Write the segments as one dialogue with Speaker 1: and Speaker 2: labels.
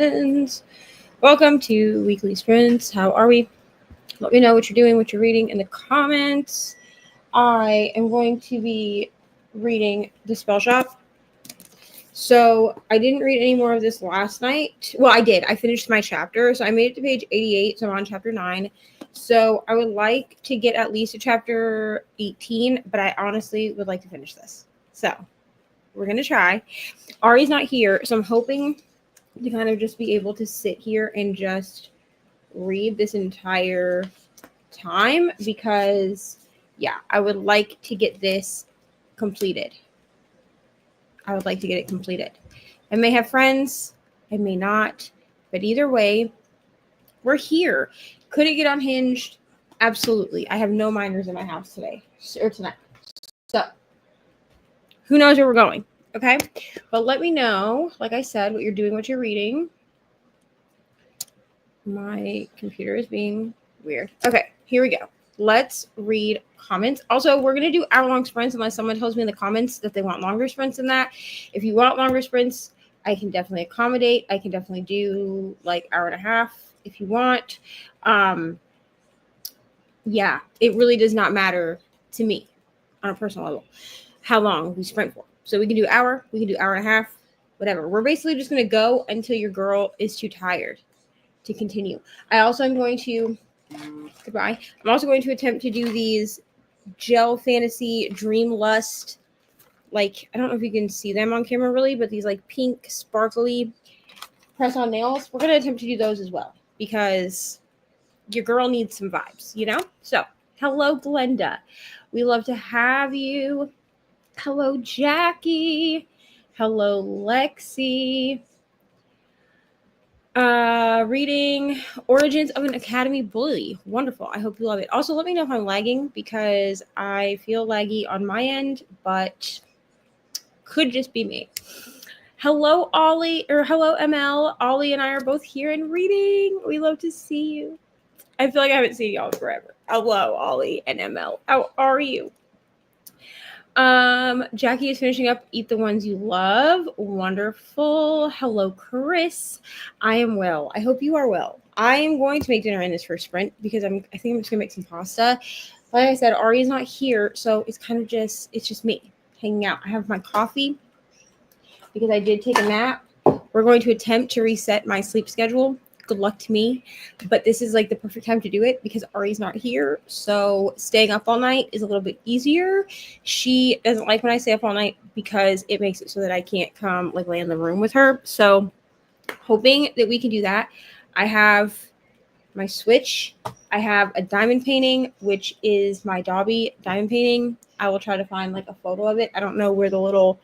Speaker 1: friends. Welcome to Weekly Sprints. How are we? Let me know what you're doing, what you're reading in the comments. I am going to be reading The Spell Shop. So I didn't read any more of this last night. Well, I did. I finished my chapter. So I made it to page 88. So I'm on chapter 9. So I would like to get at least to chapter 18, but I honestly would like to finish this. So we're going to try. Ari's not here, so I'm hoping to kind of just be able to sit here and just read this entire time because, yeah, I would like to get this completed. I would like to get it completed. I may have friends, I may not, but either way, we're here. Could it get unhinged? Absolutely. I have no minors in my house today or tonight. So who knows where we're going? Okay. But let me know, like I said, what you're doing, what you're reading. My computer is being weird. Okay, here we go. Let's read comments. Also, we're going to do hour-long sprints unless someone tells me in the comments that they want longer sprints than that. If you want longer sprints, I can definitely accommodate. I can definitely do like hour and a half if you want. Yeah, it really does not matter to me on a personal level how long we sprint for. So we can do hour, we can do hour and a half, whatever. We're basically just going to go until your girl is too tired to continue. I also am going to, goodbye. I'm also going to attempt to do these Gel Fantasy Dream Lust, like, I don't know if you can see them on camera really, but these like pink, sparkly press-on nails. We're going to attempt to do those as well because your girl needs some vibes, you know? So, hello, Glenda. We love to have you. Hello, Jackie. Hello, Lexi. Reading Origins of an Academy Bully. Wonderful. I hope you love it. Also, let me know if I'm lagging because I feel laggy on my end, but could just be me. Hello, Ollie, or hello, ML. Ollie and I are both here and reading. We love to see you. I feel like I haven't seen y'all forever. Hello, Ollie and ML. How are you? Jackie is finishing up Eat the Ones You Love. Wonderful. Hello, Chris. I am well. I hope you are well. I am going to make dinner in this first sprint because I think I'm just gonna make some pasta. Like I said, Ari is not here, so it's kind of just me hanging out. I have my coffee because I did take a nap. We're going to attempt to reset my sleep schedule. Good luck to me, but this is like the perfect time to do it because Ari's not here, so staying up all night is a little bit easier. She doesn't like when I stay up all night because it makes it so that I can't come like lay in the room with her, so hoping that we can do that. I have my Switch. I have a diamond painting, which is my Dobby diamond painting. I will try to find like a photo of it. I don't know where the little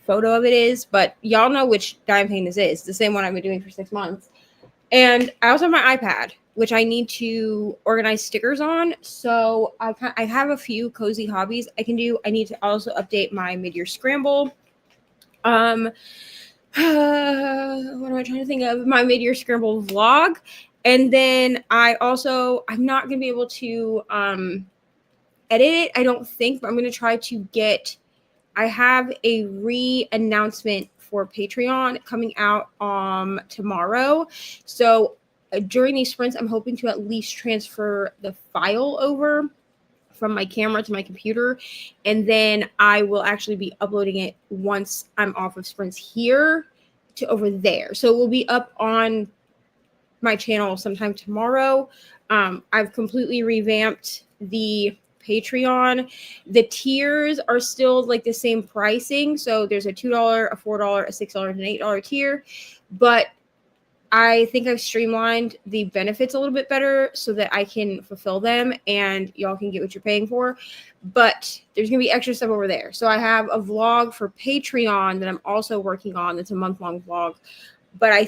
Speaker 1: photo of it is, but y'all know which diamond painting this is. It's the same one I've been doing for 6 months. And I also have my iPad, which I need to organize stickers on. So I have a few cozy hobbies I can do. I need to also update my mid-year scramble. What am I trying to think of? My mid-year scramble vlog. And then I'm not going to be able to edit it, I don't think, but I'm going to try to I have a re-announcement for Patreon coming out tomorrow. So during these sprints, I'm hoping to at least transfer the file over from my camera to my computer. And then I will actually be uploading it once I'm off of sprints here to over there. So it will be up on my channel sometime tomorrow. I've completely revamped the Patreon. The tiers are still like the same pricing. So there's a $2, a $4, a $6, and $8 tier. But I think I've streamlined the benefits a little bit better so that I can fulfill them and y'all can get what you're paying for. But there's going to be extra stuff over there. So I have a vlog for Patreon that I'm also working on. That's a month-long vlog. But I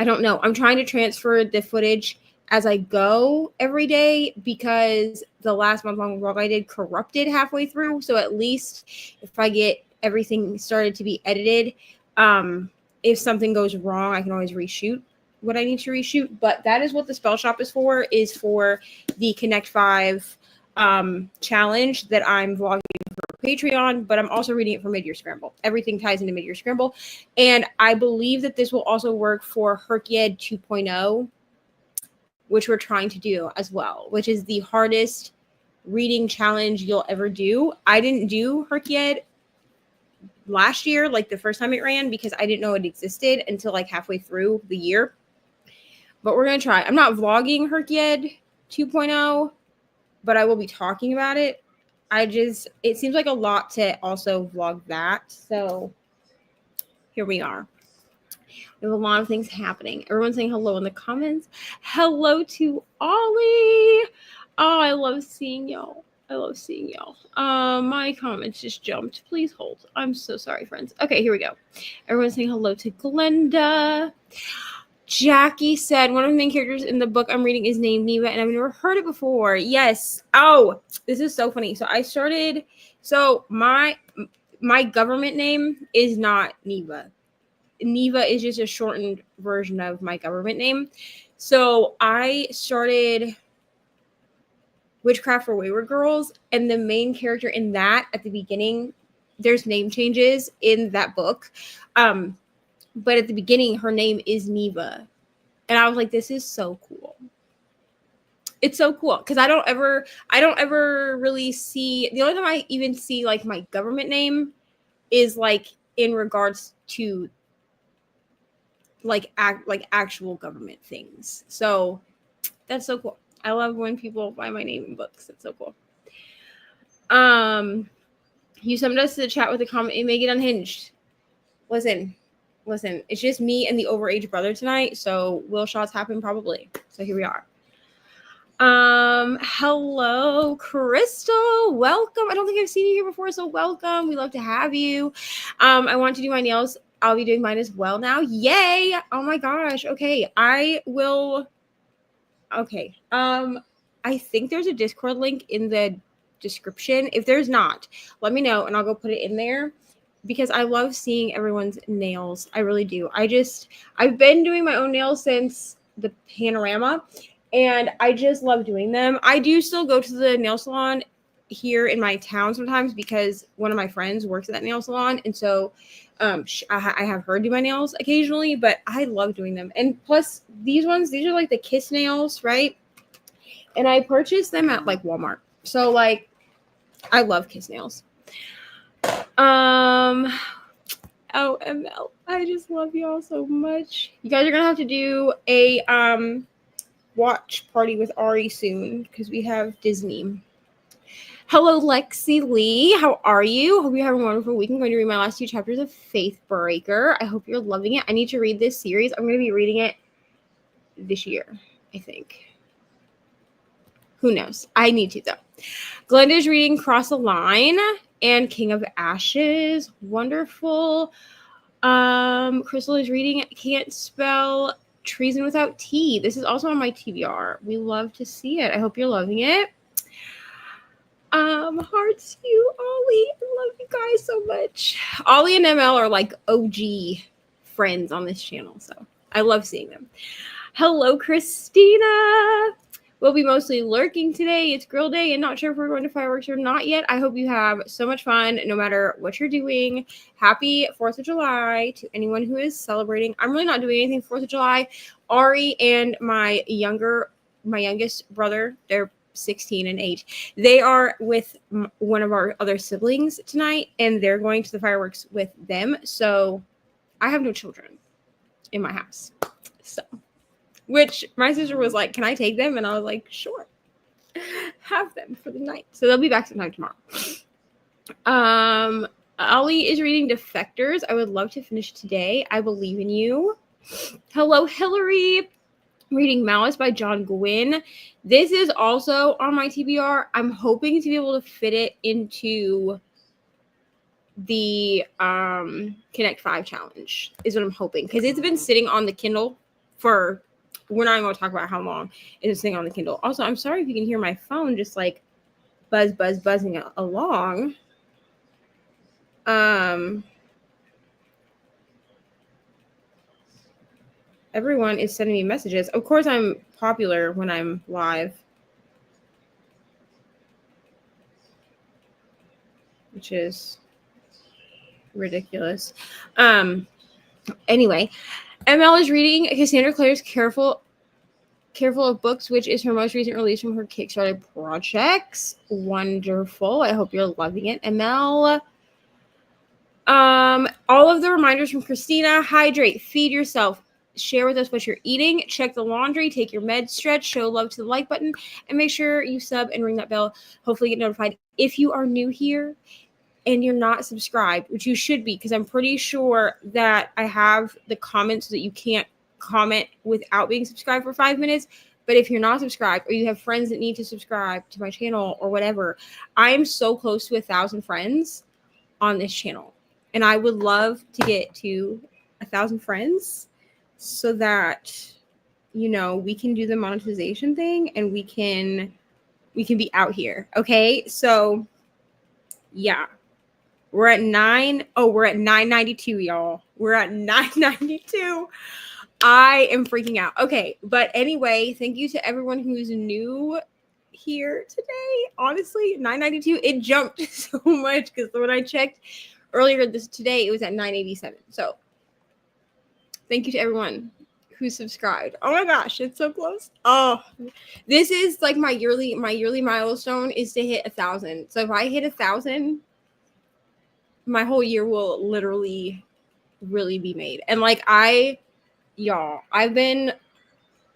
Speaker 1: don't know. I'm trying to transfer the footage as I go every day because the last month-long vlog I did corrupted halfway through. So at least if I get everything started to be edited, if something goes wrong, I can always reshoot what I need to reshoot. But that is what the Spell Shop is for the Connect 5 challenge that I'm vlogging for Patreon, but I'm also reading it for Mid-Year Scramble. Everything ties into Mid-Year Scramble. And I believe that this will also work for Herkyed 2.0, which we're trying to do as well, which is the hardest reading challenge you'll ever do. I didn't do Herkyed last year, like the first time it ran, because I didn't know it existed until like halfway through the year. But we're going to try. I'm not vlogging Herkyed 2.0, but I will be talking about it. It seems like a lot to also vlog that. So here we are. We have a lot of things happening. Everyone's saying hello in the comments. Hello to Ollie. Oh, I love seeing y'all. My comments just jumped. Please hold. I'm so sorry, friends. Okay, here we go. Everyone's saying hello to Glenda. Jackie said one of the main characters in the book I'm reading is named Neva, and I've never heard it before. Yes. Oh, this is so funny. So my government name is not Neva. Neva is just a shortened version of my government name. So I started Witchcraft for Wayward Girls, and the main character in that at the beginning, there's name changes in that book. But at the beginning, her name is Neva. And I was like, this is so cool. It's so cool because I don't ever really see, the only time I even see like my government name is like in regards to like actual government things. So that's so cool. I love when people find my name in books. It's so cool. You summoned us to the chat with a comment. It may get unhinged. Listen, it's just me and the overage brother tonight, so will shots happen probably. So here we are. Hello, Crystal. Welcome. I don't think I've seen you here before, so welcome. We love to have you. I want to do my nails. I'll be doing mine as well now. Yay! Oh my gosh. Okay, I will. Okay. I think there's a Discord link in the description. If there's not, let me know and I'll go put it in there. Because I love seeing everyone's nails. I really do. I've been doing my own nails since the panorama, and I just love doing them. I do still go to the nail salon here in my town sometimes because one of my friends works at that nail salon, and so I have her do my nails occasionally, but I love doing them. And plus, these are like the Kiss nails, right? And I purchased them at like Walmart. So like, I love Kiss nails. Oh, ML, I just love y'all so much. You guys are gonna have to do a watch party with Ari soon because we have Disney. Hello, Lexi Lee. How are you? Hope you're having a wonderful week. I'm going to read my last 2 chapters of Faithbreaker. I hope you're loving it. I need to read this series. I'm going to be reading it this year, I think. Who knows? I need to, though. Glenda's reading Cross the Line and King of Ashes. Wonderful. Crystal is reading Can't Spell Treason Without T. This is also on my TBR. We love to see it. I hope you're loving it. Hearts to you, Ollie. I love you guys so much. Ollie and ML are like OG friends on this channel, so I love seeing them. Hello, Christina. We'll be mostly lurking today. It's grill day and not sure if we're going to fireworks or not yet. I hope you have so much fun no matter what you're doing. Happy 4th of July to anyone who is celebrating. I'm really not doing anything 4th of July. Ari and my youngest brother, they're 16 and 8. They are with one of our other siblings tonight, and they're going to the fireworks with them. So I have no children in my house. So, which my sister was like, can I take them? And I was like, sure. Have them for the night. So they'll be back sometime tomorrow. Ali is reading Defectors. I would love to finish today. I believe in you. Hello, Hillary. Reading Malice by John Gwynne. This is also on my TBR. I'm hoping to be able to fit it into the Connect 5 challenge is what I'm hoping. Because it's been sitting on the Kindle for, we're not even going to talk about how long it's sitting on the Kindle. Also, I'm sorry if you can hear my phone just like buzzing along. Everyone is sending me messages. Of course, I'm popular when I'm live. which is ridiculous. Anyway, ML is reading Cassandra Clare's Careful of Books, which is her most recent release from her Kickstarter projects. Wonderful. I hope you're loving it, ML. All of the reminders from Christina: hydrate, feed yourself, share with us what you're eating, check the laundry, take your meds, stretch, show love to the like button, and make sure you sub and ring that bell. Hopefully get notified. If you are new here and you're not subscribed, which you should be, because I'm pretty sure that I have the comments so that you can't comment without being subscribed for 5 minutes. But if you're not subscribed, or you have friends that need to subscribe to my channel or whatever, I am so close to 1,000 friends on this channel. And I would love to get to 1,000 friends so that, you know, we can do the monetization thing and we can be out here. Okay. So yeah, we're at 992, y'all. We're at 992. I am freaking out. Okay. But anyway, thank you to everyone who's new here today. Honestly, 992, it jumped so much because when I checked earlier today, it was at 987. So thank you to everyone who subscribed. Oh my gosh, it's so close. Oh, this is like my yearly milestone is to hit 1,000. So if I hit 1,000, my whole year will literally really be made. And like I've been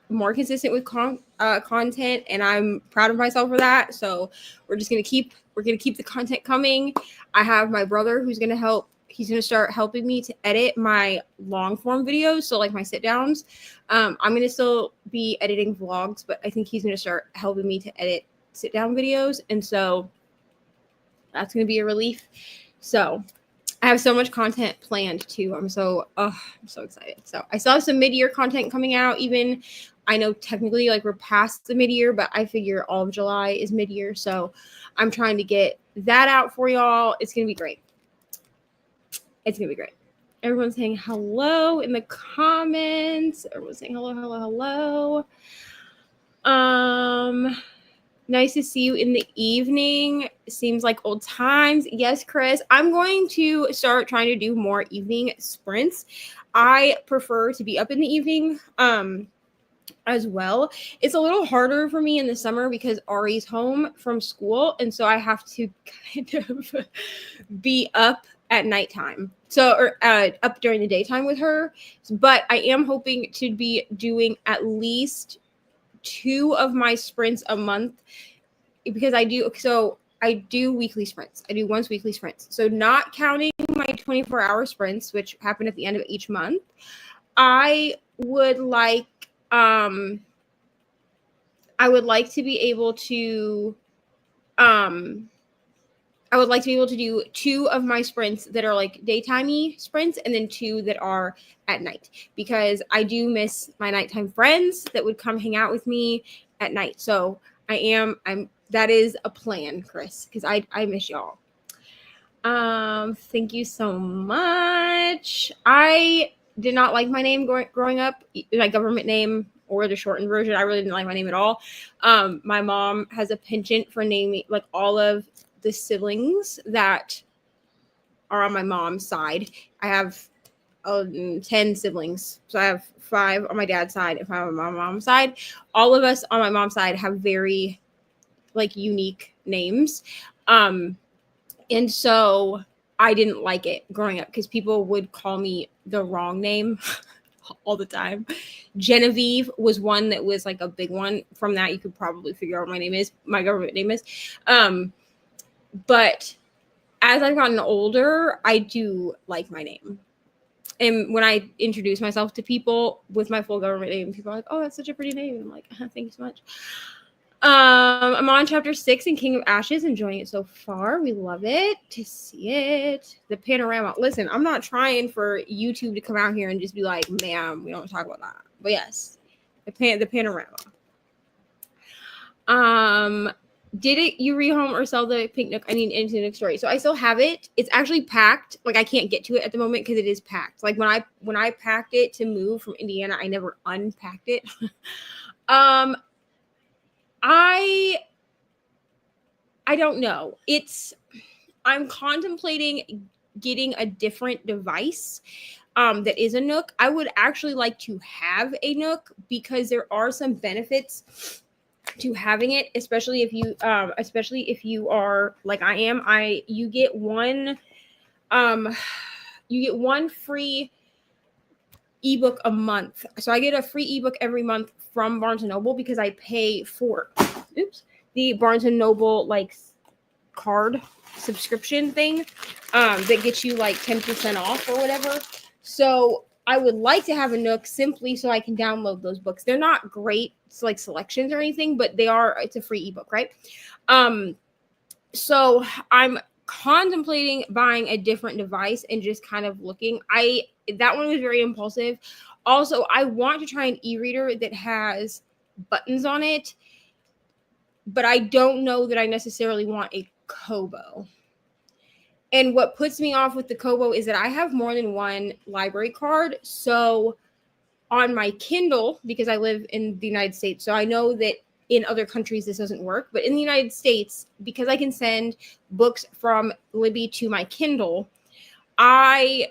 Speaker 1: more consistent with content, and I'm proud of myself for that. So we're gonna keep the content coming. I have my brother who's gonna help. He's gonna start helping me to edit my long form videos, so like my sit downs. I'm gonna still be editing vlogs, but I think he's gonna start helping me to edit sit down videos, and so that's gonna be a relief. So I have so much content planned too. I'm so excited. So I still have some mid-year content coming out. Even I know technically like we're past the mid-year, but I figure all of July is mid-year. So I'm trying to get that out for y'all. It's going to be great. It's going to be great. Everyone's saying hello in the comments. Everyone's saying hello. Nice to see you in the evening. Seems like old times. Yes, Chris. I'm going to start trying to do more evening sprints. I prefer to be up in the evening as well. It's a little harder for me in the summer because Ari's home from school, and so I have to kind of be up at nighttime. Or up during the daytime with her. But I am hoping to be doing at least 2 of my sprints a month, because I do weekly sprints. I do once weekly sprints. So not counting my 24-hour sprints, which happen at the end of each month, I would like to be able to do 2 of my sprints that are like daytimey sprints, and then 2 that are at night, because I do miss my nighttime friends that would come hang out with me at night. So that is a plan, Chris, because I miss y'all. Thank you so much. I did not like my name growing up, my government name or the shortened version. I really didn't like my name at all. My mom has a penchant for naming like all of the siblings that are on my mom's side. I have 10 siblings. So I have 5 on my dad's side and 5 on my mom's side. All of us on my mom's side have very like unique names. And so I didn't like it growing up because people would call me the wrong name all the time. Genevieve was one that was like a big one. From that, you could probably figure out what my government name is. But as I've gotten older, I do like my name. And when I introduce myself to people with my full government name, people are like, "Oh, that's such a pretty name." And I'm like, "Thank you so much." I'm on chapter 6 in King of Ashes, enjoying it so far. We love it to see it. The panorama. Listen, I'm not trying for YouTube to come out here and just be like, "Ma'am, we don't talk about that." But yes, the panorama. Did you rehome or sell the pink nook? I need into the next story. So I still have it. It's actually packed. Like I can't get to it at the moment because it is packed. Like when I packed it to move from Indiana, I never unpacked it. I don't know. I'm contemplating getting a different device that is a Nook. I would actually like to have a Nook because there are some benefits to having it, especially if you are like I am. You get one free ebook a month. So I get a free ebook every month from Barnes and Noble because I pay for the Barnes and Noble like card subscription thing that gets you like 10% off or whatever. So I would like to have a Nook simply so I can download those books. They're not great like selections or anything, but it's a free ebook, right? So I'm contemplating buying a different device and just kind of looking. That one was very impulsive. Also, I want to try an e-reader that has buttons on it, but I don't know that I necessarily want a Kobo. And what puts me off with the Kobo is that I have more than one library card. So on my Kindle, because I live in the United States, so I know that in other countries this doesn't work, but in the United States, because I can send books from Libby to my Kindle, I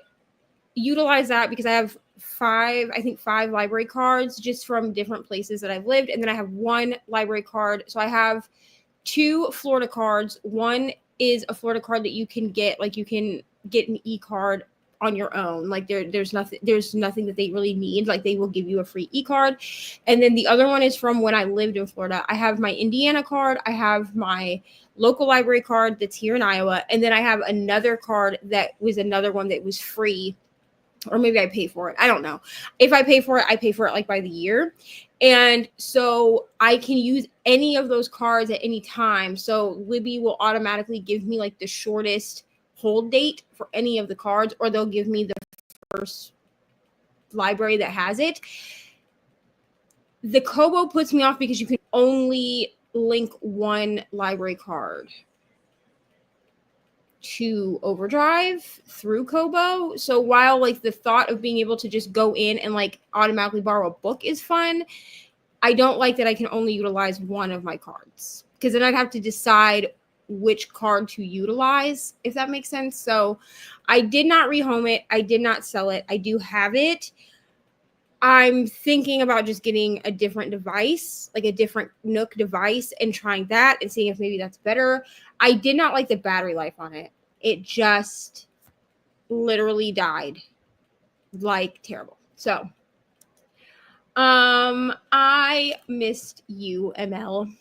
Speaker 1: utilize that because I have five library cards just from different places that I've lived. And then I have one library card. So I have 2 Florida cards. One is a Florida card that you can get, like you can get an e-card on your own. Like there's nothing that they really need. Like they will give you a free e-card. And then the other one is from when I lived in Florida. I have my Indiana card. I have my local library card that's here in Iowa. And then I have another card that was another one that was free, or maybe I pay for it. I don't know. If I pay for it, I pay for it like by the year. And so I can use any of those cards at any time. So Libby will automatically give me like the shortest hold date for any of the cards, or they'll give me the first library that has it. The Kobo puts me off because you can only link one library card to Overdrive through Kobo. So while like the thought of being able to just go in and like automatically borrow a book is fun, I don't like that I can only utilize one of my cards, because then I'd have to decide which card to utilize, if that makes sense. So I did not rehome it. I did not sell it. I do have it. I'm thinking about just getting a different device, like a different Nook device, and trying that and seeing if maybe that's better. I did not like the battery life on it. It just literally died. Like terrible. So I missed you, ML.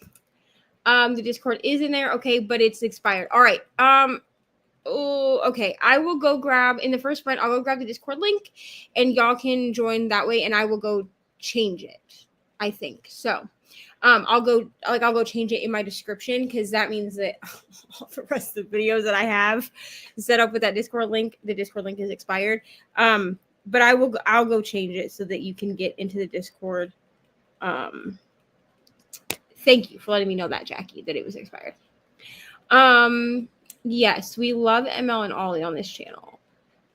Speaker 1: The Discord is in there, okay, but it's expired. All right. Oh, okay. I will go grab in the first sprint. I'll go grab the Discord link, and y'all can join that way. And I will go change it. I think so. I'll go change it in my description, because that means that all the rest of the videos that I have set up with that Discord link, the Discord link is expired. But I'll go change it so that you can get into the Discord. Thank you for letting me know that, Jackie, that it was expired. Yes, we love ML and Ollie on this channel.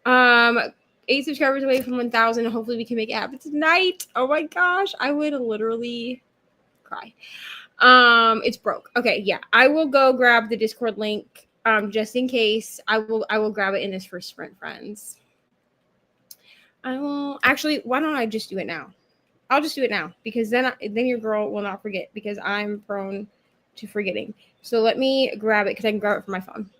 Speaker 1: 8 subscribers away from 1,000. Hopefully we can make it happen tonight. Oh my gosh, I would literally cry. It's broke. Okay, yeah, I will go grab the Discord link just in case. I will grab it in this first sprint, friends. I will actually. Why don't I just do it now? I'll just do it now, because then your girl will not forget, because I'm prone to forgetting. So let me grab it, because I can grab it from my phone.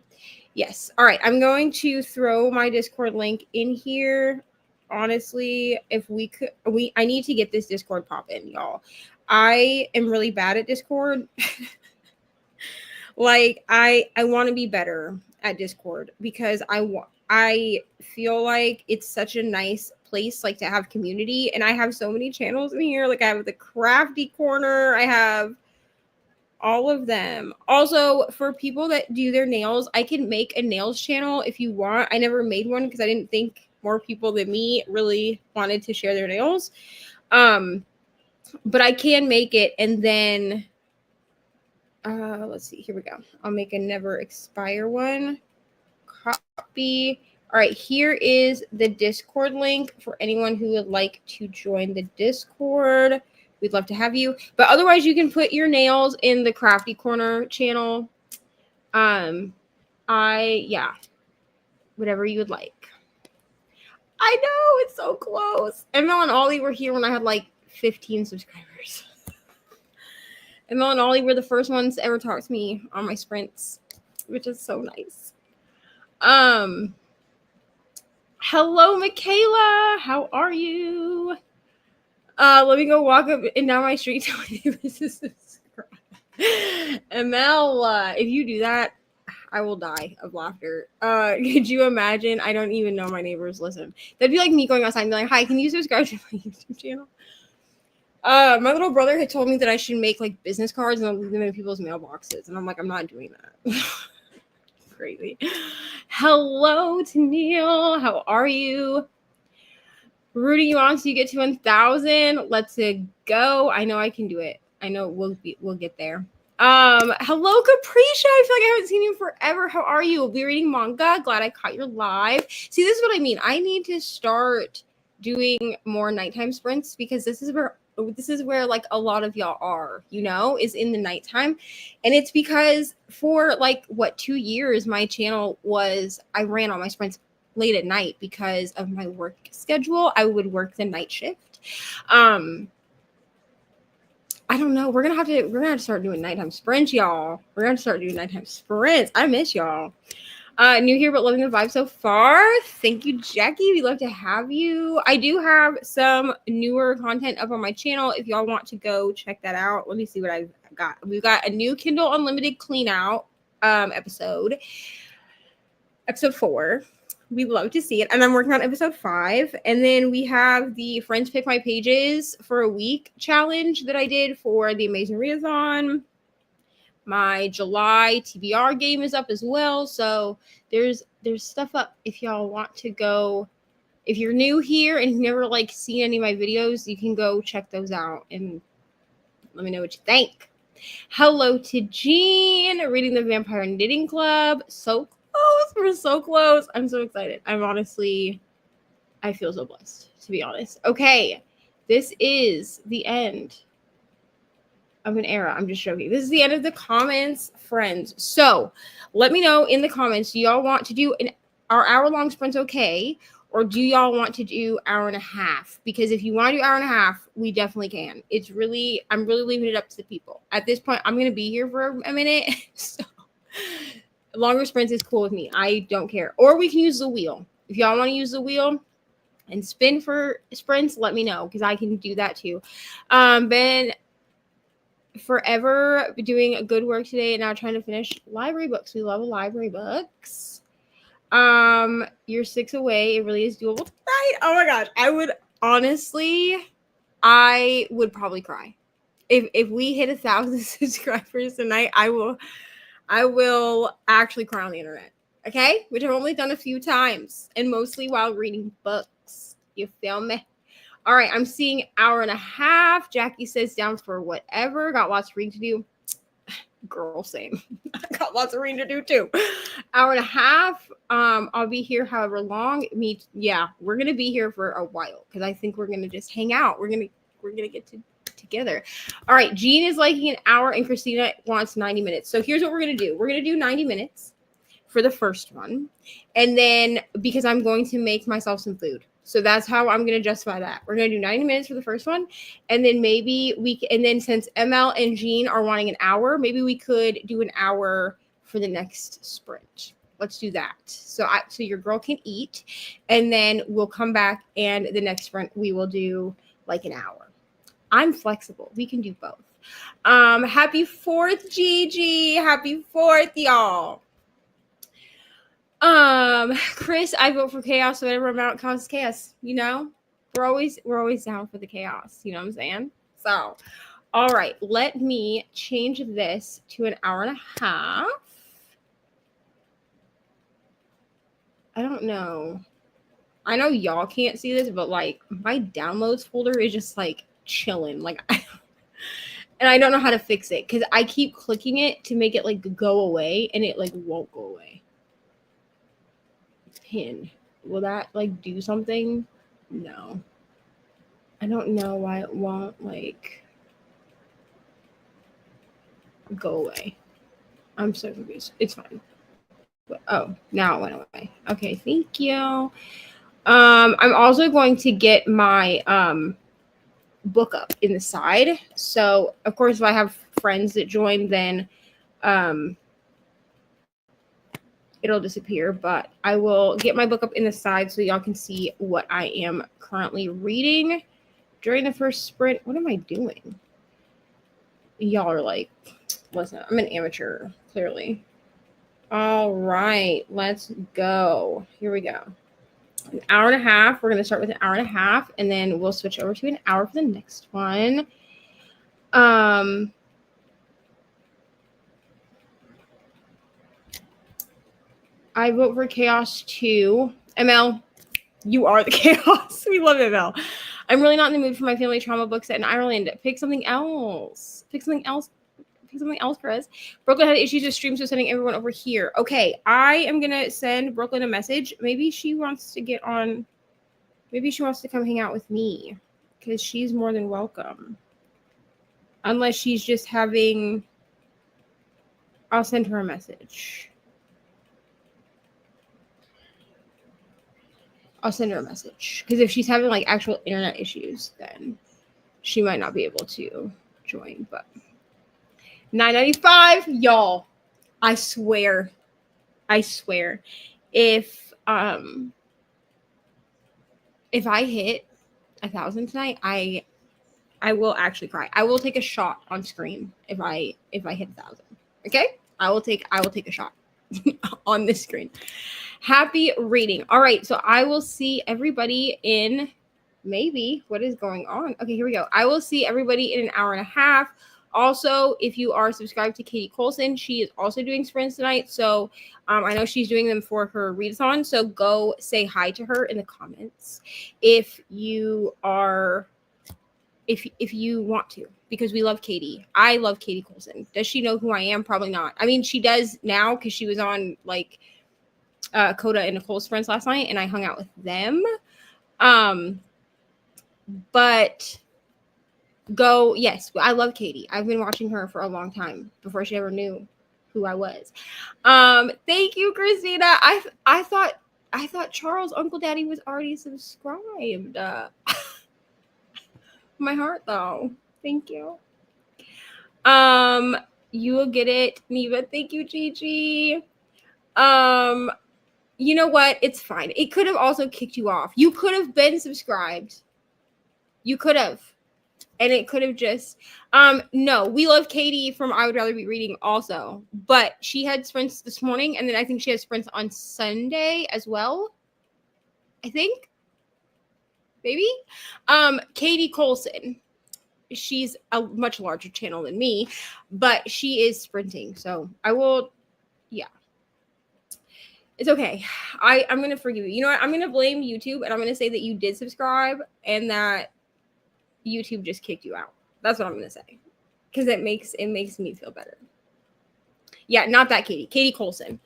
Speaker 1: Yes. All right. I'm going to throw my Discord link in here. Honestly, if we could, I need to get this Discord pop in, y'all. I am really bad at Discord. Like I want to be better at Discord, because I feel like it's such a nice place, like to have community, and I have so many channels in here. Like I have the crafty corner, I have all of them. Also, for people that do their nails, I can make a nails channel if you want. I never made one because I didn't think more people than me really wanted to share their nails. But I can make it, and then let's see, here we go. I'll make a never expire one. Copy. All right, here is the Discord link for anyone who would like to join the Discord. We'd love to have you. But otherwise, you can put your nails in the Crafty Corner channel. Yeah, whatever you would like. I know, it's so close. Emil and Ollie were here when I had like 15 subscribers. Emil and Ollie were the first ones to ever talk to me on my sprints, which is so nice. Hello, Michaela. How are you? Let me go walk up and down my street to my neighbors to subscribe. Emil, if you do that, I will die of laughter. Could you imagine? I don't even know my neighbors listen. That'd be like me going outside and be like, hi, can you subscribe to my YouTube channel? My little brother had told me that I should make like business cards and leave them in people's mailboxes. And I'm like, I'm not doing that. Crazy. Hello, Tennille. How are you? Rooting you on so you get to 1,000. Let's go. I know I can do it. I know we'll get there. Hello, Capricia. I feel like I haven't seen you forever. How are you? We'll be reading manga. Glad I caught your live. See, this is what I mean. I need to start doing more nighttime sprints because this is where like a lot of y'all are, is in the nighttime. And it's because for like 2 years my channel I ran all my sprints late at night because of my work schedule. I would work the night shift. I don't know. We're gonna have to start doing nighttime sprints, y'all. We're gonna start doing nighttime sprints. I miss y'all. New here, but loving the vibe so far. Thank you, Jackie. We love to have you. I do have some newer content up on my channel. If y'all want to go check that out, let me see what I've got. We've got a new Kindle Unlimited clean out episode 4. We'd love to see it. And I'm working on episode 5. And then we have the Friends Pick My Pages for a Week challenge that I did for the Amazing Readathon. My July TBR game is up as well. So there's stuff up if y'all want to go. If you're new here and you've never seen any of my videos, you can go check those out and let me know what you think. Hello to Jean, reading the Vampire Knitting Club. So close. We're so close. I'm so excited. I feel so blessed, to be honest. Okay. This is the end of an era. I'm just joking. This is the end of the comments, friends. So let me know in the comments, do y'all want to do our hour-long sprints okay? Or do y'all want to do hour and a half? Because if you want to do hour and a half, we definitely can. I'm really leaving it up to the people. At this point, I'm going to be here for a minute. So longer sprints is cool with me. I don't care. Or we can use the wheel. If y'all want to use the wheel and spin for sprints, let me know because I can do that too. Ben, forever doing good work today and now trying to finish library books. We love library books. You're 6 away. It really is doable tonight. Oh my gosh. I would probably cry. If we hit 1,000 subscribers tonight, I will actually cry on the internet. Okay? Which I've only done a few times and mostly while reading books. You feel me? All right, I'm seeing hour and a half. Jackie says down for whatever. Got lots of reading to do. Girl, same. I got lots of reading to do too. Hour and a half. I'll be here however long. We're gonna be here for a while because I think we're gonna just hang out. We're gonna get together. All right, Jean is liking an hour and Christina wants 90 minutes. So here's what we're gonna do. We're gonna do 90 minutes for the first one, and then because I'm going to make myself some food. So that's how I'm going to justify that. We're going to do 90 minutes for the first one. And then since ML and Jean are wanting an hour, maybe we could do an hour for the next sprint. Let's do that. So your girl can eat and then we'll come back and the next sprint we will do an hour. I'm flexible. We can do both. Happy 4th, Gigi. Happy 4th, y'all. Chris, I vote for chaos, so whatever amount causes chaos, we're always down for the chaos, you know what I'm saying? So, all right, let me change this to an hour and a half. I don't know. I know y'all can't see this, but my downloads folder is just chilling. And I don't know how to fix it because I keep clicking it to make it go away and it won't go away. Pin. Will that do something? No. I don't know why it won't go away. I'm so confused. It's fine. Oh, now it went away. Okay, thank you. I'm also going to get my book up in the side. So of course, if I have friends that join, then um, it'll disappear. But I will get my book up in the side so y'all can see what I am currently reading during the first sprint. What am I doing? Y'all are like, listen, I'm an amateur, clearly. All right, let's go. Here we go. An hour and a half. We're going to start with an hour and a half, and then we'll switch over to an hour for the next one. I vote for chaos too. ML, you are the chaos. We love ML. I'm really not in the mood for my family trauma book set in Ireland. Pick something else. Pick something else. Pick something else, Chris. Brooklyn had issues with stream, so sending everyone over here. Okay, I am gonna send Brooklyn a message. Maybe she wants to get on. Maybe she wants to come hang out with me, because she's more than welcome. Unless she's just having. I'll send her a message. I'll send her a message, because if she's having like actual internet issues, then she might not be able to join. But $9.95, y'all. I swear, if I hit 1,000 tonight, I will actually cry. I will take a shot on screen if I hit 1,000. Okay, I will take a shot on this screen. Happy reading. All right, so I will see everybody in maybe what is going on. Okay, here we go. I will see everybody in an hour and a half. Also, if you are subscribed to Katie Colson, she is also doing sprints tonight. So I know she's doing them for her readathon. So go say hi to her in the comments if you are, if you want to, because we love Katie. I love Katie Colson. Does she know who I am? Probably not. I mean, she does now because she was on like Coda and Nicole's friends last night, and I hung out with them. But go, yes, I love Katie. I've been watching her for a long time before she ever knew who I was. Thank you, Christina. I thought Charles' Uncle Daddy was already subscribed. My heart though. Thank you. You will get it, Neva. Thank you, Gigi. You know what? It's fine. It could have also kicked you off. You could have been subscribed. You could have. And it could have just no, we love Katie from I Would Rather Be Reading also, but she had sprints this morning, and then I think she has sprints on Sunday as well. I think maybe Katie Colson, she's a much larger channel than me, but she is sprinting, so I will, yeah, it's okay. I'm gonna forgive you. You know what, I'm gonna blame YouTube, and I'm gonna say that you did subscribe and that YouTube just kicked you out. That's what I'm gonna say, because it makes me feel better. Yeah, not that Katie. Katie Colson.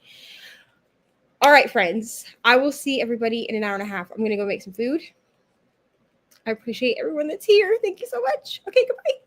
Speaker 1: All right, friends. I will see everybody in an hour and a half. I'm gonna go make some food. I appreciate everyone that's here. Thank you so much. Okay, goodbye.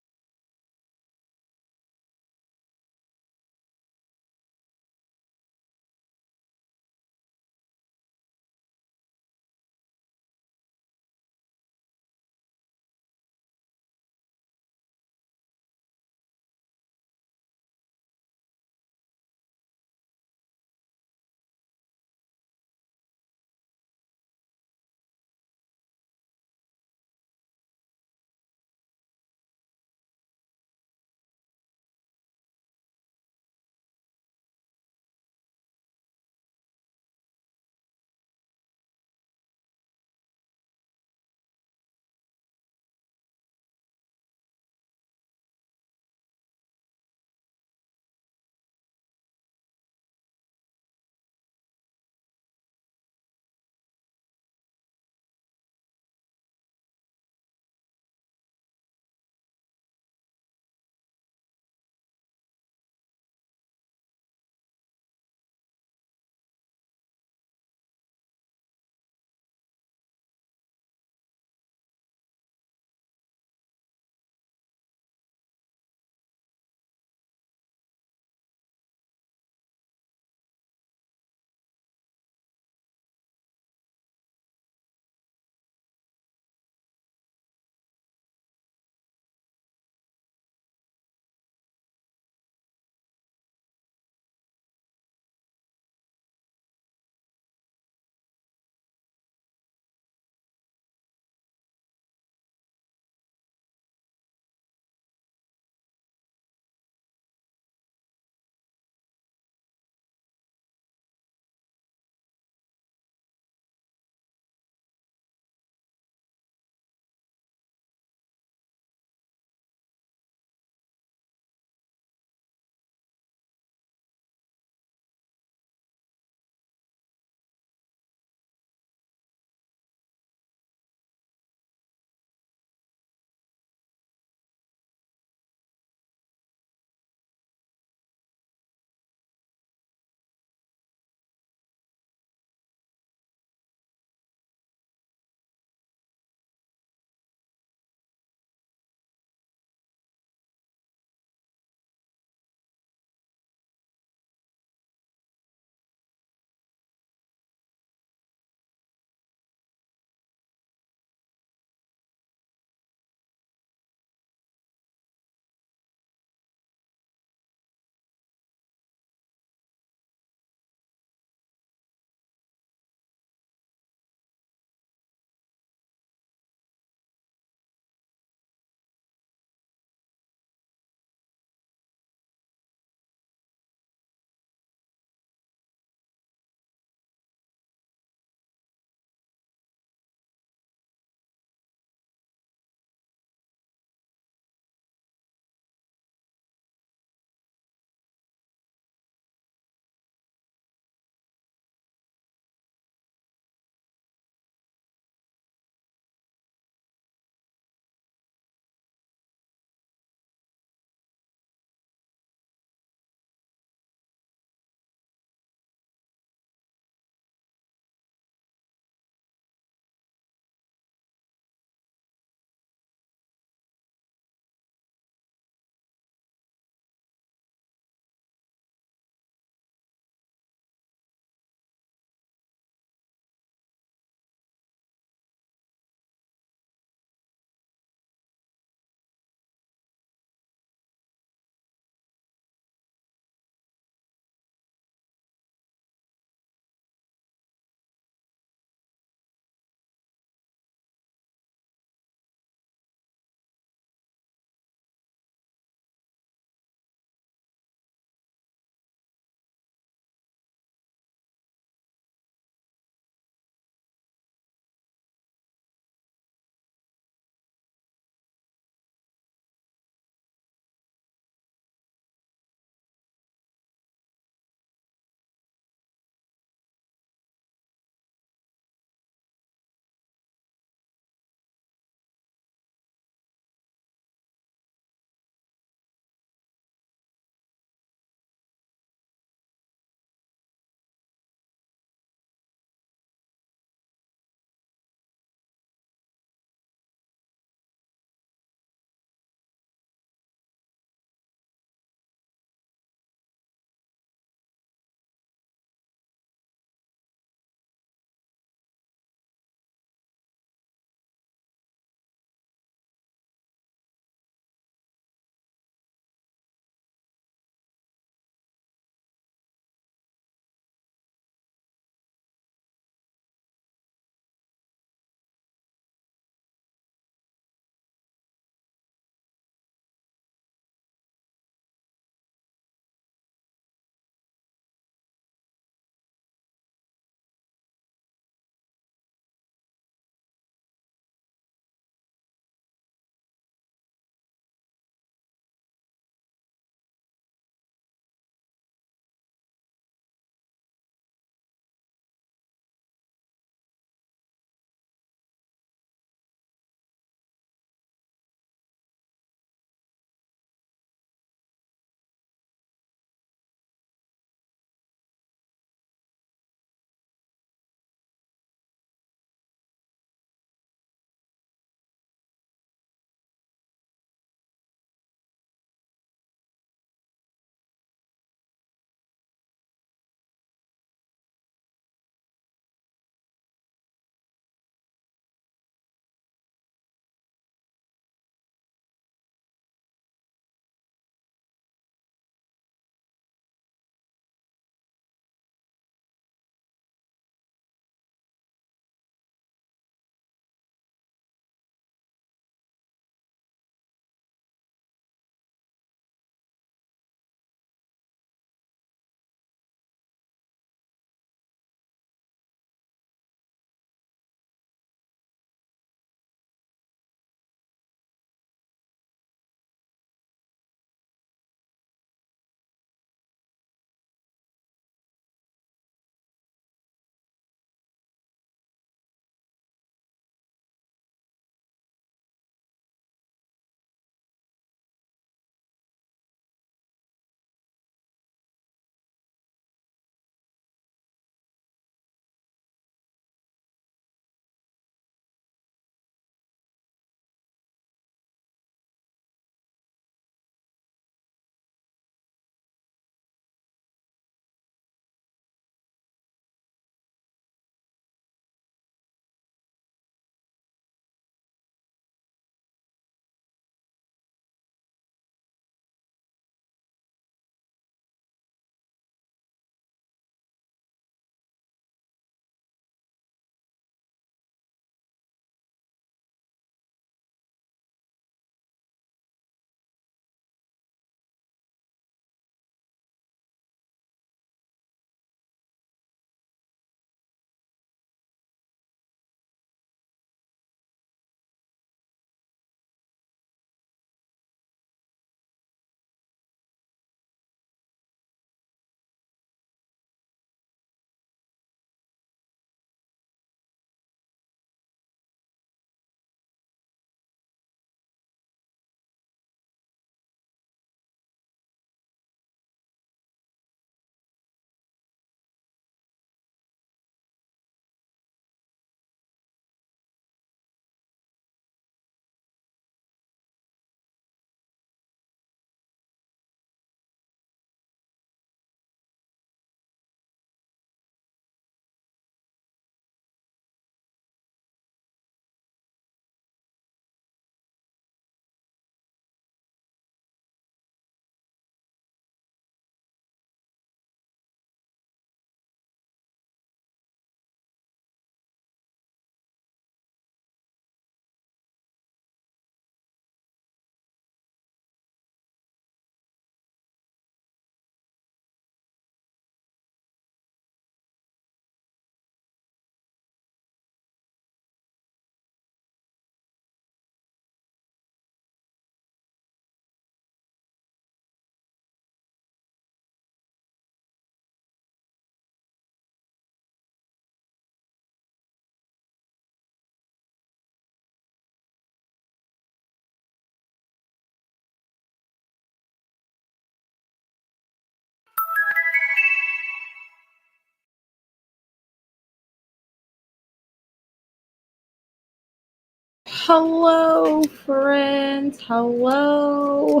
Speaker 1: Hello, friends. Hello.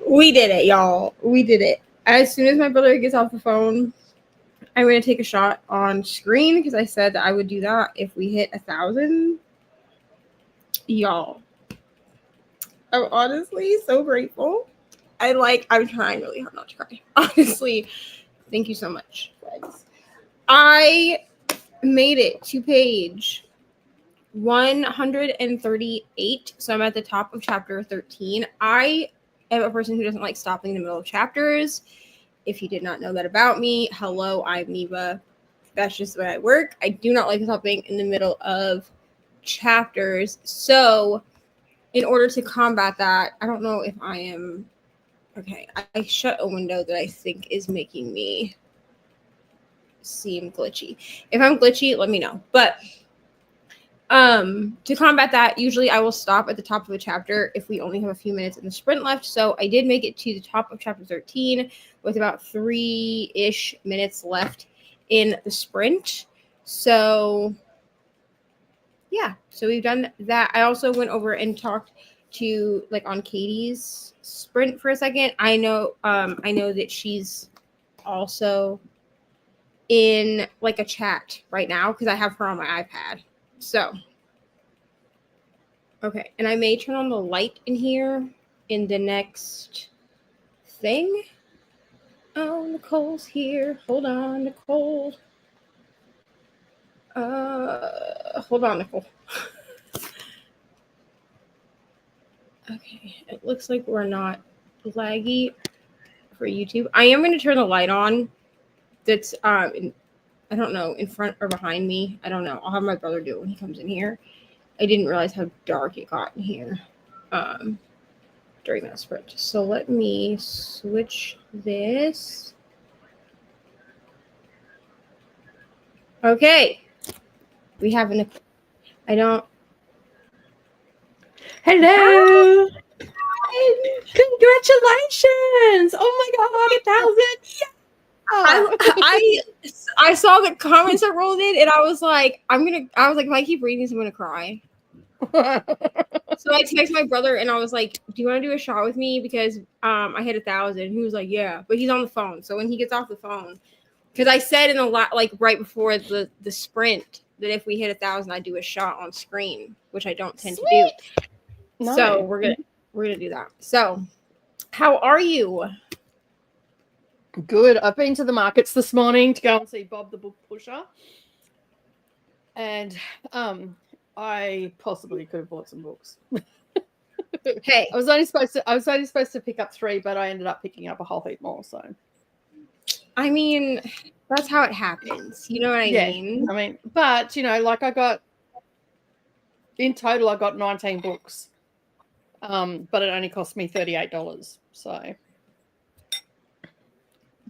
Speaker 1: We did it, y'all. We did it. As soon as my brother gets off the phone, I'm going to take a shot on screen because I said that I would do that if we hit 1,000. Y'all, I'm honestly so grateful. I'm trying really hard not to cry. Honestly, thank you so much, friends. I made it to page 138. So I'm at the top of chapter 13. I am a person who doesn't like stopping in the middle of chapters. If you did not know that about me, hello, I'm Neva. That's just the way I work. I do not like stopping in the middle of chapters. So in order to combat that, I don't know if I am okay. I shut a window that I think is making me seem glitchy. If I'm glitchy, let me know. But to combat that, usually I will stop at the top of a chapter if we only have a few minutes in the sprint left. So I did make it to the top of chapter 13 with about 3-ish minutes left in the sprint. So yeah, so we've done that. I also went over and talked to on Katie's sprint for a second. I know that she's also in a chat right now because I have her on my iPad. So okay, and I may turn on the light in here in the next thing. Oh, Nicole's here. Hold on, Nicole. Hold on, Nicole. Okay, it looks like we're not laggy for YouTube. I am going to turn the light on. That's I don't know, in front or behind me. I don't know. I'll have my brother do it when he comes in here. I didn't realize how dark it got in here during that sprint. So let me switch this. Okay. We have an. I don't.
Speaker 2: Hello. Congratulations. Oh my God, 1,000.
Speaker 1: Yeah. I saw the comments that rolled in and I was like, if I keep reading this, I'm gonna cry. So I texted my brother and I was like, do you want to do a shot with me? Because I hit 1,000. He was like, yeah, but he's on the phone. So when he gets off the phone, because I said in the right before the sprint that if we hit 1,000, I'd do a shot on screen, which I don't tend to do. No. So we're gonna do that. So how are you?
Speaker 2: Good. I've been to the markets this morning to go and see Bob the Book Pusher. And I possibly could have bought some books.
Speaker 1: Hey.
Speaker 2: I was only supposed to pick up 3, but I ended up picking up a whole heap more. So
Speaker 1: I mean, that's how it happens. You know what I mean?
Speaker 2: I mean, but in total I got 19 books. But it only cost me $38. So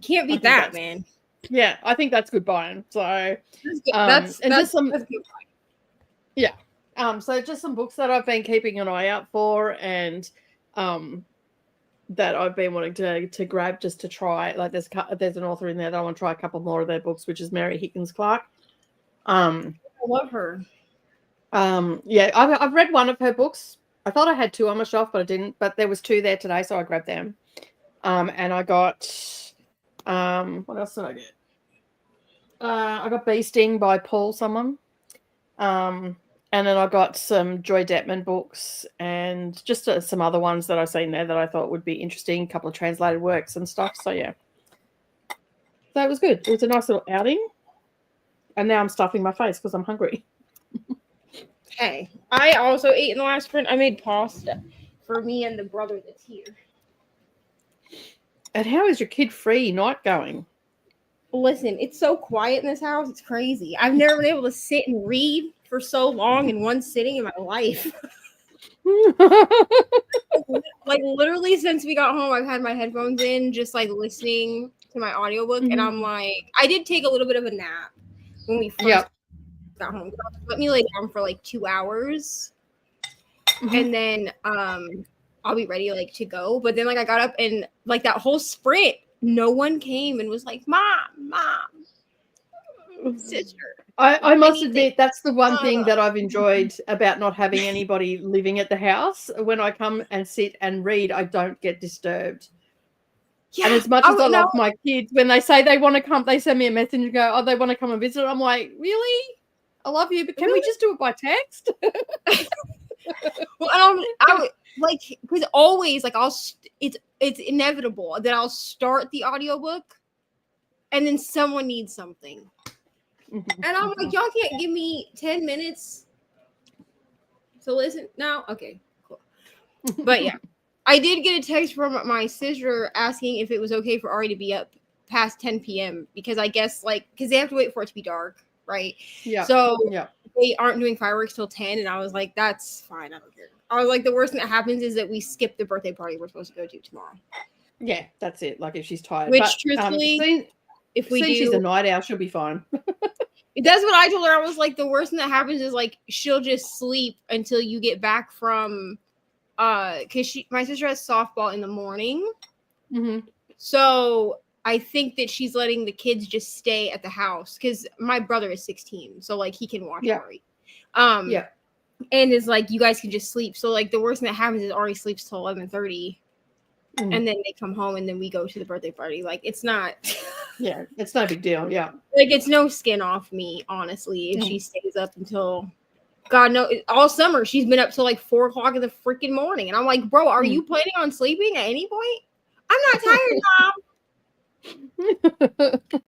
Speaker 1: can't beat that, man.
Speaker 2: Yeah, I think that's good buying. So
Speaker 1: that's
Speaker 2: just some good yeah. So just some books that I've been keeping an eye out for and that I've been wanting to grab just to try. Like there's an author in there that I want to try a couple more of their books, which is Mary Higgins Clark.
Speaker 1: I love her.
Speaker 2: Yeah, I've read one of her books. I thought I had 2 on my shelf, but I didn't. But there was 2 there today, so I grabbed them. And I got what else did I get? I got Bee Sting by Paul someone. And then I got some Joy Detman books and just some other ones that I've seen there that I thought would be interesting, a couple of translated works and stuff. So, yeah. So it was good. It was a nice little outing. And now I'm stuffing my face because I'm hungry.
Speaker 1: Hey, I also ate in the last sprint. I made pasta for me and the brother that's here.
Speaker 2: And how is your kid-free night going?
Speaker 1: Listen, it's so quiet in this house. It's crazy. I've never been able to sit and read for so long in one sitting in my life. Literally since we got home, I've had my headphones in, just listening to my audiobook. And I'm like, I did take a little bit of a nap when we first got home. Let me lay down for 2 hours. And then I'll be ready to go. But then I got up and that whole sprint, no one came and was like, Mom, sister.
Speaker 2: I must
Speaker 1: need
Speaker 2: admit, that's the one thing
Speaker 1: uh,
Speaker 2: that I've enjoyed about not having anybody living at the house. When I come and sit and read, I don't get disturbed. And
Speaker 1: yeah,
Speaker 2: as much as I
Speaker 1: no,
Speaker 2: love my kids, when they say they want to come, they send me a message and go, "Oh, they want to come and visit." I'm like, "Really? I love you, but can we
Speaker 1: really.
Speaker 2: just do it by text?"
Speaker 1: Well, I would like because always like it's inevitable that I'll start the audiobook and then someone needs something. And I'm like, y'all can't give me 10 minutes to listen now? Okay, cool. But yeah, I did get a text from my sister asking if it was okay for Ari to be up past 10 p.m. because I guess like because they have to wait for it to be dark, right?
Speaker 2: Yeah.
Speaker 1: So
Speaker 2: Yeah.
Speaker 1: they aren't doing fireworks till 10, and I was like, that's fine, I don't care. I was like, the worst thing that happens is that we skip the birthday party we're supposed to go to tomorrow.
Speaker 2: Yeah, that's it. Like if she's tired.
Speaker 1: Which
Speaker 2: But
Speaker 1: truthfully, if we
Speaker 2: since
Speaker 1: do,
Speaker 2: she's a night owl, she'll be fine.
Speaker 1: that's what I told her. I was like, the worst thing that happens is like she'll just sleep until you get back from because my sister has softball in the morning.
Speaker 2: Mm-hmm.
Speaker 1: So I think that she's letting the kids just stay at the house because my brother is 16, so like he can watch Ari.
Speaker 2: Yeah.
Speaker 1: And is like you guys can just sleep. So like the worst thing that happens is Ari sleeps till 11:30, and then they come home and then we go to the birthday party. Like it's not.
Speaker 2: Yeah, it's no big deal. Yeah.
Speaker 1: Like it's no skin off me, honestly. If she stays up until God no, all summer she's been up till like 4:00 in the freaking morning, and I'm like, bro, are you planning on sleeping at any point? I'm not tired,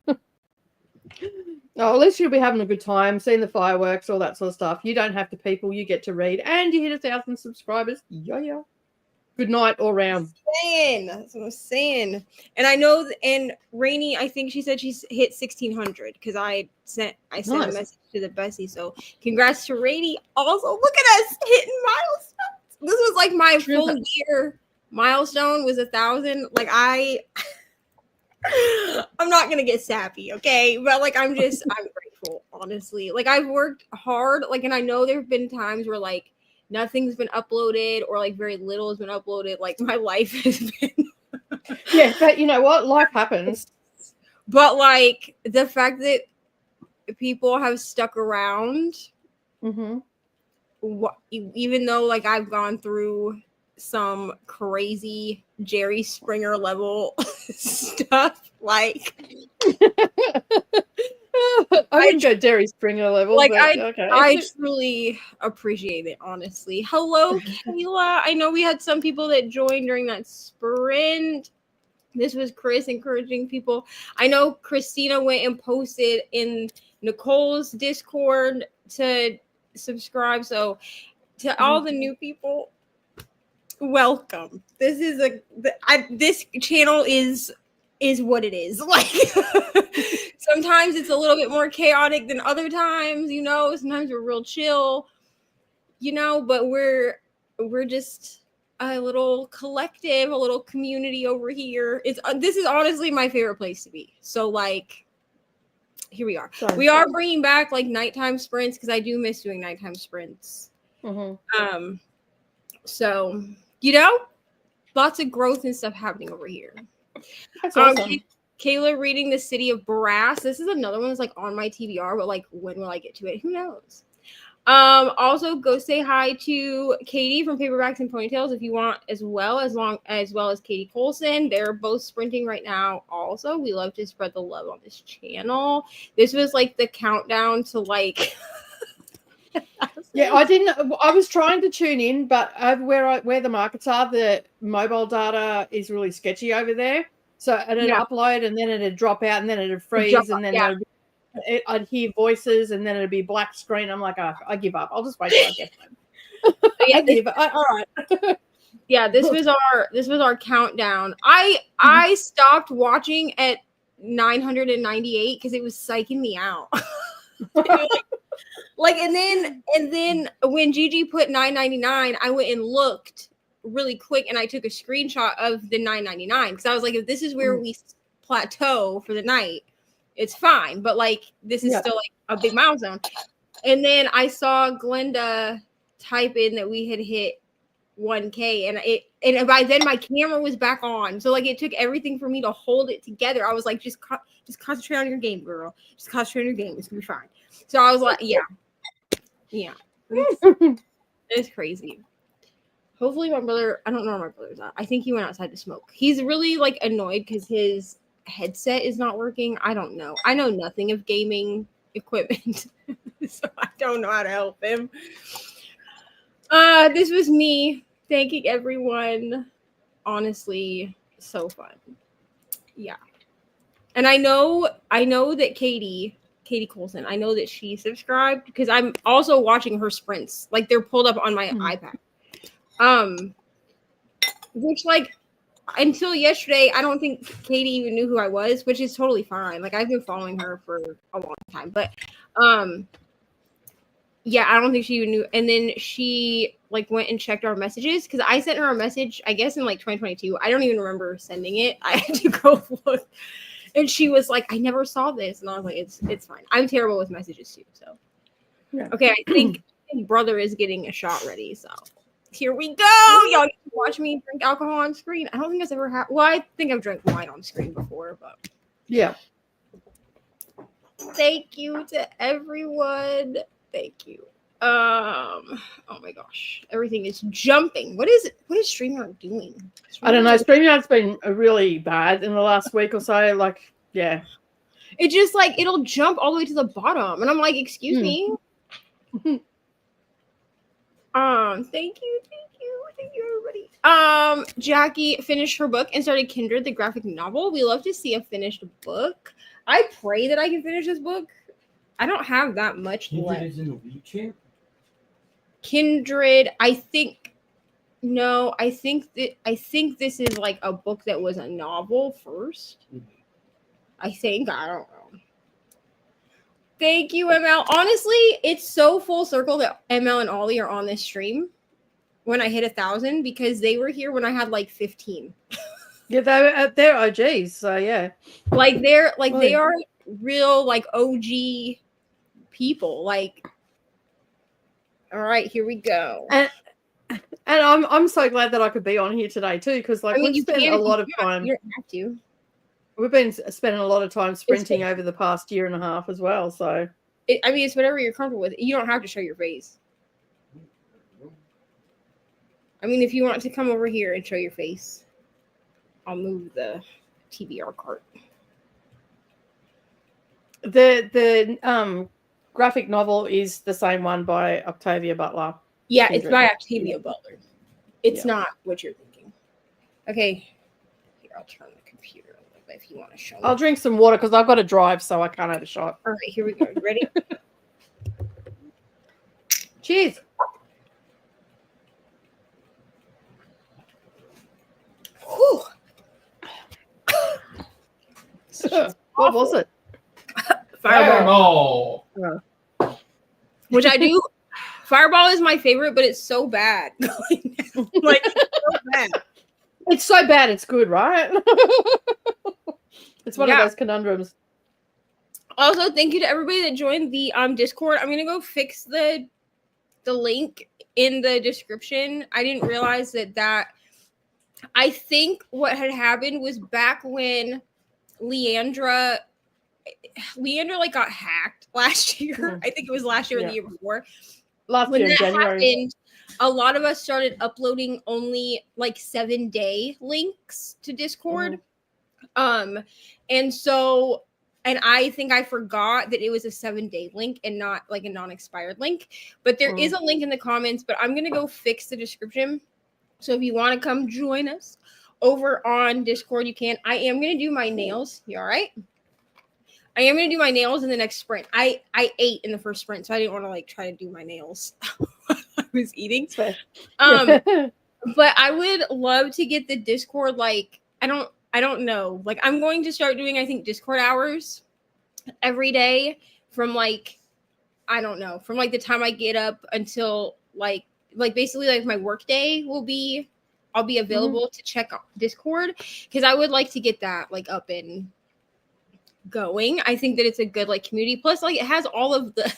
Speaker 1: Mom.
Speaker 2: Oh, at least you'll be having a good time, seeing the fireworks, all that sort of stuff. You don't have to people, you get to read, and you hit 1,000 subscribers. Yeah. Good night all round.
Speaker 1: That's what I'm saying. And I know, and Reni, I think she said she's hit 1,600 because I sent a message to the bestie. So congrats to Reni. Also, look at us hitting milestones. This was like my full year milestone was 1,000. Like I'm not gonna get sappy, okay? But like I'm grateful, honestly. Like I've worked hard, like, and I know there have been times where like nothing's been uploaded or like very little has been uploaded. Like my life has been
Speaker 2: Yeah, but you know what? Life happens.
Speaker 1: But like the fact that people have stuck around, even though like I've gone through some crazy Jerry Springer level stuff, like
Speaker 2: I wouldn't go Jerry Springer level.
Speaker 1: Like
Speaker 2: but,
Speaker 1: I truly appreciate it, honestly. Hello, Kayla. I know we had some people that joined during that sprint. This was Chris encouraging people. I know Christina went and posted in Nicole's Discord to subscribe. So to all the new people, welcome. This is this channel is what it is. Like sometimes it's a little bit more chaotic than other times, you know. Sometimes we're real chill, you know, but we're just a little collective, a little community over here. This is honestly my favorite place to be. So like here we are. We are bringing back like nighttime sprints because I do miss doing nighttime sprints. So you know, lots of growth and stuff happening over here.
Speaker 2: That's awesome.
Speaker 1: Kayla reading The City of Brass. This is another one that's like on my TBR, but like when will I get to it? Who knows? Also go say hi to Katie from Paperbacks and Ponytails if you want, as well as Katie Colson. They're both sprinting right now. Also, we love to spread the love on this channel. This was like the countdown to like
Speaker 2: Yeah, I was trying to tune in, but over where the markets are, the mobile data is really sketchy over there. So it'd upload and then it'd drop out and then it'd freeze and then I'd hear voices and then it'd be black screen. I'm like, oh, I give up. I'll just wait till I get home. All right.
Speaker 1: Yeah, this was our countdown. I stopped watching at 998 because it was psyching me out. Like and then when Gigi put 999, I went and looked really quick and I took a screenshot of the 999 because I was like, if this is where we plateau for the night, it's fine. But like this is still like a big milestone. And then I saw Glenda type in that we had hit 1K, and by then my camera was back on, so like it took everything for me to hold it together. I was like, just concentrate on your game, girl. Just concentrate on your game. It's gonna be fine. So I was like, yeah. It's crazy. Hopefully my brother, I don't know where my brother's at. I think he went outside to smoke. He's really like annoyed because his headset is not working. I don't know. I know nothing of gaming equipment, so I don't know how to help him. This was me thanking everyone. Honestly, so fun. Yeah. And I know that Katie Colson, I know that she subscribed because I'm also watching her sprints. Like they're pulled up on my iPad. Which like until yesterday, I don't think Katie even knew who I was, which is totally fine. Like I've been following her for a long time, but yeah, I don't think she even knew. And then she like went and checked our messages because I sent her a message, I guess in like 2022. I don't even remember sending it. I had to go look, and she was like, "I never saw this," and I was like, "It's fine. I'm terrible with messages too." So yeah. Okay, I think brother is getting a shot ready, so. Here we go. Y'all get to watch me drink alcohol on screen. I don't think I've ever had. Well, I think I've drank wine on screen before, but
Speaker 2: yeah.
Speaker 1: Thank you to everyone. Thank you. Oh my gosh, everything is jumping. What is StreamYard doing?
Speaker 2: I don't know. StreamYard's been really bad in the last week or so. Like, yeah,
Speaker 1: it just like it'll jump all the way to the bottom, and I'm like, excuse me. Thank you, everybody. Jackie finished her book and started Kindred, the graphic novel. We love to see a finished book. I pray that I can finish this book. I don't have that much left. Kindred is in the week champ? Kindred, I think this is like a book that was a novel first. I think. I don't know. Thank you, ML. Honestly, it's so full circle that ML and Ollie are on this stream when I hit 1,000 because they were here when I had like 15.
Speaker 2: Yeah, they're OGs, so yeah.
Speaker 1: Like they are real like OG people. Like, all right, here we go.
Speaker 2: And I'm so glad that I could be on here today too, because like we've spent a lot of time.
Speaker 1: You don't have to.
Speaker 2: We've been spending a lot of time sprinting over the past year and a half as well. So,
Speaker 1: it's whatever you're comfortable with. You don't have to show your face. I mean, if you want to come over here and show your face, I'll move the TBR cart.
Speaker 2: The graphic novel is the same one by Octavia Butler.
Speaker 1: Yeah, Kindred. It's by Octavia Butler. It's not what you're thinking. Okay, here I'll turn the computer a little bit if you want to show me.
Speaker 2: I'll drink some water because I've got to drive, so I can't have a shot.
Speaker 1: All right, here we go. You ready?
Speaker 2: Cheers.
Speaker 1: Whew.
Speaker 2: What was it?
Speaker 1: Fireball. Which I do. Fireball is my favorite, but it's so bad. Like, it's so bad.
Speaker 2: It's so bad, it's good, right? It's one of those conundrums.
Speaker 1: Also, thank you to everybody that joined the Discord. I'm gonna go fix the link in the description. I didn't realize that. I think what had happened was back when Leandra like got hacked last year. I think it was last year or the year before.
Speaker 2: When that
Speaker 1: happened, a lot of us started uploading only like 7-day links to Discord. And I think I forgot that it was a 7-day link and not like a non-expired link. But there is a link in the comments, but I'm gonna go fix the description. So if you want to come join us over on Discord, you can. I am going to do my nails. You all right? I am going to do my nails in the next sprint. I ate in the first sprint, so I didn't want to like try to do my nails while I was eating. But I would love to get the Discord. Like, I don't know. Like, I'm going to start doing, I think, Discord hours every day from like, I don't know, from like the time I get up until like basically like my work day I'll be available to check Discord because I would like to get that like up and going. I think that it's a good like community. Plus, like it has all of the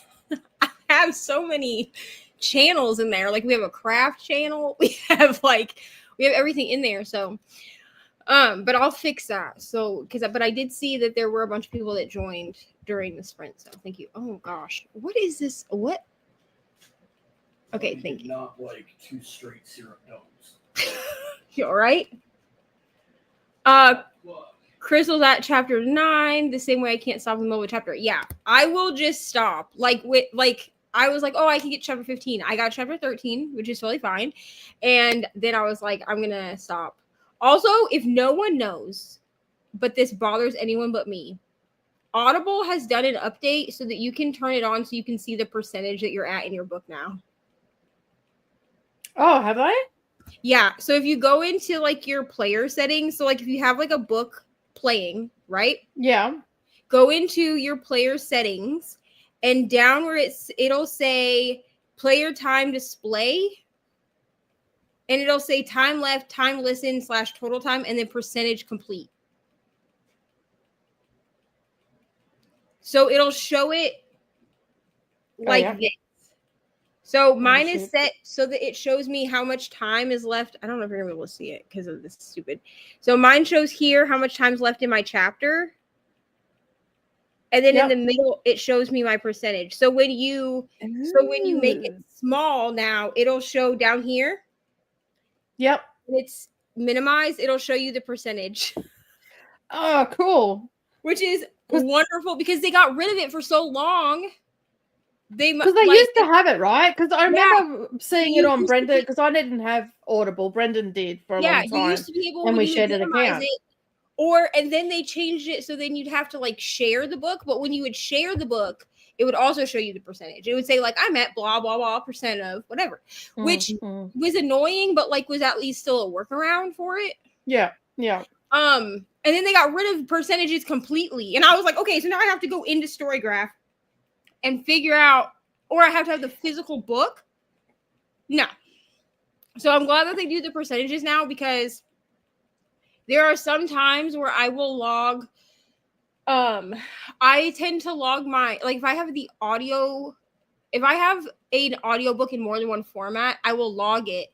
Speaker 1: I have so many channels in there. Like we have a craft channel. We have everything in there. So, but I'll fix that. So, but I did see that there were a bunch of people that joined during the sprint. So thank you. Oh gosh, what is this? What? Okay, thank you.
Speaker 3: Not like 2 straight syrup domes.
Speaker 1: You all right? Crystal's at chapter 9. The same way I can't stop in the middle of a chapter. Yeah, I will just stop. I was like, oh, I can get chapter 15. I got chapter 13, which is totally fine. And then I was like, I'm gonna stop. Also, if no one knows, but this bothers anyone but me, Audible has done an update so that you can turn it on so you can see the percentage that you're at in your book now.
Speaker 2: Oh, have they?
Speaker 1: Yeah. So if you go into like your player settings, so like if you have like a book playing, right?
Speaker 2: Yeah.
Speaker 1: Go into your player settings and down where it'll say player time display. And it'll say time left, time listen / total time, and then percentage complete. So it'll show it like this. So mine is set so that it shows me how much time is left. I don't know if you're going to be able to see it because of this stupid. So mine shows here how much time's left in my chapter. And then in the middle, it shows me my percentage. So when you make it small now, it'll show down here.
Speaker 2: Yep.
Speaker 1: When it's minimized, it'll show you the percentage.
Speaker 2: Oh, cool.
Speaker 1: Which is wonderful because they got rid of it for so long.
Speaker 2: Because they used to have it, right? Because I remember seeing it on Brendan, because I didn't have Audible. Brendan did for a long time. Yeah, you used to be able and we shared an account.
Speaker 1: And then they changed it so then you'd have to like share the book. But when you would share the book, it would also show you the percentage. It would say like I'm at blah blah blah % of whatever, which was annoying, but like was at least still a workaround for it.
Speaker 2: Yeah.
Speaker 1: And then they got rid of percentages completely, and I was like, okay, so now I have to go into Storygraph and figure out, or I have to have the physical book. No. So I'm glad that they do the percentages now because there are some times where I will log. I tend to log my, like if I have an audiobook in more than one format, I will log it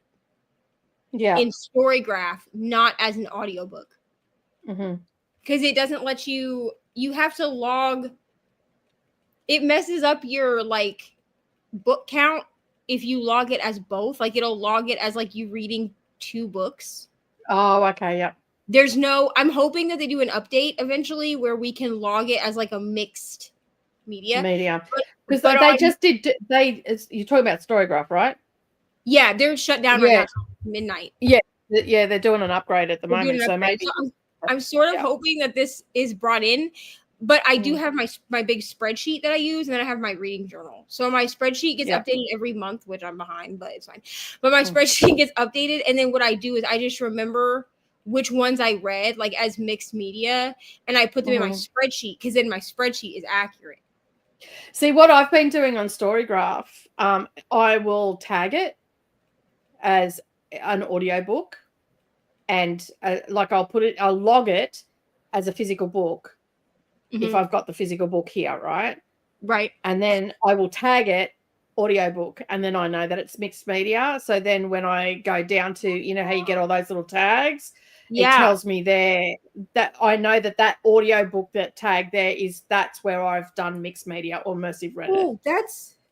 Speaker 1: in Storygraph, not as an audiobook. Because it doesn't let you have to log. It messes up your like book count if you log it as both. Like it'll log it as like you reading 2 books.
Speaker 2: Oh, okay, yeah.
Speaker 1: I'm hoping that they do an update eventually where we can log it as like a mixed media.
Speaker 2: Because you're talking about Storygraph, right?
Speaker 1: Yeah, they're shut down right now till midnight.
Speaker 2: Yeah, they're doing an upgrade at the moment. So maybe
Speaker 1: I'm sort of hoping that this is brought in, but I do have my big spreadsheet that I use, and then I have my reading journal. So my spreadsheet gets updated every month, which I'm behind, but it's fine. But my spreadsheet gets updated, and then what I do is I just remember which ones I read, like as mixed media, and I put them in my spreadsheet because then my spreadsheet is accurate.
Speaker 2: See, what I've been doing on Storygraph, I will tag it as an audiobook. And I'll log it as a physical book if I've got the physical book here, right?
Speaker 1: Right.
Speaker 2: And then I will tag it audiobook, and then I know that it's mixed media. So then when I go down to, you know how you get all those little tags, it tells me there that I know that audiobook that tag there that's where I've done mixed media or immersive read it.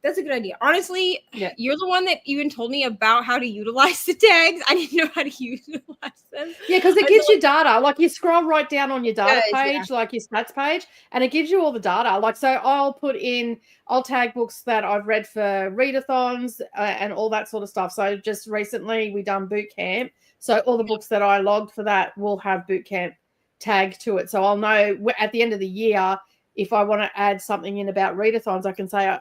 Speaker 1: That's a good idea. Honestly, you're the one that even told me about how to utilize the tags. I didn't know how to utilize them.
Speaker 2: Yeah, because it gives you data. Like you scroll right down on your data page, like your stats page, and it gives you all the data. Like, so I'll tag books that I've read for readathons and all that sort of stuff. So just recently we done boot camp. So all the books that I logged for that will have boot camp tag to it. So I'll know at the end of the year, if I want to add something in about readathons, I can say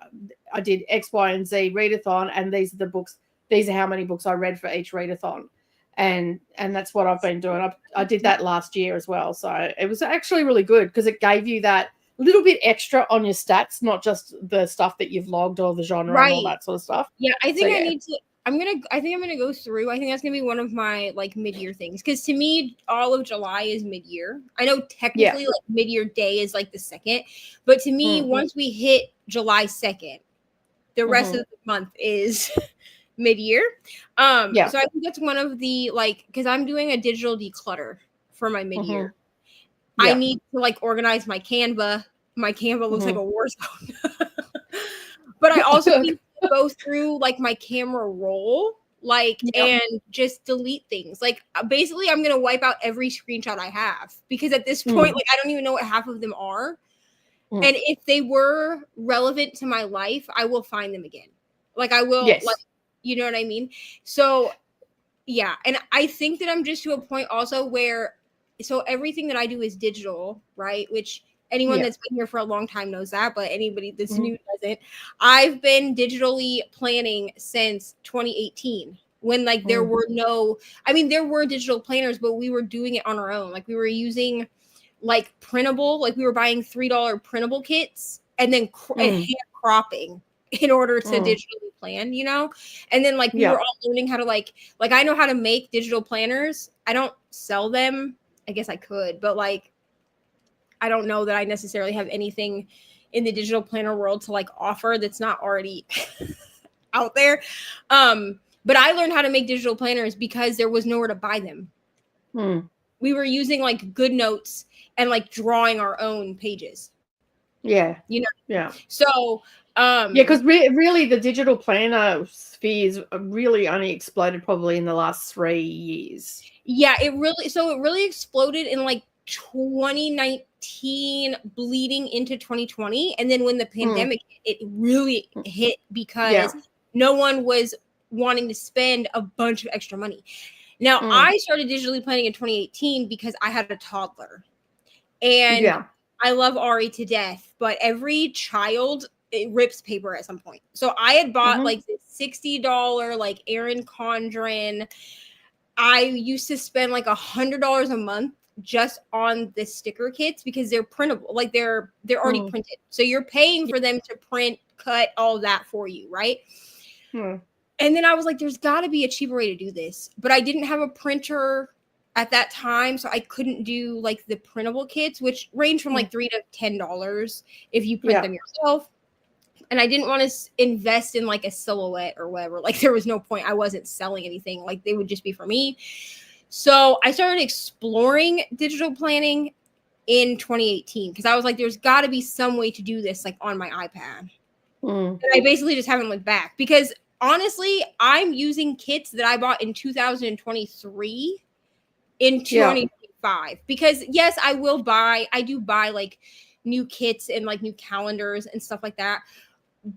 Speaker 2: I did X, Y, and Z readathon, and these are the books. These are how many books I read for each readathon, and that's what I've been doing. I did that last year as well, so it was actually really good because it gave you that little bit extra on your stats, not just the stuff that you've logged or the genre and all that sort of stuff.
Speaker 1: Yeah, I think I need to. I think I'm gonna go through. I think that's gonna be one of my like mid-year things because to me, all of July is mid-year. I know technically like mid-year day is like the 2nd, but to me, once we hit July 2nd, the rest of the month is mid-year. So I think that's one of the, like, because I'm doing a digital declutter for my mid-year. I need to like organize my Canva. My Canva looks like a war zone. But I also need to go through like my camera roll, like, and just delete things. Like, basically I'm gonna wipe out every screenshot I have, because at this point, like, I don't even know what half of them are. And if they were relevant to my life, I will find them again. Like, I will, like, you know what I mean? So yeah. And I think that I'm just to a point also where, so everything that I do is digital, right? Which anyone that's been here for a long time knows that, but anybody that's new doesn't. I've been digitally planning since 2018, when like there were no, I mean, there were digital planners, but we were doing it on our own. Like, we were using like printable, like we were buying $3 printable kits and then hand cropping in order to digitally plan, you know? And then like we were all learning how to like I know how to make digital planners. I don't sell them. I guess I could, but like I don't know that I necessarily have anything in the digital planner world to like offer that's not already out there. But I learned how to make digital planners because there was nowhere to buy them. We were using like GoodNotes and like drawing our own pages. You know? So
Speaker 2: because really the digital planner spheres really only exploded probably in the last 3 years.
Speaker 1: Yeah, it really exploded in like 2019 bleeding into 2020. And then when the pandemic hit, it really hit because no one was wanting to spend a bunch of extra money. Now, I started digitally planning in 2018 because I had a toddler. And I love Ari to death, but every child, it rips paper at some point. So I had bought like this $60 like Erin Condren. I used to spend like $100 a month just on the sticker kits because they're printable. Like they're already printed. So you're paying for them to print, cut, all that for you, right? And then I was like, there's got to be a cheaper way to do this. But I didn't have a printer at that time, so I couldn't do like the printable kits, which range from like $3 to $10 if you print them yourself. And I didn't want to invest in like a silhouette or whatever. Like there was no point. I wasn't selling anything. Like they would just be for me. So I started exploring digital planning in 2018 because I was like, there's got to be some way to do this like on my iPad. And I basically just haven't looked back because honestly, I'm using kits that I bought in 2023 in 2025 because yes, I do buy like new kits and like new calendars and stuff like that.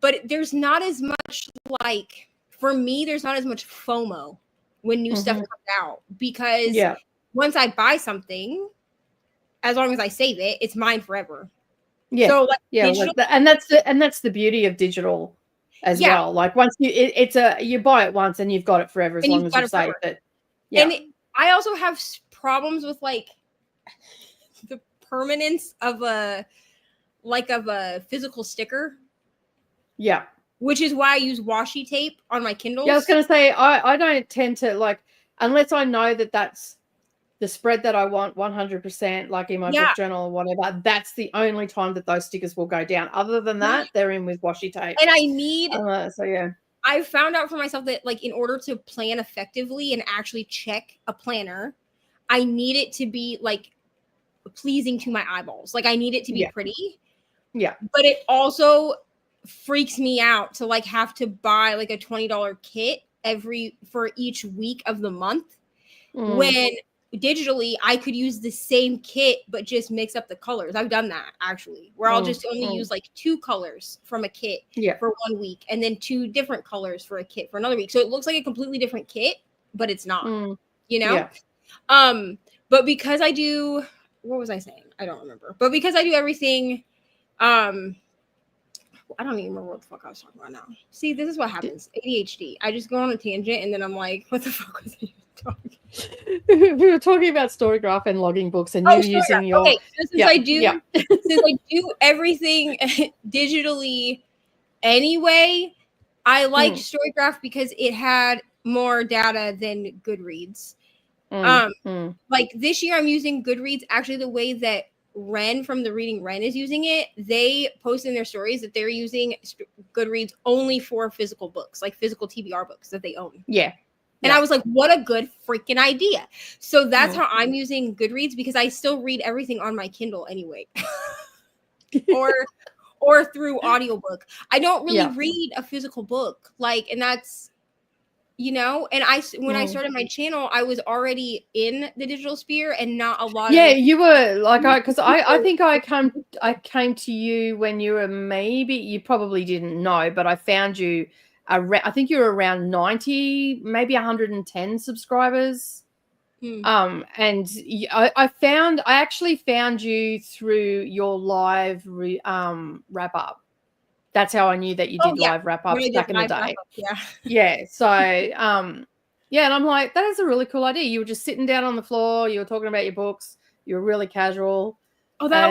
Speaker 1: But there's not as much like, for me, there's not as much FOMO when new stuff comes out because once I buy something, as long as I save it, it's mine forever. So like,
Speaker 2: and that's the beauty of digital as well. Like once you buy it once and you've got it forever as long as you've saved it.
Speaker 1: And I also have problems with like the permanence of a physical sticker. Which is why I use washi tape on my Kindles.
Speaker 2: I was going to say, I don't tend to like, unless I know that that's the spread that I want 100%, like in my book journal or whatever, that's the only time that those stickers will go down. Other than that, they're in with washi tape.
Speaker 1: And I need, I found out for myself that like in order to plan effectively and actually check a planner, I need it to be like pleasing to my eyeballs. Like I need it to be pretty. But it also freaks me out to like have to buy like a $20 kit for each week of the month when digitally I could use the same kit but just mix up the colors. I've done that actually where I'll just only use like 2 colors from a kit for 1 week and then 2 different colors for a kit for another week, so it looks like a completely different kit but it's not, you know. But because I do, what was I saying? I don't remember. But because I do everything I don't even remember what the fuck I was talking about now. See, this is what happens. ADHD. I just go on a tangent and then I'm like, what the fuck was I talking about?
Speaker 2: We were talking about Storygraph and logging books and you using your...
Speaker 1: Okay, so since I do everything digitally anyway, I liked Storygraph because it had more data than Goodreads. Like this year I'm using Goodreads actually the way that Ren from the Reading Ren is using it. They post in their stories that they're using Goodreads only for physical books, like physical TBR books that they own.
Speaker 2: Yeah.
Speaker 1: And I was like, what a good freaking idea. So that's how I'm using Goodreads, because I still read everything on my Kindle anyway. or through audiobook. I don't really read a physical book. Like, and that's, you know, and when I started my channel, I was already in the digital sphere and not a lot of.
Speaker 2: You were like, because I think I came to you when you were, maybe you probably didn't know, but I found you I think you were around 90, maybe 110 subscribers. And I actually found you through your live wrap up. That's how I knew that you did live wrap ups back in the day. Yeah. So and I'm like, that is a really cool idea. You were just sitting down on the floor, you were talking about your books, you were really casual.
Speaker 1: Oh, that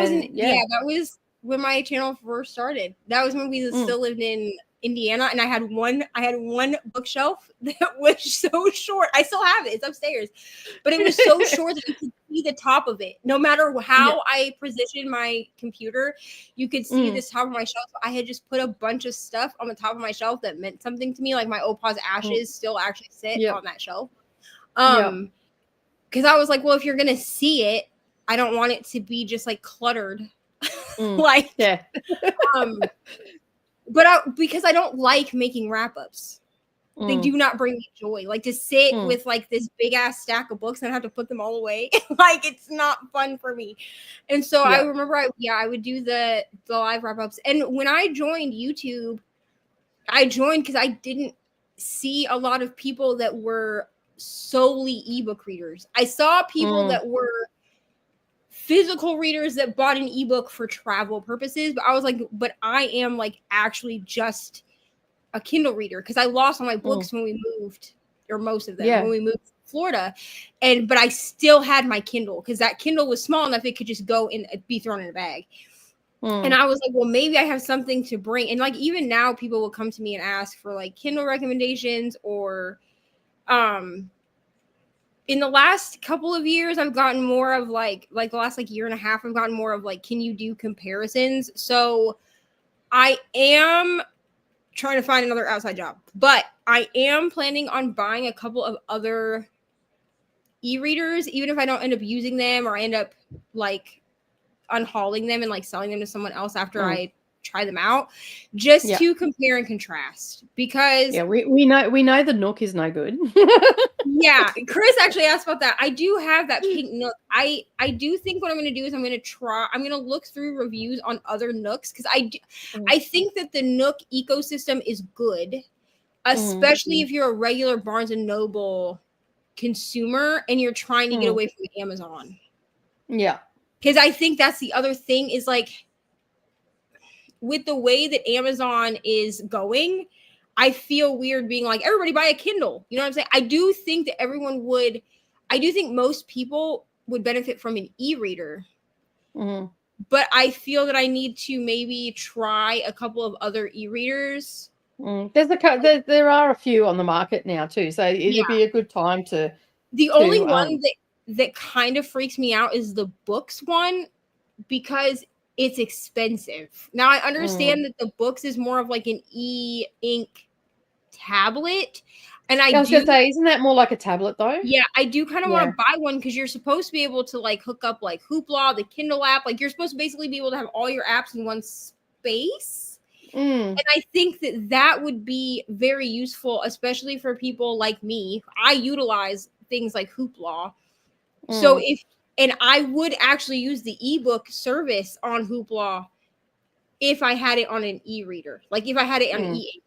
Speaker 1: was when my channel first started. That was when we still lived in Indiana, and I had one bookshelf that was so short. I still have it; it's upstairs, but it was so short that you could see the top of it. No matter how I positioned my computer, you could see this top of my shelf. I had just put a bunch of stuff on the top of my shelf that meant something to me, like my Opa's ashes still actually sit on that shelf. Because I was like, well, if you're gonna see it, I don't want it to be just like cluttered, But because I don't like making wrap-ups. They do not bring me joy. Like, to sit with like this big ass stack of books and have to put them all away. Like, it's not fun for me. And so I remember I would do the live wrap-ups. And when I joined YouTube, I joined because I didn't see a lot of people that were solely ebook readers. I saw people that were physical readers that bought an ebook for travel purposes, but I was like, but I am like actually just a Kindle reader, because I lost all my books when we moved, or most of them when we moved to Florida, but I still had my Kindle, because that Kindle was small enough it could just go and be thrown in a bag. And I was like, well, maybe I have something to bring. And like, even now people will come to me and ask for like Kindle recommendations, or in the last couple of years, I've gotten more of like the last like year and a half, I've gotten more of like, can you do comparisons? So I am trying to find another outside job, but I am planning on buying a couple of other e-readers, even if I don't end up using them, or I end up like unhauling them and like selling them to someone else after I try them out, just to compare and contrast. Because
Speaker 2: we know the Nook is no good.
Speaker 1: Chris actually asked about that. I do have that pink Nook. I do think what I'm going to do is I'm going to look through reviews on other Nooks, because I think that the Nook ecosystem is good, especially if you're a regular Barnes and Noble consumer and you're trying to get away from Amazon. Because I think that's the other thing, is like, with the way that Amazon is going, I feel weird being like, everybody buy a Kindle. You know what I'm saying? I do think that I do think most people would benefit from an e-reader. But I feel that I need to maybe try a couple of other e-readers.
Speaker 2: There are a few on the market now too. So it'd be a good time to.
Speaker 1: The only one that kind of freaks me out is the books one, because it's expensive. Now I understand that the books is more of like an e-ink tablet, and I was gonna
Speaker 2: say, isn't that more like a tablet though?
Speaker 1: Yeah, I do kind of want to buy one, because you're supposed to be able to like hook up like Hoopla, the Kindle app. Like, you're supposed to basically be able to have all your apps in one space. And I think that would be very useful, especially for people like me. I utilize things like Hoopla. So and I would actually use the ebook service on Hoopla if I had it on an e-reader. Like, if I had it on e-ink.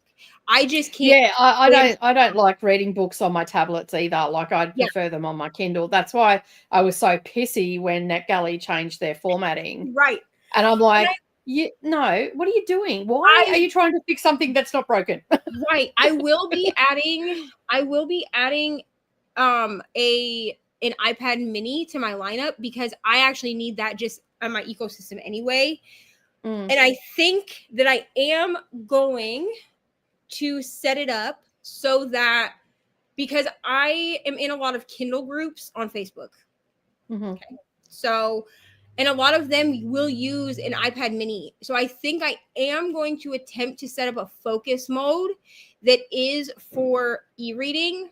Speaker 1: I just can't.
Speaker 2: Yeah, I don't like reading books on my tablets either. Like, I'd prefer them on my Kindle. That's why I was so pissy when NetGalley changed their formatting.
Speaker 1: Right.
Speaker 2: And I'm like, no, what are you doing? Why are you trying to fix something that's not broken?
Speaker 1: Right. I will be adding an iPad mini to my lineup, because I actually need that just on my ecosystem anyway. And I think that I am going to set it up so that, because I am in a lot of Kindle groups on Facebook. Okay. So, and a lot of them will use an iPad mini. So I think I am going to attempt to set up a focus mode that is for e-reading.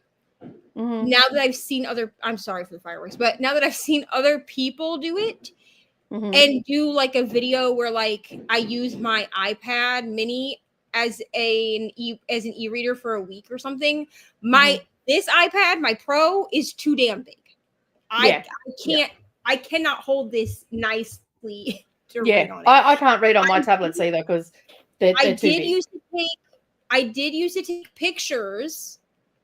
Speaker 1: Now that I've seen I'm sorry for the fireworks, but now that I've seen other people do it and do like a video where like I use my iPad mini as an e-reader for a week or something, this iPad, my Pro, is too damn big. I cannot hold this nicely to read on it.
Speaker 2: I can't read on my tablets either because they're too big.
Speaker 1: I did used to take pictures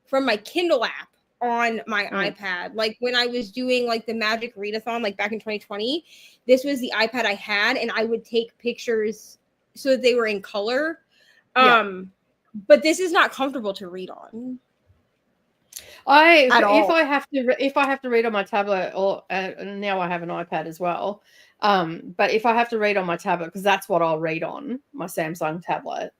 Speaker 1: from my Kindle app on my iPad. Like when I was doing like the Magic Readathon, like back in 2020, this was the iPad I had, and I would take pictures so that they were in color. But this is not comfortable to read on.
Speaker 2: If I have to read on my tablet, or now I have an iPad as well. But if I have to read on my tablet, because that's what I'll read on my Samsung tablet,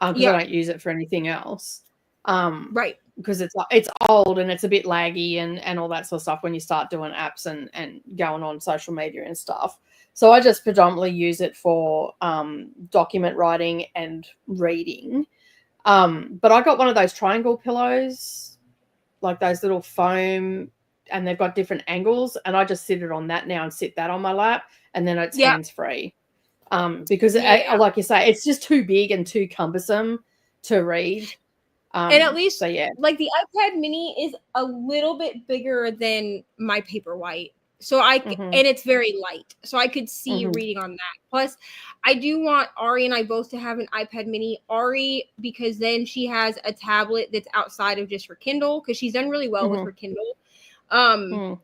Speaker 2: because I don't use it for anything else.
Speaker 1: Right.
Speaker 2: Because it's old and it's a bit laggy and all that sort of stuff when you start doing apps and going on social media and stuff. So I just predominantly use it for document writing and reading. But I got one of those triangle pillows, like those little foam, and they've got different angles, and I just sit it on that now and sit that on my lap, and then it's hands-free. Because like you say, it's just too big and too cumbersome to read.
Speaker 1: And at least like the iPad mini is a little bit bigger than my Paperwhite. So and it's very light. So I could see reading on that. Plus, I do want Ari and I both to have an iPad mini. Ari, because then she has a tablet that's outside of just her Kindle, because she's done really well with her Kindle. And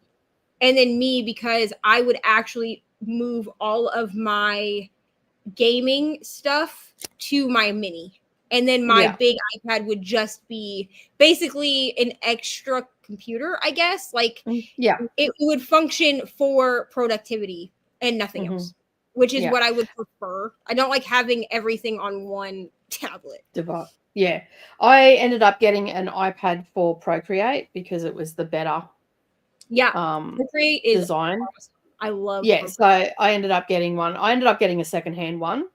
Speaker 1: then me, because I would actually move all of my gaming stuff to my mini. And then my big iPad would just be basically an extra computer, I guess. Like, it would function for productivity and nothing else, which is what I would prefer. I don't like having everything on one tablet.
Speaker 2: Yeah. I ended up getting an iPad for Procreate because it was the better
Speaker 1: Procreate is
Speaker 2: design.
Speaker 1: Awesome. I love
Speaker 2: Procreate. So I ended up getting one. I ended up getting a secondhand one.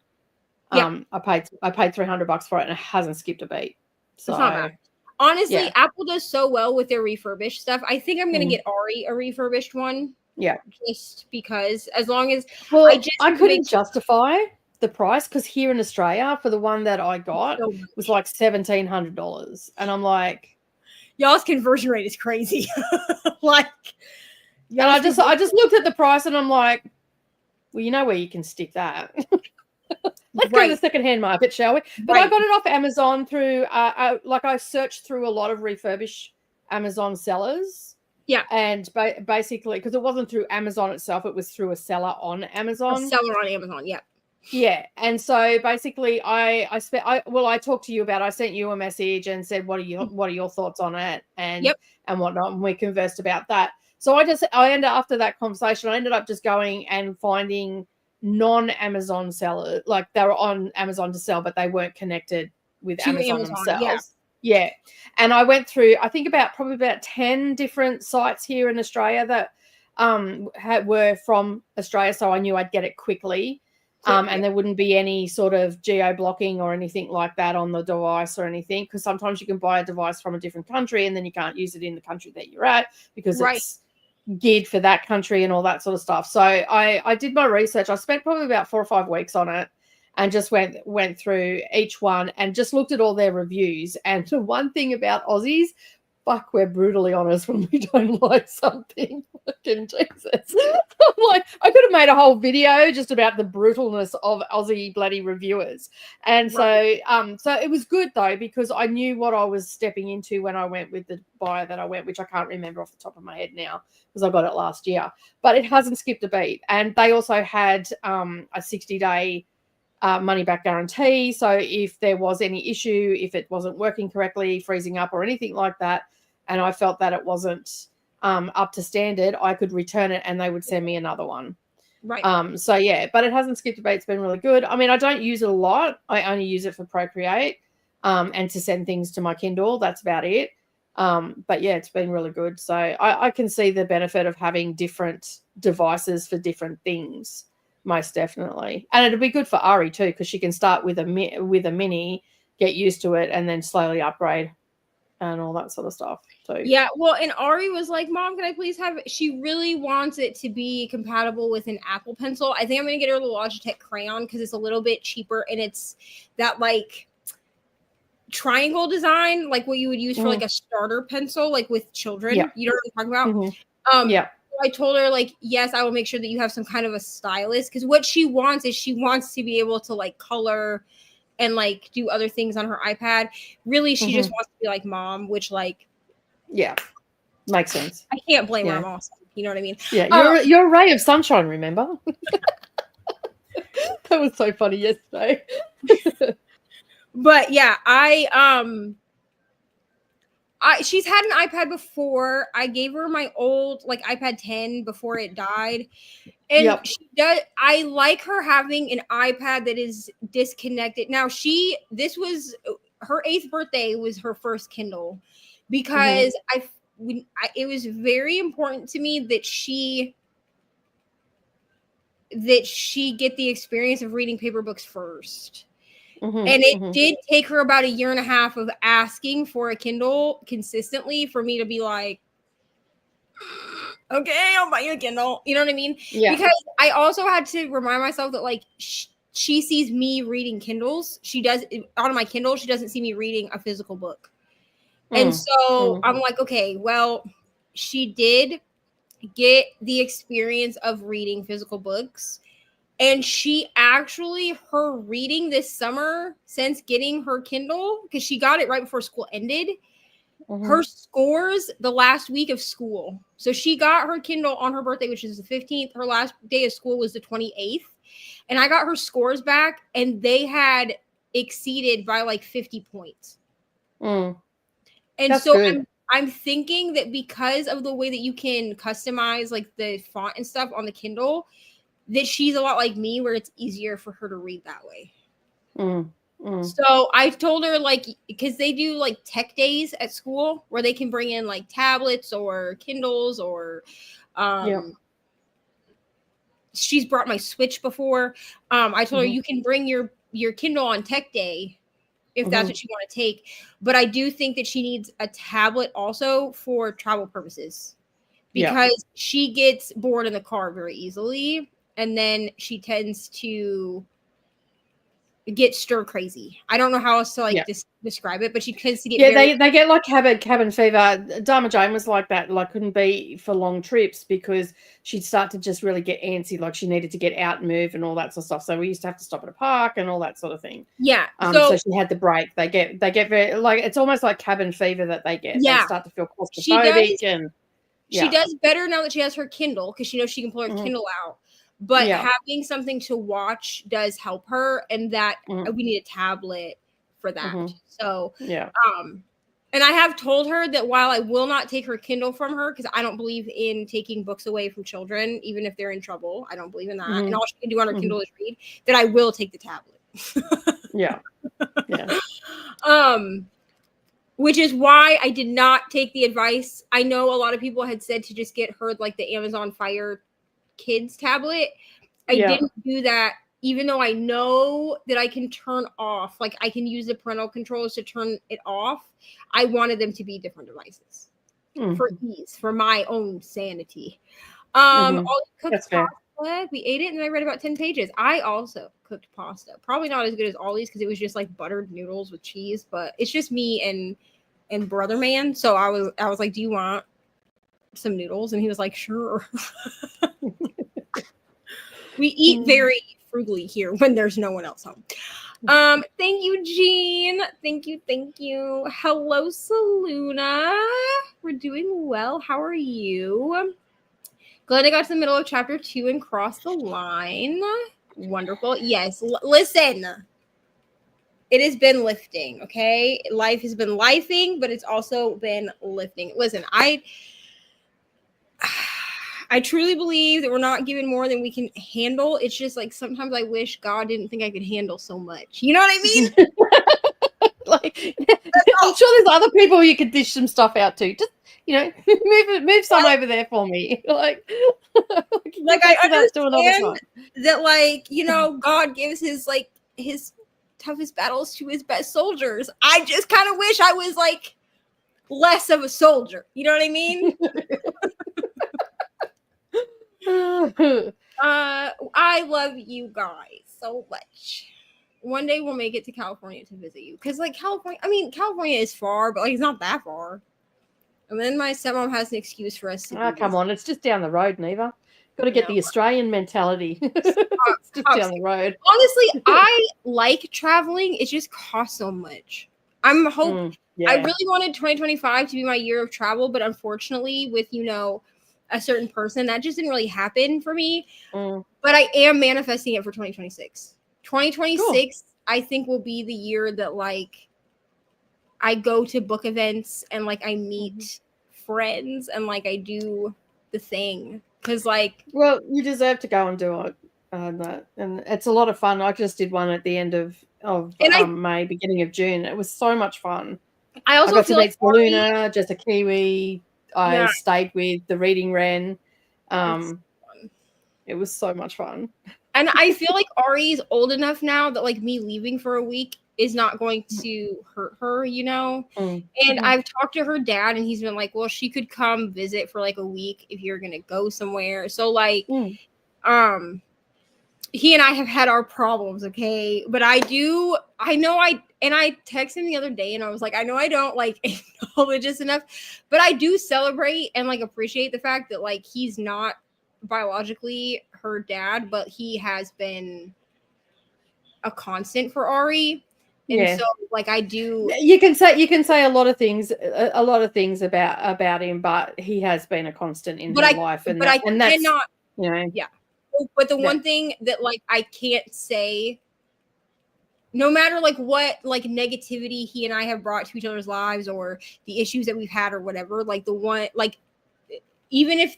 Speaker 2: I paid $300 for it, and it hasn't skipped a beat. So
Speaker 1: it's not bad. Honestly, Apple does so well with their refurbished stuff. I think I'm gonna get Ari a refurbished one.
Speaker 2: Yeah,
Speaker 1: just because, as long as
Speaker 2: I couldn't justify the price, because here in Australia for the one that I got was like $1,700, and I'm like,
Speaker 1: y'all's conversion rate is crazy. Like,
Speaker 2: and I just looked at the price, and I'm like, well, you know where you can stick that. Let's go to the secondhand market, shall we? But I got it off Amazon through, I searched through a lot of refurbished Amazon sellers.
Speaker 1: Yeah.
Speaker 2: And basically, because it wasn't through Amazon itself, it was through a seller on Amazon.
Speaker 1: A seller on Amazon, yeah.
Speaker 2: Yeah. And so basically, I talked to you about it. I sent you a message and said, what are your thoughts on it? And whatnot. And we conversed about that. So after that conversation, I ended up just going and finding non-Amazon sellers, like they were on Amazon to sell, but they weren't connected with Amazon themselves. Yeah. And I went through, I think probably about 10 different sites here in Australia that were from Australia, so I knew I'd get it quickly. And there wouldn't be any sort of geo-blocking or anything like that on the device or anything, because sometimes you can buy a device from a different country and then you can't use it in the country that you're at because it's geared for that country and all that sort of stuff. So I did my research. I spent probably about 4 or 5 weeks on it and just went through each one and just looked at all their reviews. And the one thing about Aussies, fuck, we're brutally honest when we don't like something. Fucking Jesus. I'm like, I could have made a whole video just about the brutalness of Aussie bloody reviewers. And so it was good though, because I knew what I was stepping into when I went with the buyer that I went, which I can't remember off the top of my head now because I got it last year. But it hasn't skipped a beat. And they also had a 60-day money back guarantee. So if there was any issue, if it wasn't working correctly, freezing up or anything like that, and I felt that it wasn't up to standard, I could return it and they would send me another one.
Speaker 1: Right.
Speaker 2: But it hasn't skipped a beat. It's been really good. I mean, I don't use it a lot. I only use it for Procreate and to send things to my Kindle. That's about it. But yeah, it's been really good. So I can see the benefit of having different devices for different things, most definitely. And it'll be good for Ari too, because she can start with a mini, get used to it, and then slowly upgrade and all that sort of stuff. So
Speaker 1: Yeah, well, and Ari was like, "Mom, can I please have it?" She really wants it to be compatible with an Apple Pencil. I think I'm gonna get her the Logitech crayon because it's a little bit cheaper and it's that like triangle design, like what you would use for like a starter pencil, like with children.
Speaker 2: Yeah.
Speaker 1: You know what I'm talking about?
Speaker 2: Yeah.
Speaker 1: I told her like, yes, I will make sure that you have some kind of a stylus because what she wants is she wants to be able to like color and like do other things on her iPad. Really, she just wants to be like mom, which like,
Speaker 2: yeah, makes sense.
Speaker 1: I can't blame her. I'm awesome. You know what I mean?
Speaker 2: Yeah, you're a ray of sunshine. Remember? That was so funny yesterday.
Speaker 1: But yeah, she's had an iPad before. I gave her my old like iPad 10 before it died. And she does, I like her having an iPad that is disconnected. Now this was her 8th birthday was her first Kindle because it was very important to me that she get the experience of reading paper books first. And it did take her about 1.5 years of asking for a Kindle consistently for me to be like, okay, I'll buy you a Kindle. You know what I mean?
Speaker 2: Yeah.
Speaker 1: Because I also had to remind myself that like she sees me reading Kindles. She does on my Kindle. She doesn't see me reading a physical book. And so I'm like, okay, well, she did get the experience of reading physical books. And she actually, her reading this summer since getting her Kindle, because she got it right before school ended, her scores the last week of school. So she got her Kindle on her birthday, which is the 15th. Her last day of school was the 28th. And I got her scores back and they had exceeded by like 50 points. And that's so good. I'm thinking that because of the way that you can customize like the font and stuff on the Kindle, that she's a lot like me where it's easier for her to read that way. So I told her like, because they do like tech days at school where they can bring in like tablets or Kindles or she's brought my Switch before. I told her you can bring your Kindle on tech day if that's what you want to take. But I do think that she needs a tablet also for travel purposes because she gets bored in the car very easily. And then she tends to get stir crazy. I don't know how else to like describe it, but she tends to get
Speaker 2: they get like cabin fever. Dharma Jane was like that, like couldn't be for long trips because she'd start to just really get antsy, like she needed to get out and move and all that sort of stuff. So we used to have to stop at a park and all that sort of thing.
Speaker 1: Yeah.
Speaker 2: So she had the break. They get very like it's almost like cabin fever that they get.
Speaker 1: Yeah.
Speaker 2: They start to feel claustrophobic
Speaker 1: she does better now that she has her Kindle because she knows she can pull her Kindle out. But having something to watch does help her, and that we need a tablet for that. So, and I have told her that while I will not take her Kindle from her, because I don't believe in taking books away from children, even if they're in trouble. I don't believe in that. And all she can do on her Kindle is read, that I will take the tablet. Which is why I did not take the advice. I know a lot of people had said to just get her like the Amazon Fire Kids tablet. I didn't do that, even though I know that I can turn off, like I can use the parental controls to turn it off. I wanted them to be different devices for ease, for my own sanity. All cooked pasta, we ate it, and then I read about 10 pages. I also cooked pasta, probably not as good as Ollie's because it was just like buttered noodles with cheese, but it's just me and brother man. So I was like, do you want some noodles? And he was like, sure. We eat very frugally here when there's no one else home. Thank you, Jean. Thank you. Hello, Saluna. We're doing well. How are you? Glad I got to the middle of chapter 2 and crossed the line. Wonderful. Yes. Listen. It has been lifting, okay? Life has been lifing, but it's also been lifting. Listen, I truly believe that we're not given more than we can handle. It's just like sometimes I wish God didn't think I could handle so much. You know what I mean?
Speaker 2: Like, I'm sure there's other people you could dish some stuff out to. Just, move some over there for me. Like
Speaker 1: I
Speaker 2: that to another
Speaker 1: understand
Speaker 2: time.
Speaker 1: that, like, God gives his toughest battles to his best soldiers. I just kind of wish I was like less of a soldier. You know what I mean? I love you guys so much. One day we'll make it to California to visit you, because like California is far, but like it's not that far. And then my stepmom has an excuse for us to.
Speaker 2: Come on, it's just down the road, Neva. Got to get the Australian mentality. It's just down the road.
Speaker 1: Honestly, I like traveling. It just costs so much. I really wanted 2025 to be my year of travel, but unfortunately, with a certain person, that just didn't really happen for me. But I am manifesting it for 2026. 2026, cool. I think, will be the year that like I go to book events and like I meet friends and like I do the thing. Because like,
Speaker 2: well, you deserve to go and do it. And it's a lot of fun. I just did one at the end of May, beginning of June. It was so much fun.
Speaker 1: I also
Speaker 2: got to meet Luna, just a Kiwi. I stayed with the Reading Ren. It was so much fun.
Speaker 1: And I feel like Ari's old enough now that like me leaving for a week is not going to hurt her, And I've talked to her dad and he's been like, well, she could come visit for like a week if you're going to go somewhere. So like, he and I have had our problems. Okay. But I texted him the other day and I was like, I know I don't like acknowledge this enough, but I do celebrate and like appreciate the fact that like he's not biologically her dad, but he has been a constant for Ari. And so like I do,
Speaker 2: you can say a lot of things about him, but he has been a constant in her life. And
Speaker 1: I cannot, but the one thing that like I can't say, no matter like what like negativity he and I have brought to each other's lives or the issues that we've had or whatever, like the one, like even if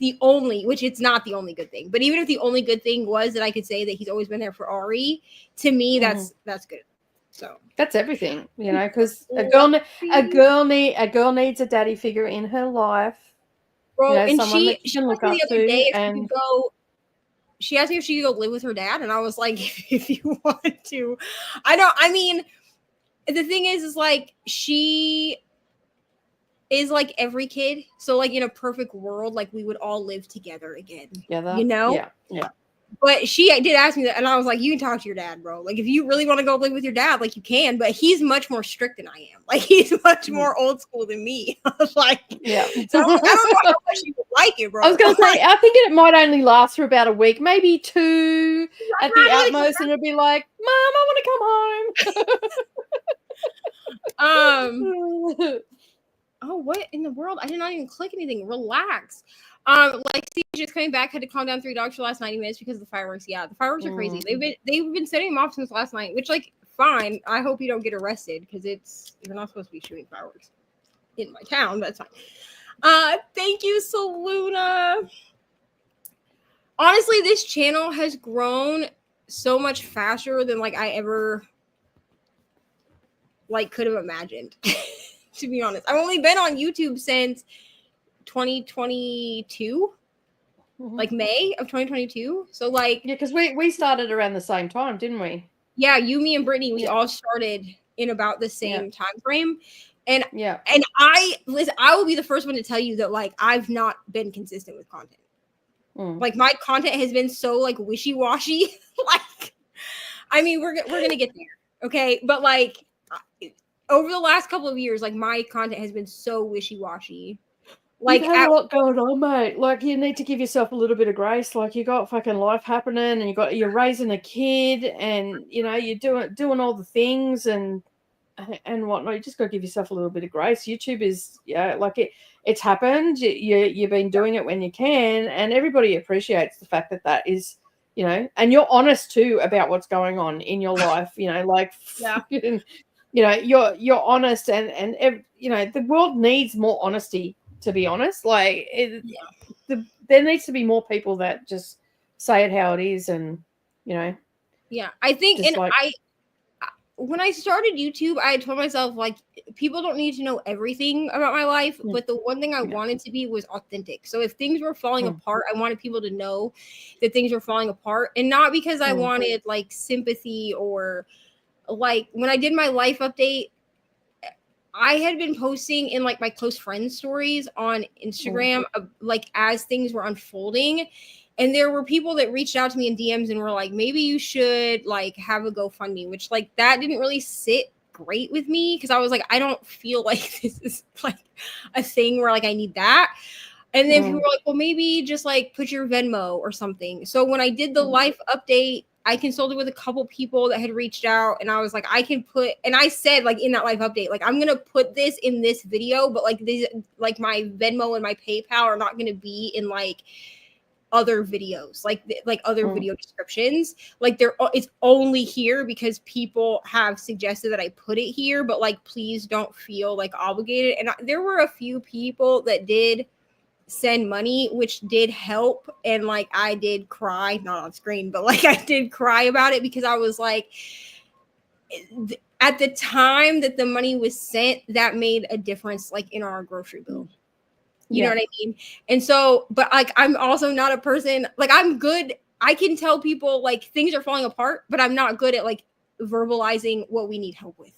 Speaker 1: which it's not the only good thing, but even if the only good thing was that I could say that he's always been there for Ari, to me, that's good. So
Speaker 2: that's everything, because a girl needs a daddy figure in her life.
Speaker 1: Bro, and she asked me the other day she asked me if she could go live with her dad, and I was like, if you want to. The thing is like she is like every kid, so like in a perfect world, like we would all live together again. Yeah. But she did ask me that, and I was like, you can talk to your dad, bro. Like if you really want to go live with your dad, like you can, but he's much more strict than I am. Like he's much more old school than me. Like, so I don't know how much you would like it, bro.
Speaker 2: I was gonna say, I think it might only last for about a week, maybe 2 at the utmost, and it'll be like, Mom, I want to come home.
Speaker 1: Oh, what in the world? I did not even click anything. Relax. Lexi just coming back, had to calm down 3 dogs for the last 90 minutes because of the fireworks. Yeah, the fireworks are crazy. They've been setting them off since last night, which like fine. I hope you don't get arrested because you're not supposed to be shooting fireworks in my town. That's fine. Thank you, Saluna. Honestly, this channel has grown so much faster than like I ever like could have imagined. To be honest, I've only been on YouTube since 2022, like May of 2022. So like,
Speaker 2: because we started around the same time, didn't we?
Speaker 1: Yeah, you, me, and Brittany, we all started in about the same time frame. And I will be the first one to tell you that like I've not been consistent with content. Like my content has been so like wishy-washy. Like, I mean, we're gonna get there, okay? But like over the last couple of years, like my content has been so wishy-washy. Like
Speaker 2: you have a lot going on, mate. Like you need to give yourself a little bit of grace. Like you got fucking life happening, and you're raising a kid, and you're doing all the things and whatnot. You just got to give yourself a little bit of grace. YouTube is like it's happened. You've been doing it when you can, and everybody appreciates the fact that is and you're honest too about what's going on in your life. You're honest, and the world needs more honesty. To be honest, like there needs to be more people that just say it how it is, and
Speaker 1: I think, and like, when I started YouTube, I had told myself, like, people don't need to know everything about my life, but the one thing I wanted to be was authentic. So if things were falling apart, I wanted people to know that things were falling apart, and not because I wanted like sympathy or like when I did my life update, I had been posting in like my close friends stories on Instagram, like as things were unfolding. And there were people that reached out to me in DMs and were like, maybe you should like have a GoFundMe, which like that didn't really sit great with me because I was like, I don't feel like this is like a thing where like I need that. And then people were like, well, maybe just like put your Venmo or something. So when I did the life update, I consulted with a couple people that had reached out, and I was like, I can put, and I said like in that life update, like I'm gonna put this in this video, but like these, like my Venmo and my PayPal are not gonna be in like other videos, like other video descriptions. Like it's only here because people have suggested that I put it here, but like please don't feel like obligated. And there were a few people that did send money, which did help, and like I did cry, not on screen, but like I did cry about it because I was like, at the time that the money was sent, that made a difference like in our grocery bill. You know what I mean? And so, but like, I'm also not a person, like I'm good. I can tell people like things are falling apart, but I'm not good at like verbalizing what we need help with.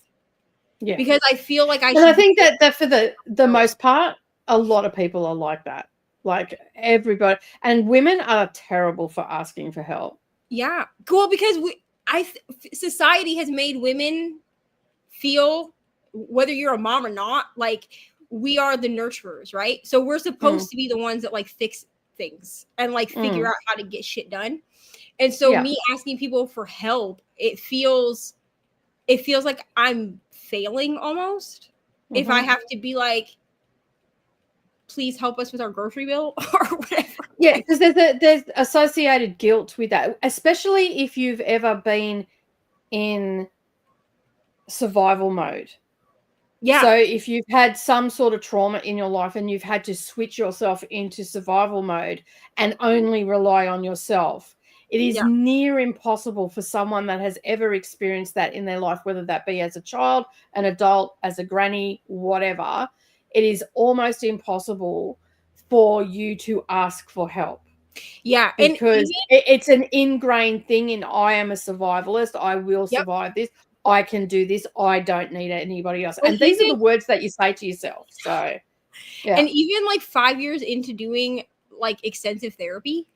Speaker 1: Yeah. Because I feel like
Speaker 2: I think that for the most part, a lot of people are like that. Like everybody, and women are terrible for asking for help.
Speaker 1: Yeah. Cool. Because society has made women feel, whether you're a mom or not, like we are the nurturers, right? So we're supposed to be the ones that like fix things and like figure out how to get shit done. And so me asking people for help, it feels like I'm failing almost if I have to be like, please help us with our grocery bill or whatever.
Speaker 2: Yeah, because there's associated guilt with that, especially if you've ever been in survival mode. Yeah. So if you've had some sort of trauma in your life and you've had to switch yourself into survival mode and only rely on yourself, it is near impossible for someone that has ever experienced that in their life, whether that be as a child, an adult, as a granny, whatever. It is almost impossible for you to ask for help.
Speaker 1: Yeah.
Speaker 2: Because it's an ingrained thing in I am a survivalist. I will survive this. I can do this. I don't need anybody else. And these are the words that you say to yourself. So, yeah.
Speaker 1: And even like 5 years into doing like extensive therapy,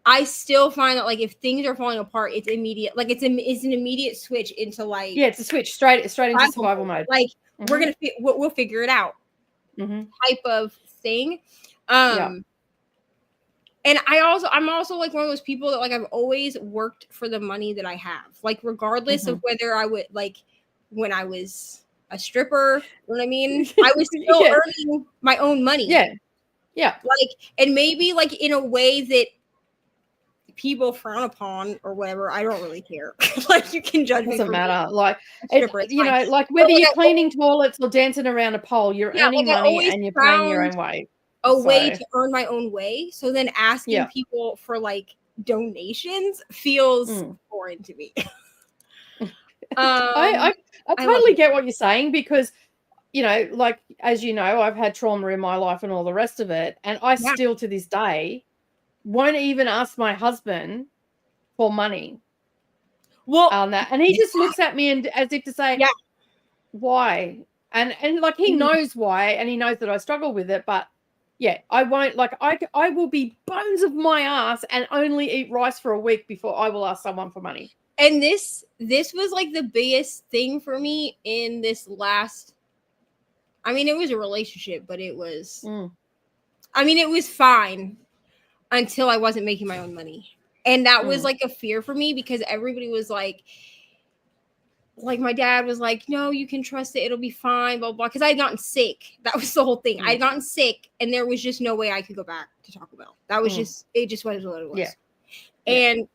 Speaker 1: I still find that like if things are falling apart, it's immediate. Like it's an immediate switch into like
Speaker 2: it's a switch straight into survival mode.
Speaker 1: Like we're gonna we'll figure it out type of thing. And I'm also like one of those people that like I've always worked for the money that I have, like regardless of whether I would like when I was a stripper, you know what I mean? I was still earning my own money.
Speaker 2: Yeah.
Speaker 1: Like, and maybe like in a way that people frown upon or whatever. I don't really care. Like you can judge me.
Speaker 2: Doesn't matter. Like you know, like whether you're cleaning toilets or dancing around a pole, you're earning money and you're paying your own way.
Speaker 1: A way to earn my own way. So then asking people for like donations feels foreign to me.
Speaker 2: I totally get what you're saying because, you know, like, as you know, I've had trauma in my life and all the rest of it. And I still to this day won't even ask my husband for money.
Speaker 1: Well,
Speaker 2: on that. And he just looks at me and as if to say, why? And like he knows why and he knows that I struggle with it, but I won't, like, I will be bones of my ass and only eat rice for a week before I will ask someone for money.
Speaker 1: And this was like the biggest thing for me in this last, I mean, it was a relationship, but it was, I mean, it was fine until I wasn't making my own money. And that was like a fear for me because everybody was like my dad was like, no, you can trust it. It'll be fine, blah, blah. Because I had gotten sick. That was the whole thing. I had gotten sick and there was just no way I could go back to Taco Bell. That was it just was what it was. And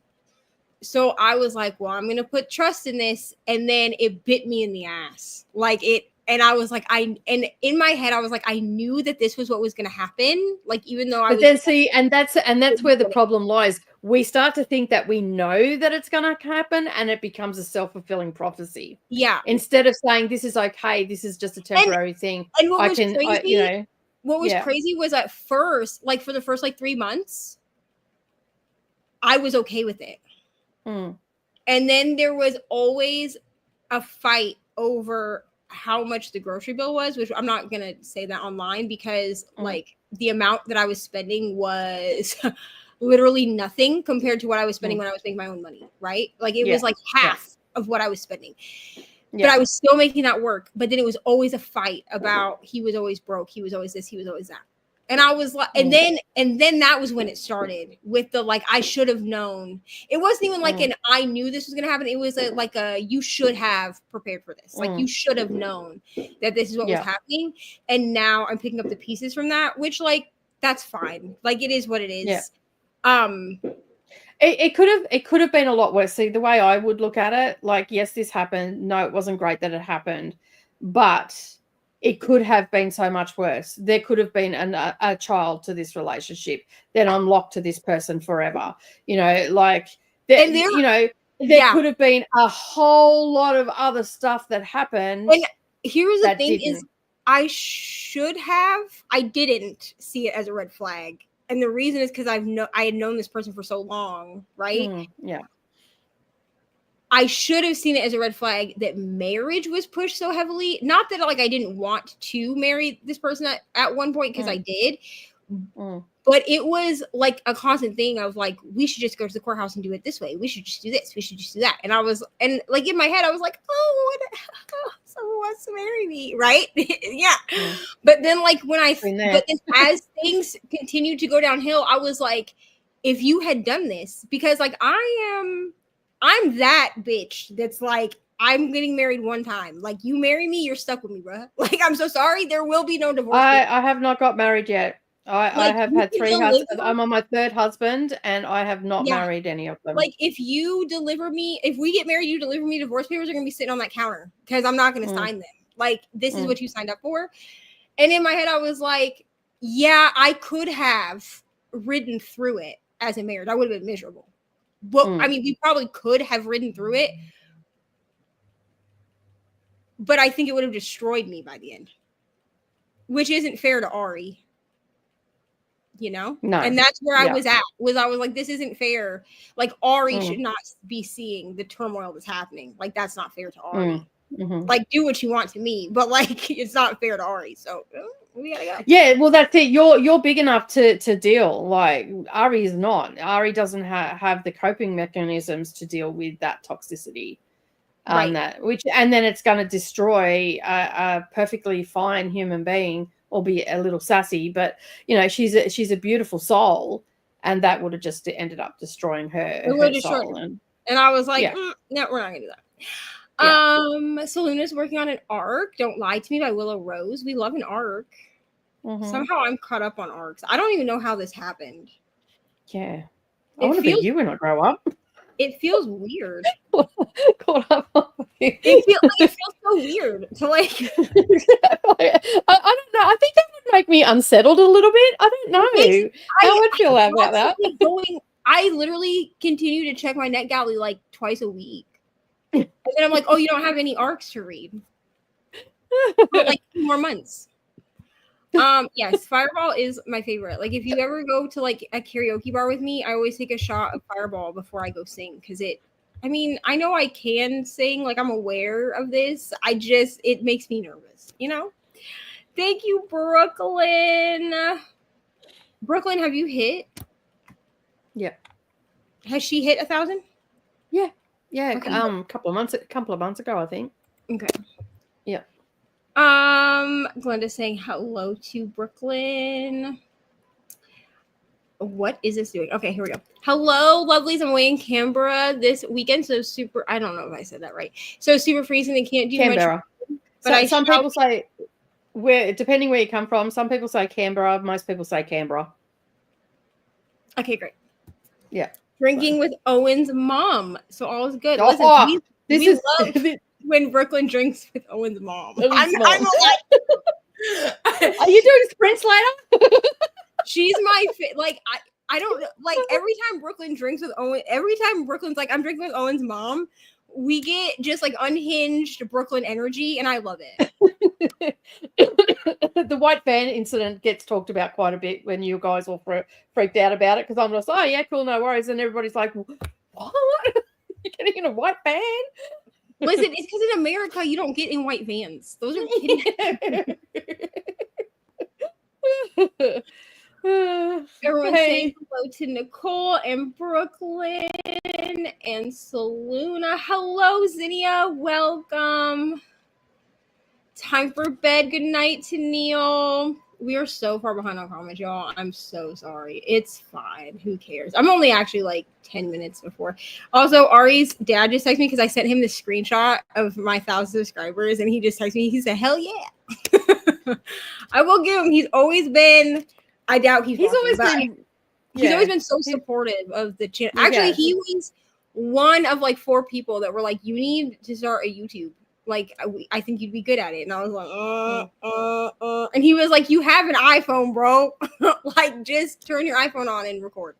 Speaker 1: so I was like, well, I'm going to put trust in this. And then it bit me in the ass. Like it, and I was like, and in my head, I was like, I knew that this was what was going to happen. Like, even though
Speaker 2: that's where the problem lies. we start to think that we know that it's going to happen, and it becomes a self-fulfilling prophecy.
Speaker 1: Yeah.
Speaker 2: Instead of saying, this is okay, this is just a temporary thing.
Speaker 1: And what was crazy, what was
Speaker 2: yeah.
Speaker 1: crazy was at first, like for the first like 3 months, I was okay with it.
Speaker 2: Mm.
Speaker 1: And then there was always a fight over how much the grocery bill was, which I'm not going to say that online because like the amount that I was spending was literally nothing compared to what I was spending when I was making my own money, right? Like it was like half of what I was spending. But I was still making that work. But then it was always a fight about he was always broke. He was always this. He was always that. And I was like, and then that was when it started with the like, I should have known. It wasn't even like an I knew this was going to happen. It was like a you should have prepared for this. Like you should have known that this is what was happening. And now I'm picking up the pieces from that, which like that's fine. Like it is what it is. Yeah.
Speaker 2: It could have been a lot worse. See, the way I would look at it, like, yes, this happened. No, it wasn't great that it happened, but it could have been so much worse. There could have been a child to this relationship that I'm locked to this person forever. You know, like, there could have been a whole lot of other stuff that happened.
Speaker 1: And here's the thing is, I didn't see it as a red flag. And the reason is because I had known this person for so long, right?
Speaker 2: Yeah.
Speaker 1: I should have seen it as a red flag that marriage was pushed so heavily. Not that like I didn't want to marry this person at one point, because I did. But it was like a constant thing of like, we should just go to the courthouse and do it this way. We should just do this. We should just do that. And like in my head, I was like, oh, someone wants to marry me, right? Yeah. But then like as things continued to go downhill, I was like, if you had done this, because like I'm that bitch that's like, I'm getting married one time. Like you marry me, you're stuck with me, bro. Like, I'm so sorry. There will be no divorce.
Speaker 2: I have not got married yet. I have had 3 husbands. I'm on my 3rd husband, and I have not married any of them.
Speaker 1: Like, if we get married, you deliver me divorce papers are going to be sitting on that counter because I'm not going to sign them. Like, this is what you signed up for. And in my head, I was like, yeah, I could have ridden through it as a marriage. I would have been miserable. But I mean, we probably could have ridden through it. But I think it would have destroyed me by the end, which isn't fair to Ari. You know?
Speaker 2: No.
Speaker 1: And that's where I was at. I was like, this isn't fair. Like, Ari should not be seeing the turmoil that's happening. Like, that's not fair to Ari. Like, do what you want to me, but like, it's not fair to Ari. So we gotta go. Yeah,
Speaker 2: well, that's it. You're big enough to deal. Like, Ari is not. Ari doesn't have the coping mechanisms to deal with that toxicity. And then it's going to destroy a perfectly fine human being, albeit a little sassy, but you know, she's a beautiful soul, and that would have just ended up destroying her soul. And
Speaker 1: I was like, no, we're not gonna do that. Selena's working on an arc, Don't Lie to Me by Willow Rose. We love an arc. Somehow I'm caught up on arcs. I don't even know how this happened.
Speaker 2: I want to be you when I grow up.
Speaker 1: It feels weird.
Speaker 2: Caught up on
Speaker 1: it feels so weird to like.
Speaker 2: I don't know. I think that would make me unsettled a little bit. I don't know how I'd feel about that.
Speaker 1: I literally continue to check my NetGalley like twice a week, and then I'm like, oh, you don't have any arcs to read. For like 2 more months. Yes, Fireball is my favorite. Like, if you ever go to like a karaoke bar with me, I always take a shot of Fireball before I go sing, because I know I can sing, like I'm aware of this. It makes me nervous, you know? Thank you, Brooklyn. Brooklyn, have you hit?
Speaker 2: Yeah.
Speaker 1: Has she hit 1,000?
Speaker 2: Yeah. Okay. A couple of months ago, I think.
Speaker 1: Okay.
Speaker 2: Yeah.
Speaker 1: Glenda's saying hello to Brooklyn. What is this doing? Okay, here we go. Hello, lovelies. I'm away in Canberra this weekend, so super. I don't know if I said that right. So super freezing and can't do
Speaker 2: Canberra.
Speaker 1: much. But
Speaker 2: some people say, depending where you come from, some people say Canberra, most people say Canberra.
Speaker 1: Okay, great.
Speaker 2: Yeah.
Speaker 1: Drinking with Owen's mom, so all is good.
Speaker 2: Listen,
Speaker 1: we love when Brooklyn drinks with Owen's mom. I'm
Speaker 2: Are you doing sprints later?
Speaker 1: She's my I don't like every time Brooklyn drinks with Owen. Every time Brooklyn's like, I'm drinking with Owen's mom. We get just like unhinged Brooklyn energy, and I love it.
Speaker 2: The white van incident gets talked about quite a bit when you guys all freaked out about it, because I'm just, oh yeah, cool, no worries, and everybody's like, what? You're getting in a white van?
Speaker 1: Listen, it's because in America you don't get in white vans. Those are kidding. Everyone saying hello to Nicole and Brooklyn and Saluna. Hello, Zinnia. Welcome. Time for bed. Good night to Neil. We are so far behind on comments, y'all. I'm so sorry. It's fine. Who cares? I'm only actually like 10 minutes before. Also, Ari's dad just texted me because I sent him the screenshot of my 1,000 subscribers, and he just texted me. He said, hell yeah. I will give him. He's always been, I doubt he's always been so supportive of the channel. Actually, he was one of like 4 people that were like, you need to start a YouTube. Like, I think you'd be good at it. And I was like, and he was like, you have an iPhone, bro. Like, just turn your iPhone on and record.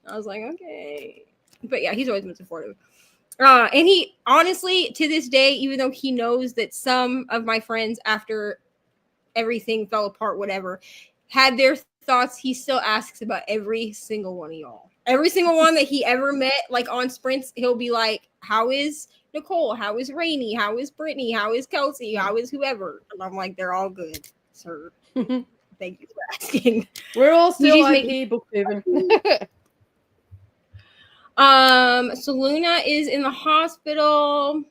Speaker 1: I was like, okay. But yeah, he's always been supportive. And he, honestly, to this day, even though he knows that some of my friends, after everything fell apart, whatever, had their thoughts, he still asks about every single one of y'all. Every single one that he ever met, like on sprints, he'll be like, how is Nicole? How is Reni? How is Brittany? How is Kelsey? How is whoever? And I'm like, they're all good, sir. Thank you for asking.
Speaker 2: We're all still like here booktubing.
Speaker 1: Saluna is in the hospital,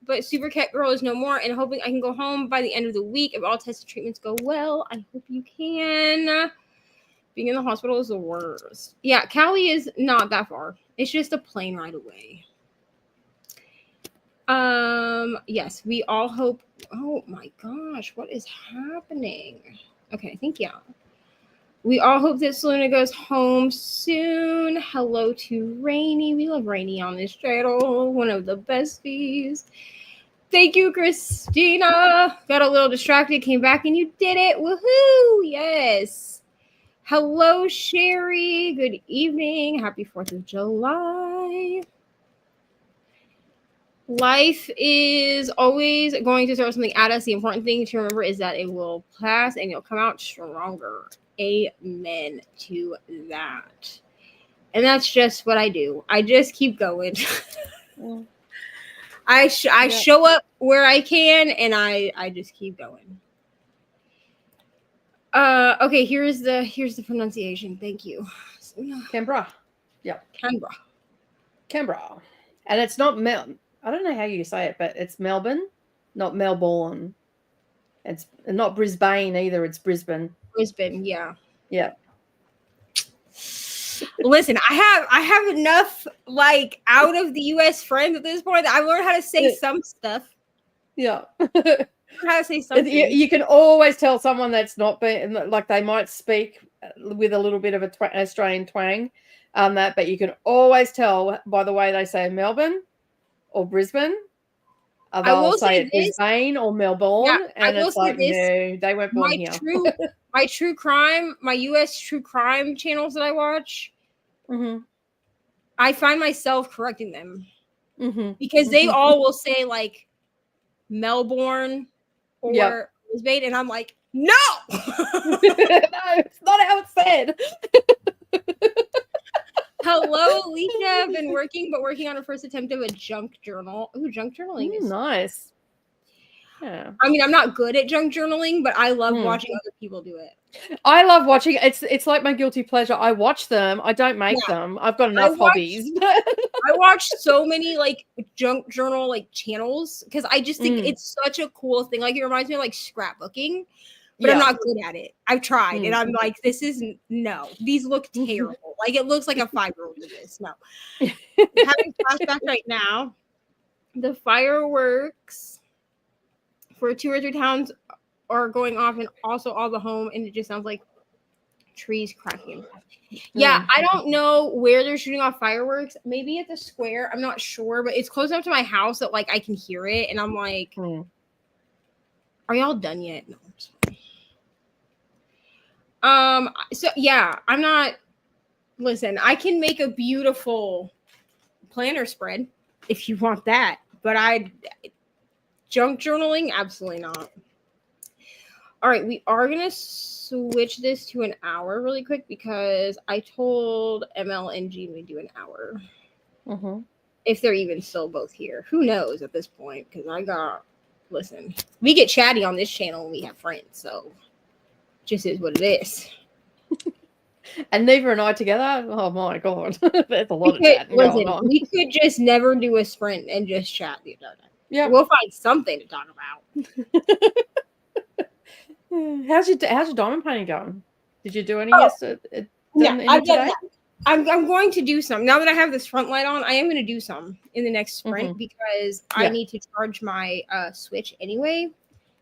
Speaker 1: but Super Cat Girl is no more, and hoping I can go home by the end of the week if all tested treatments go well. I hope you can. Being in the hospital is the worst. Yeah, Cali is not that far. It's just a plane ride away. Yes, we all hope. Oh my gosh, what is happening? Okay, I think, yeah. We all hope that Selena goes home soon. Hello to Reni. We love Reni on this channel. One of the besties. Thank you, Christina. Got a little distracted, came back, and you did it. Woohoo! Yes. Hello, Sherry. Good evening. Happy 4th of July. Life is always going to throw something at us. The important thing to remember is that it will pass and you'll come out stronger. Amen to that. And that's just what I do. I just keep going. I show up where I can, and I just keep going. Okay, here's the pronunciation. Thank you.
Speaker 2: Canberra. Yeah.
Speaker 1: Canberra.
Speaker 2: And it's not I don't know how you say it, but it's Melbourne, not Melbourne. It's not Brisbane either. It's Brisbane.
Speaker 1: Brisbane, yeah.
Speaker 2: Yeah.
Speaker 1: Listen, I have enough like out of the US friends at this point that I've learned how to say some stuff.
Speaker 2: Yeah.
Speaker 1: How to say something.
Speaker 2: You can always tell someone that's not been, like, they might speak with a little bit of an Australian twang, but you can always tell by the way they say Melbourne or Brisbane. I will say it Brisbane or Melbourne, yeah, and it's like, no, they weren't born here.
Speaker 1: My true crime, my US true crime channels that I watch, I find myself correcting them because they all will say like Melbourne or Brisbane, and I'm like, no,
Speaker 2: no, it's not how it's said.
Speaker 1: Hello, Alicia. I've been working on a first attempt of a junk journal. Ooh, junk journaling is
Speaker 2: nice. Yeah.
Speaker 1: I mean, I'm not good at junk journaling, but I love watching other people do it.
Speaker 2: I love watching. It's like my guilty pleasure. I watch them. I don't make them. I've got enough hobbies.
Speaker 1: I watch so many like junk journal like channels because I just think it's such a cool thing. Like, it reminds me of like scrapbooking. But I'm not good at it. I've tried, and I'm like, this is no. These look terrible. Like, it looks like a 5-year-old did this. No. Having flashback right now. The fireworks for 2 or 3 towns are going off, and also all the home, and it just sounds like trees cracking. Yeah, I don't know where they're shooting off fireworks. Maybe at the square. I'm not sure, but it's close enough to my house that like I can hear it, and I'm like, are y'all done yet? No. So yeah, I'm not. Listen, I can make a beautiful planner spread if you want that, but junk journaling, absolutely not. All right, we are gonna switch this to an hour really quick because I told ML and Jean we do an hour.
Speaker 2: Mm-hmm.
Speaker 1: If they're even still both here, who knows at this point? Because listen, we get chatty on this channel when we have friends, so just is what it is.
Speaker 2: And neither and I together. Oh my god, there's a lot of chatting going on.
Speaker 1: We could just never do a sprint and just chat the other day.
Speaker 2: Yeah,
Speaker 1: we'll find something to talk about.
Speaker 2: How's your diamond painting going? Did you do any yesterday?
Speaker 1: Yeah, I've done that. I'm going to do some now that I have this front light on. I am going to do some in the next sprint because I need to charge my Switch anyway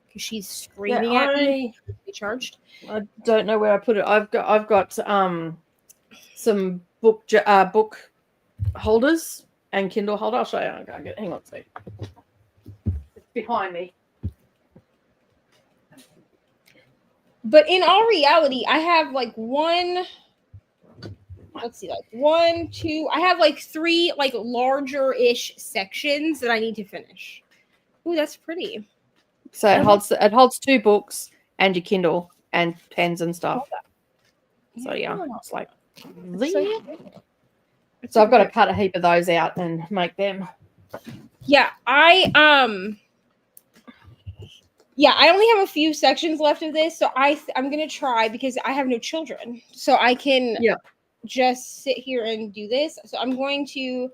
Speaker 1: because she's screaming at me to be charged.
Speaker 2: I don't know where I put it. I've got some book holders and Kindle holder. I'll show you. I'll go get it. Hang on a second. It's behind me.
Speaker 1: But in all reality, I have like one, two. I have like three like larger-ish sections that I need to finish. Ooh, that's pretty.
Speaker 2: So it holds 2 books and your Kindle and pens and stuff. So yeah, it's like so I've got to cut a heap of those out and make them.
Speaker 1: Yeah, I only have a few sections left of this, so I'm gonna try because I have no children, so I can just sit here and do this. So I'm going to.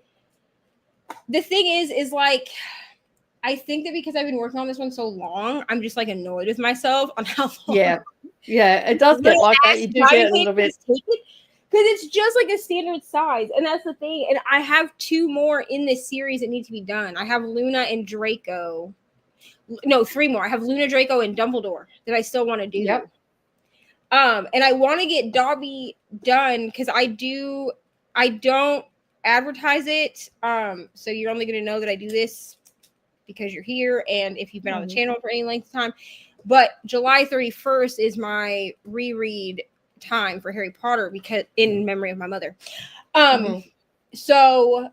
Speaker 1: The thing is like, I think that because I've been working on this one so long, I'm just like annoyed with myself on how long.
Speaker 2: Yeah, it does get like that. You do get a little bit.
Speaker 1: Because it's just like a standard size, and that's the thing. And I have 2 more in this series that need to be done. I have Luna and Draco. No, 3 more. I have Luna, Draco, and Dumbledore that I still want to do.
Speaker 2: Yep.
Speaker 1: And I want to get Dobby done because I don't advertise it. So you're only going to know that I do this because you're here and if you've been on the channel for any length of time. But July 31st is my reread time for Harry Potter because in memory of my mother. So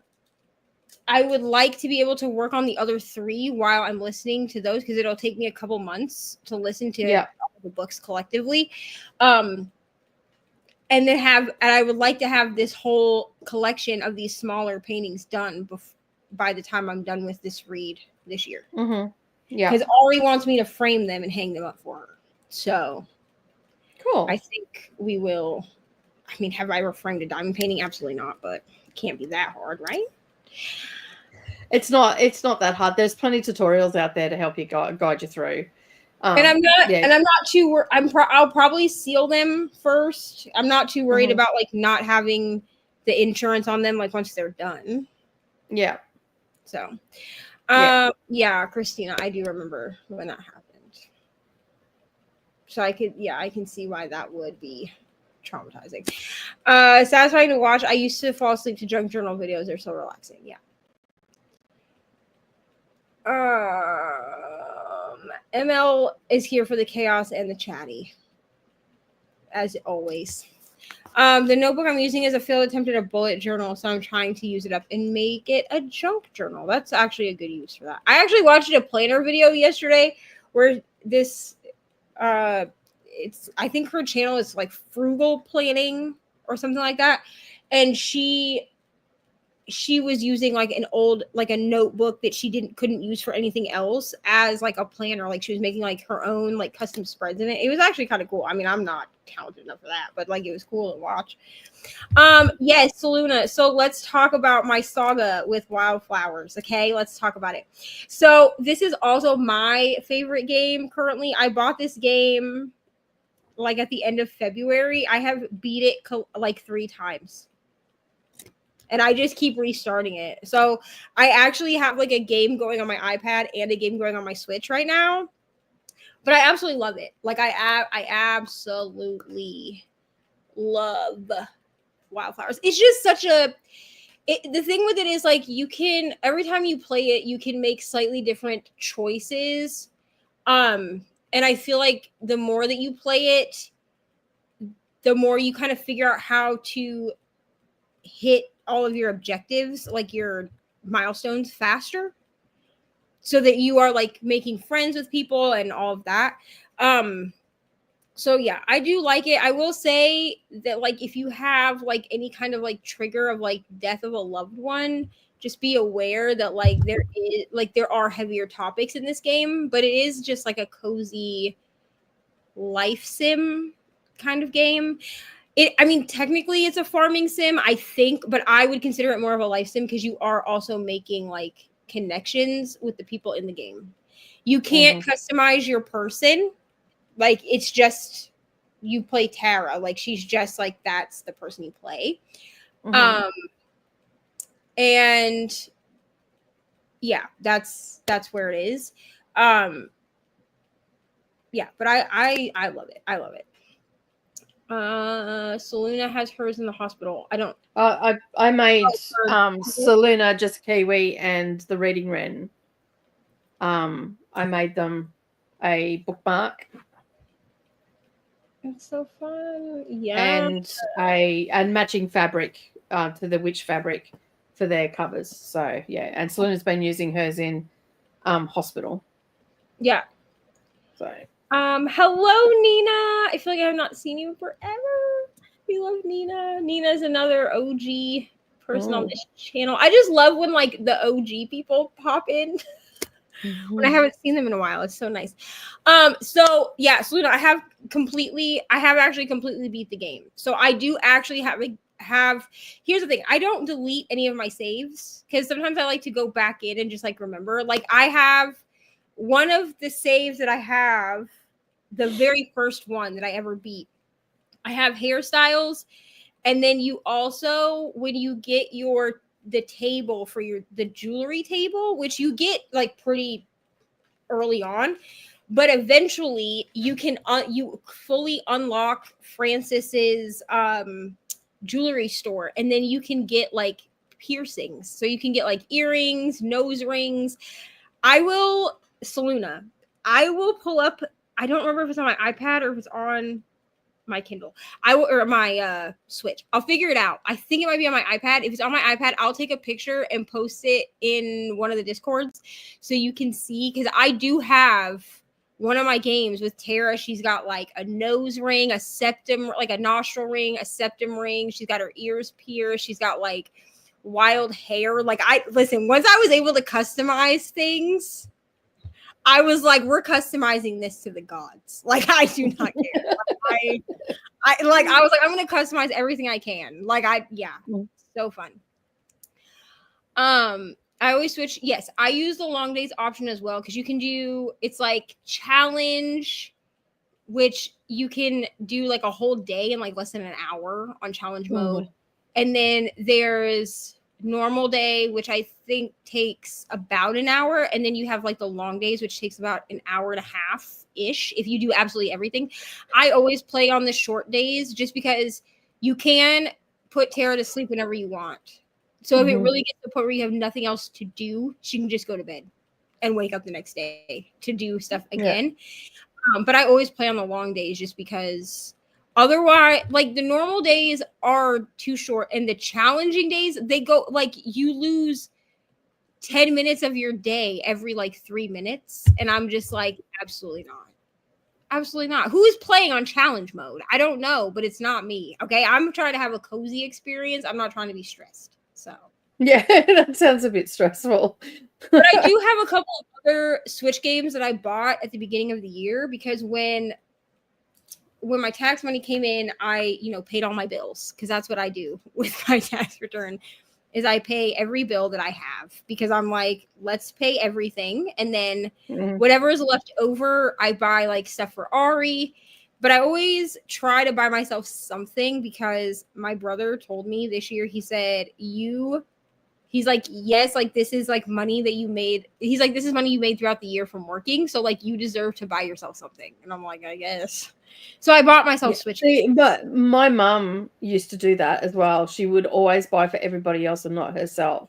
Speaker 1: I would like to be able to work on the other 3 while I'm listening to those because it'll take me a couple months to listen to all the books collectively. And I would like to have this whole collection of these smaller paintings done by the time I'm done with this read this year. Yeah, because Ari wants me to frame them and hang them up for her. So cool. I think we will. I mean, have I ever framed a diamond painting? Absolutely not, but it can't be that hard, right?
Speaker 2: It's not that hard. There's plenty of tutorials out there to help you guide you through.
Speaker 1: And I'm not too. I'll probably seal them first. I'm not too worried about like not having the insurance on them like once they're done. Yeah. So, yeah, Christina, I do remember when that happened. So I can see why that would be traumatizing. Satisfying to watch. I used to fall asleep to junk journal videos. They're so relaxing. Yeah. ML is here for the chaos and the chatty, as always. The notebook I'm using is a failed attempt at a bullet journal, so I'm trying to use it up and make it a junk journal. That's actually a good use for that. I actually watched a planner video yesterday where this, I think her channel is like frugal planning or something like that, and she was using like a notebook that she couldn't use for anything else as like a planner. Like she was making like her own like custom spreads in it. It was actually kind of cool. I mean, I'm not talented enough for that, but like it was cool to watch. Yes, Saluna. So let's talk about my saga with wildflowers. Okay, let's talk about it. So this is also my favorite game currently. I bought this game like at the end of February. I have beat it like 3 times. And I just keep restarting it. So I actually have like a game going on my iPad and a game going on my Switch right now. But I absolutely love it. Like I absolutely love wildflowers. It's just such the thing with it is like you can, every time you play it, you can make slightly different choices. And I feel like the more that you play it, the more you kind of figure out how to hit all of your objectives, like your milestones faster, so that you are like making friends with people and all of that. So yeah, I do like it. I will say that like if you have like any kind of like trigger of like death of a loved one, just be aware that like there are heavier topics in this game, but it is just like a cozy life sim kind of game. I mean, technically it's a farming sim, I think, but I would consider it more of a life sim because you are also making like connections with the people in the game. You can't customize your person. Like, it's just you play Tara. Like, she's just like that's the person you play. And yeah, that's where it is. Yeah, but I love it. I love it. Selena has hers in the hospital. I don't.
Speaker 2: I made Selena, just Kiwi, and the Reading Wren. I made them a bookmark.
Speaker 1: It's so fun. Yeah.
Speaker 2: And matching fabric to the witch fabric for their covers. So yeah, and Selena's been using hers in hospital.
Speaker 1: Yeah.
Speaker 2: So
Speaker 1: hello Nina. I feel like I have not seen you forever. We love Nina. Nina's another OG person on this channel. I just love when like the OG people pop in. When I haven't seen them in a while. It's so nice. So yeah, Selena, I have actually completely beat the game. So I do actually have here's the thing. I don't delete any of my saves because sometimes I like to go back in and just like remember. Like I have one of the saves that I have, the very first one that I ever beat. I have hairstyles, and then you also, when you get the table for the jewelry table, which you get like pretty early on, but eventually you can you fully unlock Francis's jewelry store, and then you can get like piercings, so you can get like earrings, nose rings. Selena, I will pull up, I don't remember if it's on my iPad or if it's on my Kindle. Or my Switch. I'll figure it out. I think it might be on my iPad. If it's on my iPad, I'll take a picture and post it in one of the Discords so you can see, because I do have one of my games with Tara. She's got like a nose ring, a septum, like a nostril ring, a septum ring. She's got her ears pierced. She's got like wild hair. Like listen, once I was able to customize things, I was like, we're customizing this to the gods. Like, I do not care. I was like, I'm going to customize everything I can. Like, so fun. I always switch. Yes, I use the long days option as well, because you can it's like challenge, which you can do like a whole day in like less than an hour on challenge mode. And then there's normal day, which I think takes about an hour, and then you have like the long days, which takes about an hour and a half ish if you do absolutely everything. I always play on the short days just because you can put Tara to sleep whenever you want. So if it really gets to the point where you have nothing else to do, she can just go to bed and wake up the next day to do stuff again. But I always play on the long days just because otherwise, like, the normal days are too short, and the challenging days, they go like, you lose 10 minutes of your day every like 3 minutes. And I'm just like, absolutely not. Absolutely not. Who is playing on challenge mode? I don't know, but it's not me. Okay. I'm trying to have a cozy experience. I'm not trying to be stressed. So
Speaker 2: yeah, that sounds a bit stressful.
Speaker 1: But I do have a couple of other Switch games that I bought at the beginning of the year, because when my tax money came in, I, paid all my bills, because that's what I do with my tax return, is I pay every bill that I have, because I'm like, let's pay everything. And then whatever is left over, I buy like stuff for Ari. But I always try to buy myself something, because my brother told me this year, he said, he's like, yes, like, this is like money that you made. He's like, this is money you made throughout the year from working. So like, you deserve to buy yourself something. And I'm like, I guess. So I bought myself Switch games.
Speaker 2: But my mum used to do that as well. She would always buy for everybody else and not herself.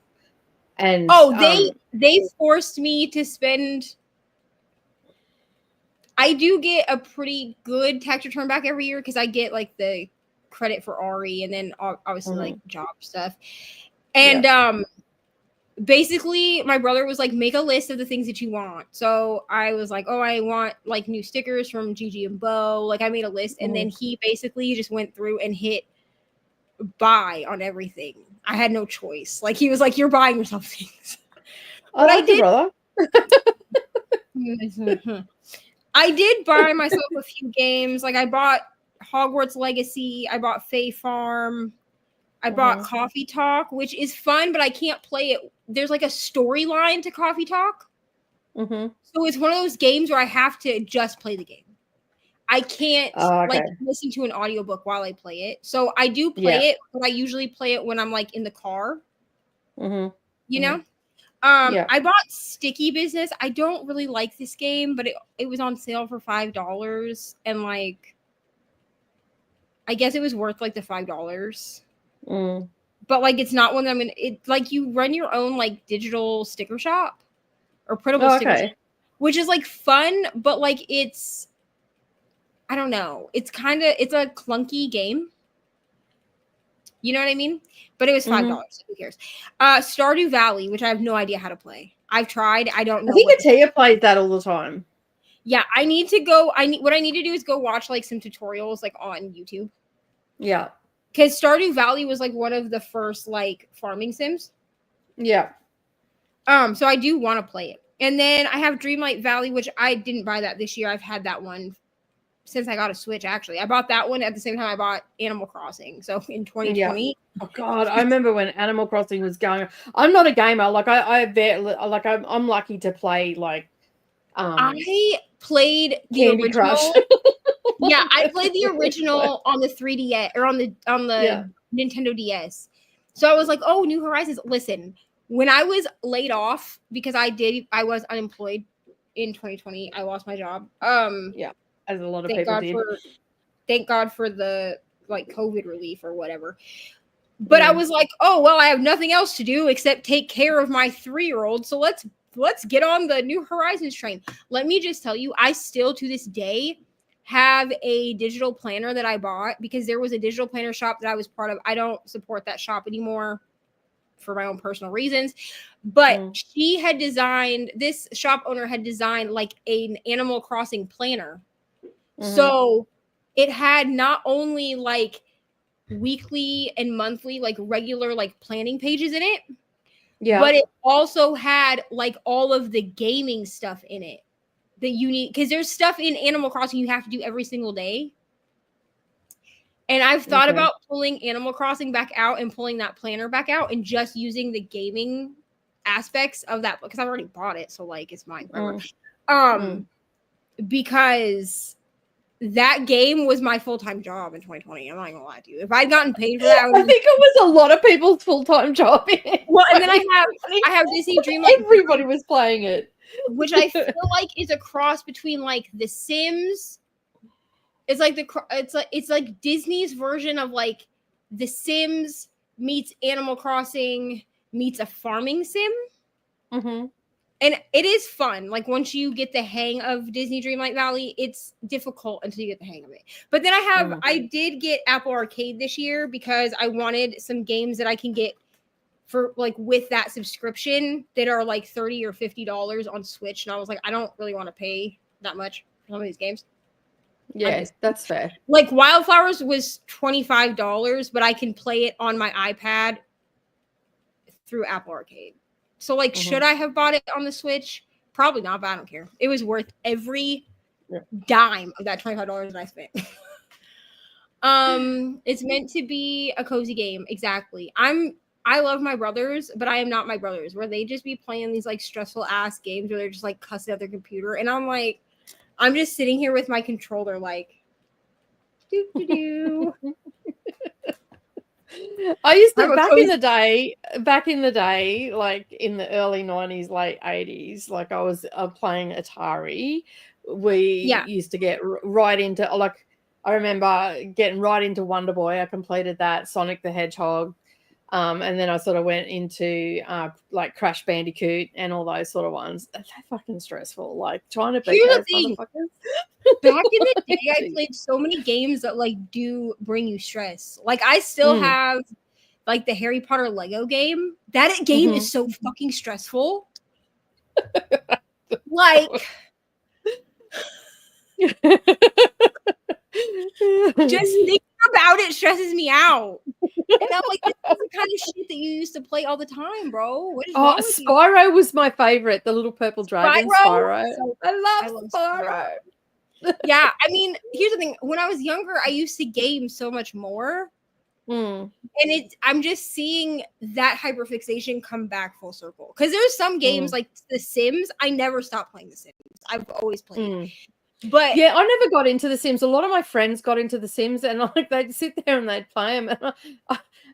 Speaker 2: And
Speaker 1: they forced me to spend. I do get a pretty good tax return back every year, because I get like the credit for Ari, and then obviously like job stuff. And basically my brother was like, make a list of the things that you want. So I was like, oh, I want like new stickers from Gigi and Bo. Like I made a list, and then he basically just went through and hit buy on everything. I had no choice. Like he was like, you're buying yourself things.
Speaker 2: But I did, brother.
Speaker 1: I did buy myself a few games. Like I bought Hogwarts Legacy, I bought Fae Farm, I bought Coffee Talk, which is fun, but I can't play it. There's like a storyline to Coffee Talk. So it's one of those games where I have to just play the game. I can't like listen to an audiobook while I play it. So I do play it, but I usually play it when I'm like in the car. You know? I bought Sticky Business. I don't really like this game, but it was on sale for $5, and like I guess it was worth like the $5. But like it's not one that I'm gonna, it like you run your own like digital sticker shop or printable sticker shop, which is like fun, but like it's, I don't know, it's a clunky game. You know what I mean? But it was $5. So who cares? Stardew Valley, which I have no idea how to play. I've tried. I don't know.
Speaker 2: I think Atia plays that all the time.
Speaker 1: Yeah, I need to go. What I need to do is go watch like some tutorials like on YouTube.
Speaker 2: Yeah.
Speaker 1: Because Stardew Valley was like one of the first like farming sims.
Speaker 2: Yeah.
Speaker 1: So I do want to play it. And then I have Dreamlight Valley, which I didn't buy that this year. I've had that one since I got a Switch, actually. I bought that one at the same time I bought Animal Crossing. So in 2020.
Speaker 2: Yeah. Oh God, I remember when Animal Crossing was going. I'm not a gamer. Like I'm lucky to play like
Speaker 1: I played the
Speaker 2: Candy
Speaker 1: original.
Speaker 2: Crush.
Speaker 1: Yeah, I played the original on the 3DS or on the Nintendo DS. So I was like, oh, New Horizons. Listen, when I was laid off because I was unemployed in 2020. I lost my job.
Speaker 2: As a lot of people did.
Speaker 1: Thank God for the like COVID relief or whatever. But I was like, oh well, I have nothing else to do except take care of my 3-year-old. So let's get on the New Horizons train. Let me just tell you, I still to this day have a digital planner that I bought because there was a digital planner shop that I was part of. I don't support that shop anymore for my own personal reasons. But this shop owner had designed like an Animal Crossing planner. So it had not only like weekly and monthly, like regular, like planning pages in it. Yeah. But it also had like all of the gaming stuff in it that you need. Because there's stuff in Animal Crossing you have to do every single day. And I've thought about pulling Animal Crossing back out and pulling that planner back out and just using the gaming aspects of that because I've already bought it. So like it's mine forever. Because that game was my full-time job in 2020. I'm not gonna lie to you. If I'd gotten paid for that, I
Speaker 2: think it was a lot of people's full-time job.
Speaker 1: Well, and then I have Disney Dreamlight.
Speaker 2: Everybody was playing it,
Speaker 1: which I feel like is a cross between like The Sims. It's like Disney's version of like The Sims meets Animal Crossing meets a farming sim. And it is fun. Like once you get the hang of Disney Dreamlight Valley, it's difficult until you get the hang of it. But then I did get Apple Arcade this year because I wanted some games that I can get for like with that subscription that are like $30 or $50 on Switch. And I was like, I don't really want to pay that much for some of these games.
Speaker 2: Yeah, that's fair.
Speaker 1: Like Wildflowers was $25, but I can play it on my iPad through Apple Arcade. So, like, should I have bought it on the Switch? Probably not, but I don't care. It was worth every dime of that $25 that I spent. It's meant to be a cozy game. Exactly. I love my brothers, but I am not my brothers, where they just be playing these, like, stressful-ass games where they're just, like, cussing at their computer. And I'm like, I'm just sitting here with my controller, like, do-do-do.
Speaker 2: I used to back in the day, like in the early 90s, late 80s, like I was playing Atari. We used to get right into, like, I remember getting right into Wonder Boy. I completed that, Sonic the Hedgehog. And then I sort of went into like Crash Bandicoot and all those sort of ones. They're fucking stressful. Like trying to beat those motherfuckers.
Speaker 1: Back in the day, I played so many games that like do bring you stress. Like I still have like the Harry Potter Lego game. That game is so fucking stressful. Like just thinking about it stresses me out. And I'm like, this is the kind of shit that you used to play all the time, bro. What is wrong with
Speaker 2: Spyro was my favorite, the little purple dragon Spyro.
Speaker 1: So,
Speaker 2: I love Spyro.
Speaker 1: Yeah, I mean, here's the thing. When I was younger, I used to game so much more. And I'm just seeing that hyperfixation come back full circle. Because there's some games like The Sims, I never stopped playing The Sims. I've always played. But
Speaker 2: yeah, I never got into The Sims. A lot of my friends got into The Sims, and like they'd sit there and they'd play them, and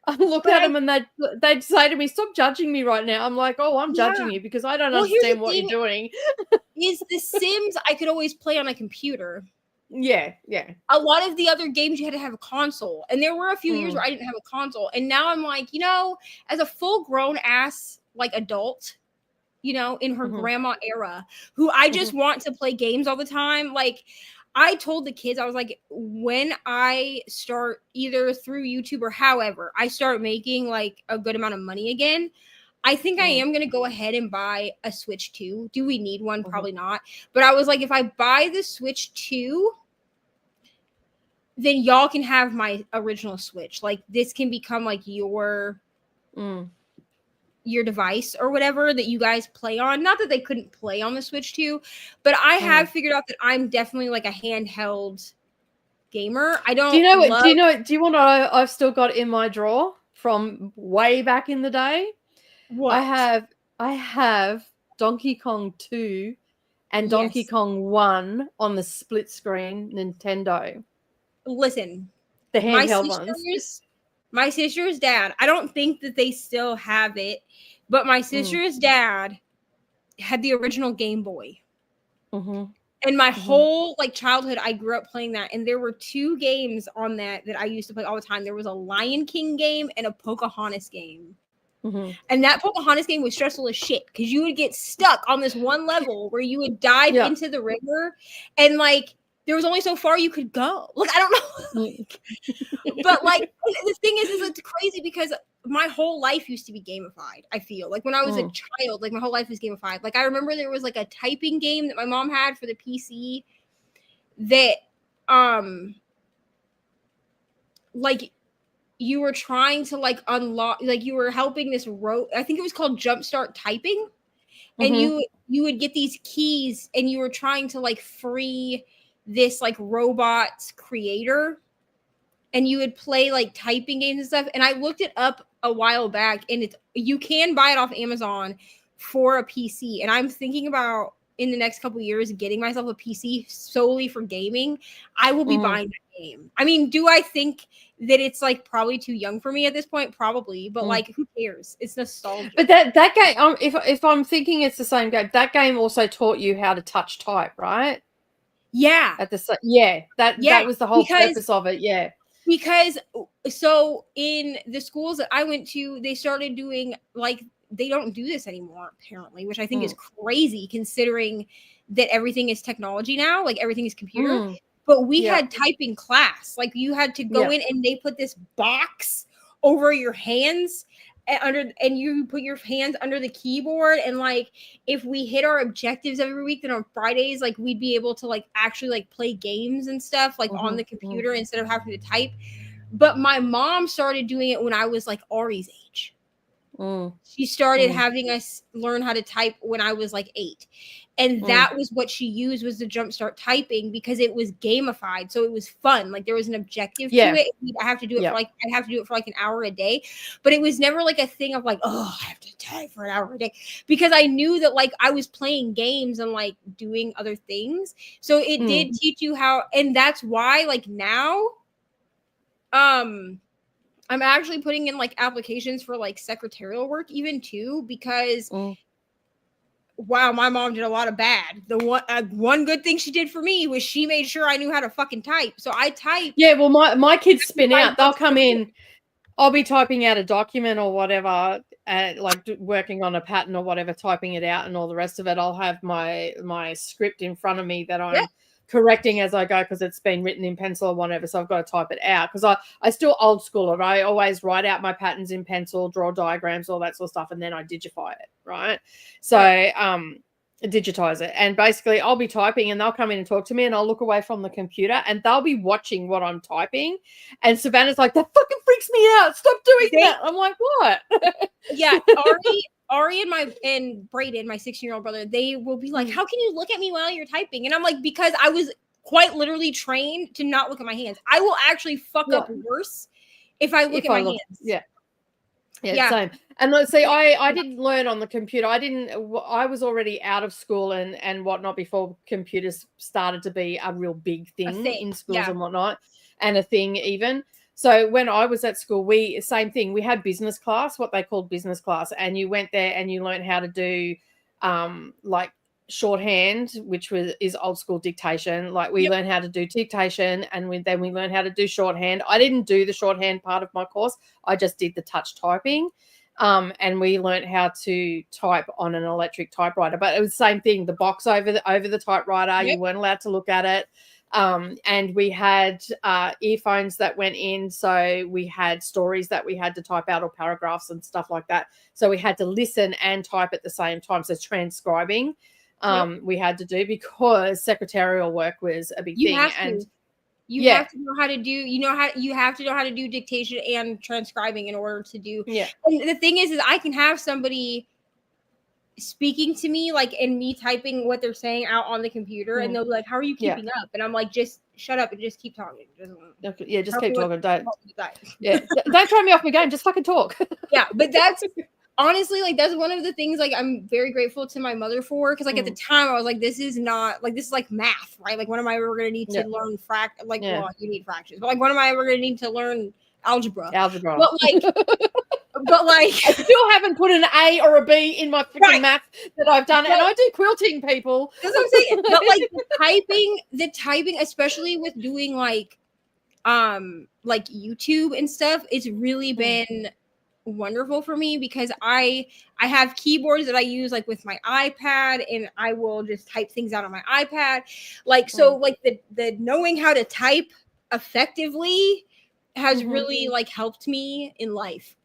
Speaker 2: I look at them and they'd say to me, "Stop judging me right now." I'm like, "Oh, I'm judging you because I don't understand what you're doing."
Speaker 1: Is The Sims I could always play on a computer.
Speaker 2: Yeah.
Speaker 1: A lot of the other games you had to have a console, and there were a few years where I didn't have a console, and now I'm like, as a full-grown ass like adult, in her grandma era, who I just want to play games all the time. Like, I told the kids, I was like, when I start either through YouTube or however, I start making like a good amount of money again, I think I am going to go ahead and buy a Switch 2. Do we need one? Probably not. But I was like, if I buy the Switch 2, then y'all can have my original Switch. Like, this can become like your device or whatever that you guys play on. Not that they couldn't play on the Switch 2, but I have figured out that I'm definitely like a handheld gamer. I don't. Do you know
Speaker 2: what I've still got in my drawer from way back in the day?
Speaker 1: What?
Speaker 2: I have Donkey Kong 2 and Donkey Kong 1 on the split screen Nintendo.
Speaker 1: Listen,
Speaker 2: the handheld ones.
Speaker 1: My sister's dad, I don't think that they still have it, but my sister's dad had the original Game Boy. And my whole like childhood, I grew up playing that. And there were 2 games on that I used to play all the time. There was a Lion King game and a Pocahontas game. And that Pocahontas game was stressful as shit because you would get stuck on this one level where you would dive into the river, and like there was only so far you could go. Like, I don't know. But like the thing is it's crazy because my whole life used to be gamified. I feel like when I was a child, like my whole life was gamified. Like I remember there was like a typing game that my mom had for the PC that like you were trying to like unlock, like you were helping this I think it was called Jumpstart Typing. And you would get these keys and you were trying to like free this like robot's creator, and you would play like typing games and stuff. And I looked it up a while back, and you can buy it off Amazon for a PC. And I'm thinking about in the next couple of years getting myself a PC solely for gaming. I will be buying that game. I mean, do I think that it's like probably too young for me at this point? Probably, but like who cares? It's nostalgia.
Speaker 2: But that game, if I'm thinking it's the same game, that game also taught you how to touch type, right?
Speaker 1: Yeah.
Speaker 2: That was the whole purpose of it. Yeah.
Speaker 1: Because so in the schools that I went to, they started doing like, they don't do this anymore apparently, which I think is crazy considering that everything is technology now, like everything is computer. But we had typing class. Like you had to go in and they put this box over your hands and you put your hands under the keyboard, and like if we hit our objectives every week, then on Fridays like we'd be able to like actually like play games and stuff like on the computer instead of having to type. But my mom started doing it when I was like Ari's age. She started having us learn how to type when I was like 8. And that was what she used, was the Jumpstart Typing, because it was gamified. So it was fun. Like there was an objective to it. I have to do it for like, I'd have to do it for like an hour a day. But it was never like a thing of like, oh, I have to type for an hour a day. Because I knew that like I was playing games and like doing other things. So it did teach you how, and that's why like now, I'm actually putting in like applications for like secretarial work even too, because wow, my mom did a lot of bad. The one good thing she did for me was she made sure I knew how to fucking type. So I type.
Speaker 2: Yeah, well, my kids spin out. They'll come in. I'll be typing out a document or whatever, like working on a pattern or whatever, typing it out and all the rest of it. I'll have my script in front of me that I'm correcting as I go because it's been written in pencil or whatever. So I've got to type it out because I still old school it. I always write out my patterns in pencil, draw diagrams, all that sort of stuff, and then I digify it, right? So digitize it. And basically I'll be typing and they'll come in and talk to me and I'll look away from the computer and they'll be watching what I'm typing. And Savannah's like, that fucking freaks me out. Stop doing that. I'm like, what?
Speaker 1: Yeah, Ari and Brayden, my 16-year-old brother, they will be like, how can you look at me while you're typing? And I'm like, because I was quite literally trained to not look at my hands. I will actually fuck up worse if I look at my hands.
Speaker 2: Yeah, same. And let's see, I didn't learn on the computer. I was already out of school and whatnot before computers started to be a real big thing in schools and whatnot, and a thing even. So when I was at school, same thing. We had business class, what they called business class, and you went there and you learned how to do like shorthand, which is old school dictation. Like we learned how to do dictation, and then we learned how to do shorthand. I didn't do the shorthand part of my course. I just did the touch typing. And we learned how to type on an electric typewriter, but it was the same thing. The box over the typewriter, you weren't allowed to look at it. And we had earphones that went in, so we had stories that we had to type out or paragraphs and stuff like that. So we had to listen and type at the same time. So transcribing we had to do because secretarial work was a big thing. You have to know how to do, you have to know how to do dictation and transcribing in order to do.
Speaker 1: And the thing is I can have somebody speaking to me, like, and me typing what they're saying out on the computer, and they'll be like, how are you keeping up? And I'm like, just shut up and just keep talking.
Speaker 2: Just keep talking. Don't throw me off my game. Just fucking talk.
Speaker 1: But that's honestly, like, that's one of the things, like, I'm very grateful to my mother for, because, like, at the time I was like, this is not, like, this is like math, right? Like, when am I ever going to need to learn well, you need fractions, but, like, when am I ever going to need to learn algebra? But like
Speaker 2: I still haven't put an A or a B in my freaking math that I've done, and I do quilting, people.
Speaker 1: That's what I'm saying. But like the typing, especially with doing like YouTube and stuff, it's really been wonderful for me, because I have keyboards that I use like with my iPad, and I will just type things out on my iPad. Like, so like the knowing how to type effectively has really like helped me in life.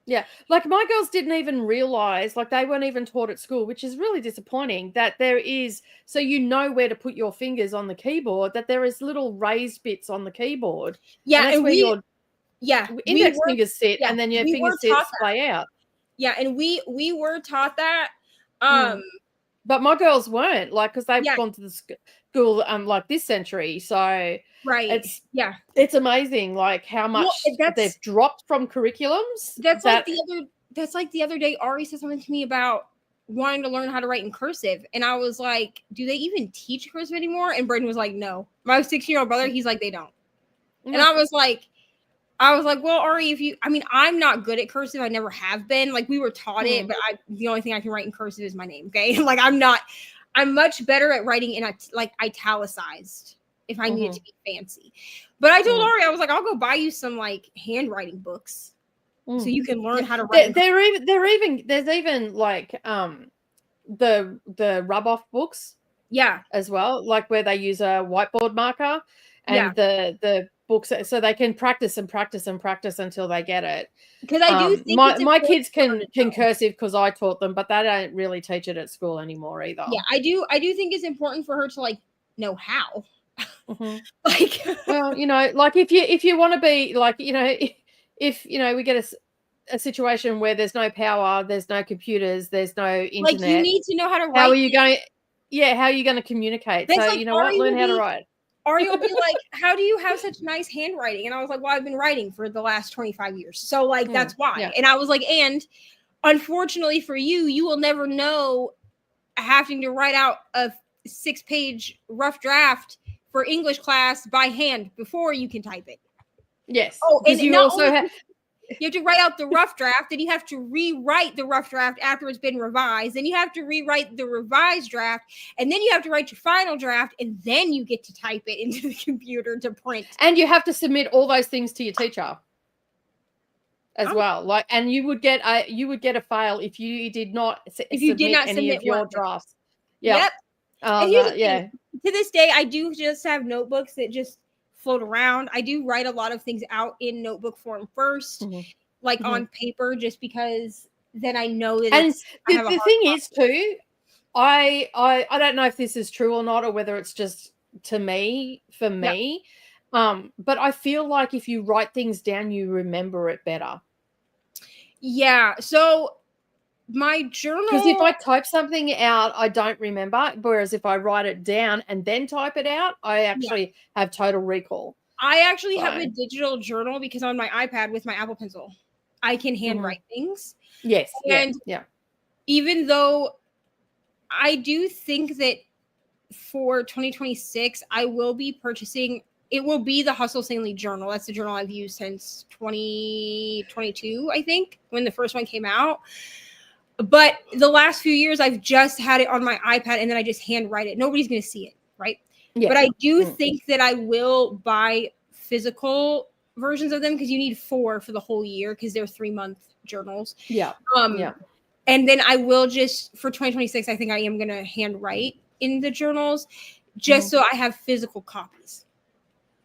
Speaker 2: Yeah, like my girls didn't even realize, like they weren't even taught at school, which is really disappointing, that there is, so you know where to put your fingers on the keyboard, that there is little raised bits on the keyboard.
Speaker 1: Yeah,
Speaker 2: and that's where your index fingers sit, and then your fingers splay out.
Speaker 1: Yeah, and we were taught that.
Speaker 2: But my girls weren't, like, because they've gone to the school like this century, so it's amazing, like how much they've dropped from curriculums.
Speaker 1: That's like the other day Ari said something to me about wanting to learn how to write in cursive, and I was like, do they even teach cursive anymore? And Braden was like, no. My 16-year-old brother, he's like, they don't. And I was like, well, Ari, I'm not good at cursive. I never have been. Like, we were taught it, but the only thing I can write in cursive is my name. Okay. Like, I'm much better at writing in italicized if I need it to be fancy. But I told Ari, I was like, I'll go buy you some like handwriting books so you can learn how to write.
Speaker 2: There's even like the rub off books. As well, like where they use a whiteboard marker and the books, so they can practice and practice and practice until they get it.
Speaker 1: Because I do think
Speaker 2: my kids can cursive because I taught them, but they don't really teach it at school anymore either.
Speaker 1: I do think it's important for her to like know how.
Speaker 2: Like, well, like if you want to be like, if we get a situation where there's no power, there's no computers, there's no internet,
Speaker 1: like, you need to know how to write.
Speaker 2: How are you going to communicate?
Speaker 1: That's
Speaker 2: so
Speaker 1: like,
Speaker 2: learn how to write.
Speaker 1: Ari will be like, how do you have such nice handwriting? And I was like, well, I've been writing for the last 25 years. So like, that's why. And I was like, and unfortunately for you, you will never know having to write out a 6-page rough draft for English class by hand before you can type it.
Speaker 2: Yes.
Speaker 1: Oh, and you also you have to write out the rough draft, then you have to rewrite the rough draft after it's been revised. Then you have to rewrite the revised draft, and then you have to write your final draft, and then you get to type it into the computer to print.
Speaker 2: And you have to submit all those things to your teacher as well. Like, and you would get a fail if you did not submit any of your drafts. Yep.
Speaker 1: And here's the thing,
Speaker 2: Yeah.
Speaker 1: to this day, I do just have notebooks that just float around. I do write a lot of things out in notebook form first, like on paper, just because then I know that
Speaker 2: And
Speaker 1: it's. I have
Speaker 2: the thing is too, I don't know if this is true or not, or whether it's just for me. But I feel like if you write things down, you remember it better.
Speaker 1: Yeah. So my journal.
Speaker 2: Because if I type something out, I don't remember. Whereas if I write it down and then type it out, I actually have total recall.
Speaker 1: I actually have a digital journal because on my iPad with my Apple Pencil, I can handwrite things.
Speaker 2: Yes.
Speaker 1: And even though I do think that for 2026, I will be purchasing, it will be the Hustle Sanely journal. That's the journal I've used since 2022, I think, when the first one came out. But the last few years, I've just had it on my iPad and then I just handwrite it. Nobody's going to see it, right? Yeah. But I do think that I will buy physical versions of them because you need 4 for the whole year because they're 3-month journals. And then I will just, for 2026, I think I am going to handwrite in the journals just so I have physical copies.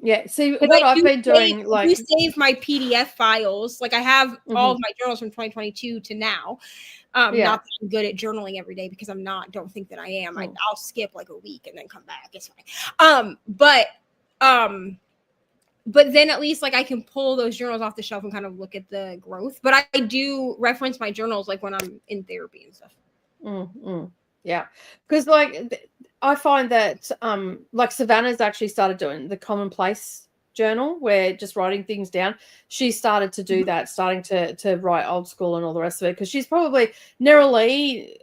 Speaker 2: Yeah. See, what I've been doing, like,
Speaker 1: you save my PDF files. Like I have all of my journals from 2022 to now. Not that I'm good at journaling every day because I'm not. Don't think that I am. I'll skip like a week and then come back. It's fine. But then at least like I can pull those journals off the shelf and kind of look at the growth. But I do reference my journals like when I'm in therapy and stuff.
Speaker 2: Yeah, because like I find that like Savannah's actually started doing the commonplace journal where just writing things down. She started to do that, starting to write old school and all the rest of it, because she's probably Nerilee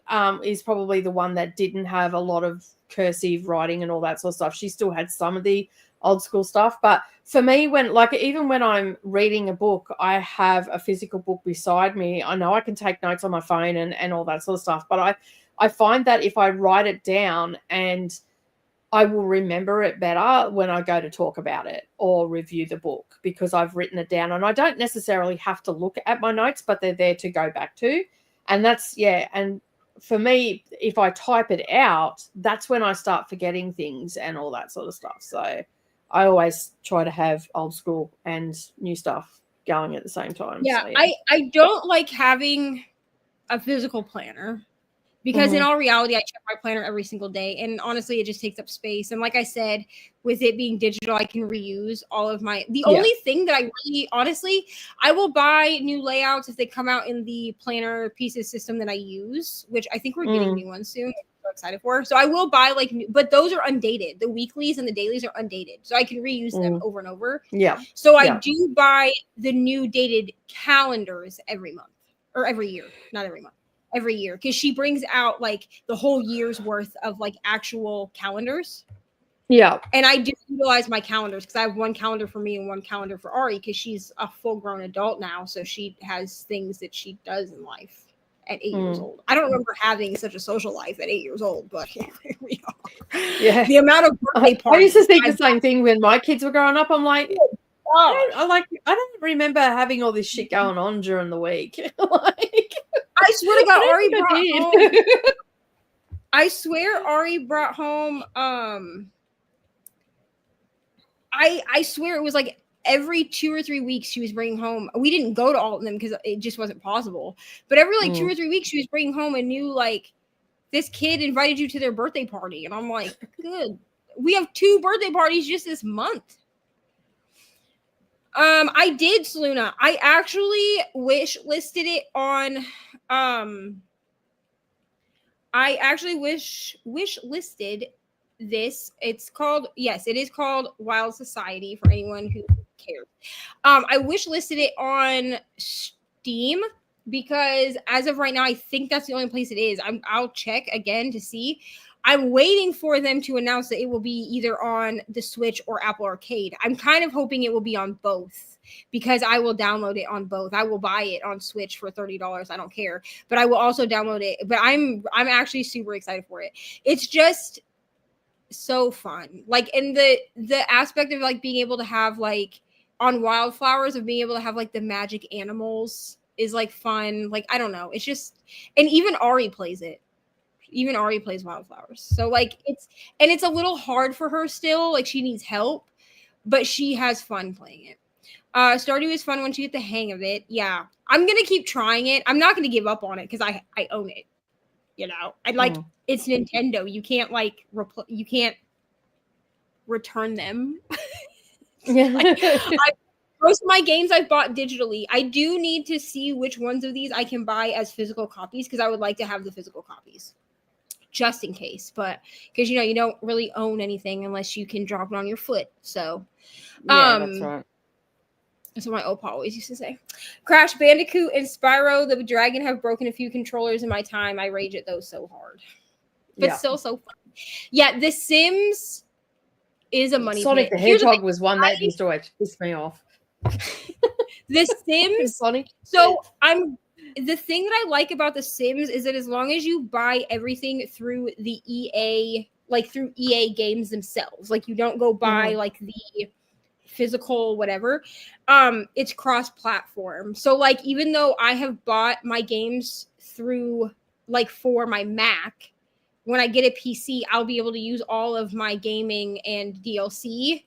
Speaker 2: is probably the one that didn't have a lot of cursive writing and all that sort of stuff. She still had some of the old school stuff, but for me, when like even when I'm reading a book, I have a physical book beside me. I know I can take notes on my phone and all that sort of stuff, but I find that if I write it down, and I will remember it better when I go to talk about it or review the book because I've written it down, and I don't necessarily have to look at my notes, but they're there to go back to. And that's, and for me, if I type it out, that's when I start forgetting things and all that sort of stuff. So I always try to have old school and new stuff going at the same time.
Speaker 1: Yeah,
Speaker 2: so,
Speaker 1: I don't like having a physical planner. Because in all reality, I check my planner every single day. And honestly, it just takes up space. And like I said, with it being digital, I can reuse all of the only thing that I really, honestly, I will buy new layouts if they come out in the planner pieces system that I use, which I think we're getting new ones soon. I'm so excited for. So I will buy but those are undated. The weeklies and the dailies are undated. So I can reuse them over and over.
Speaker 2: Yeah.
Speaker 1: So I do buy the new dated calendars every month or every year, not every month. Every year, because she brings out like the whole year's worth of like actual calendars.
Speaker 2: Yeah.
Speaker 1: And I do utilize my calendars because I have one calendar for me and one calendar for Ari because she's a full-grown adult now. So she has things that she does in life at 8 years old. I don't remember having such a social life at 8 years old, but here we are.
Speaker 2: Yeah.
Speaker 1: The amount of birthday parties.
Speaker 2: I used to think the same thing when my kids were growing up. I'm like, I don't remember having all this shit going on during the week.
Speaker 1: I swear to God, Ari brought home. I swear Ari brought home. I swear it was like every 2 or 3 weeks she was bringing home. We didn't go to all of them because it just wasn't possible. But every like 2 or 3 weeks she was bringing home a new like this kid invited you to their birthday party, and I'm like, good. We have 2 birthday parties just this month. I did, Seluna. I actually wish listed it on I actually wish listed this. It's called, yes, it is called Wild Society for anyone who cares. I wish listed it on Steam because as of right now, I think that's the only place it is. I'll check again to see. I'm waiting for them to announce that it will be either on the Switch or Apple Arcade. I'm kind of hoping it will be on both because I will download it on both. I will buy it on Switch for $30. I don't care, but I will also download it. But I'm actually super excited for it. It's just so fun. Like in the aspect of like being able to have like on Wildflowers of being able to have like the magic animals is like fun. Like, I don't know. It's just, and even Ari plays it. Even Ari plays Wildflowers. So like it's a little hard for her still. Like she needs help, but she has fun playing it. Stardew is fun once you get the hang of it. Yeah. I'm gonna keep trying it. I'm not gonna give up on it because I own it. You know, I'd like it's Nintendo. You can't like you can't return them. Like, most of my games I've bought digitally. I do need to see which ones of these I can buy as physical copies because I would like to have the physical copies just in case. But because you don't really own anything unless you can drop it on your foot. So
Speaker 2: that's right.
Speaker 1: That's what my opa always used to say. Crash Bandicoot and Spyro the Dragon have broken a few controllers in my time. I rage at those so hard. But still so fun. Yeah, The Sims is a money
Speaker 2: Sonic
Speaker 1: pit.
Speaker 2: the Hedgehog was one that used to piss me off.
Speaker 1: The Sims.
Speaker 2: Sonic.
Speaker 1: So the thing that I like about The Sims is that as long as you buy everything through the EA, like through EA games themselves, like you don't go buy like the physical whatever, it's cross-platform. So like even though I have bought my games through like for my Mac, when I get a PC, I'll be able to use all of my gaming and DLC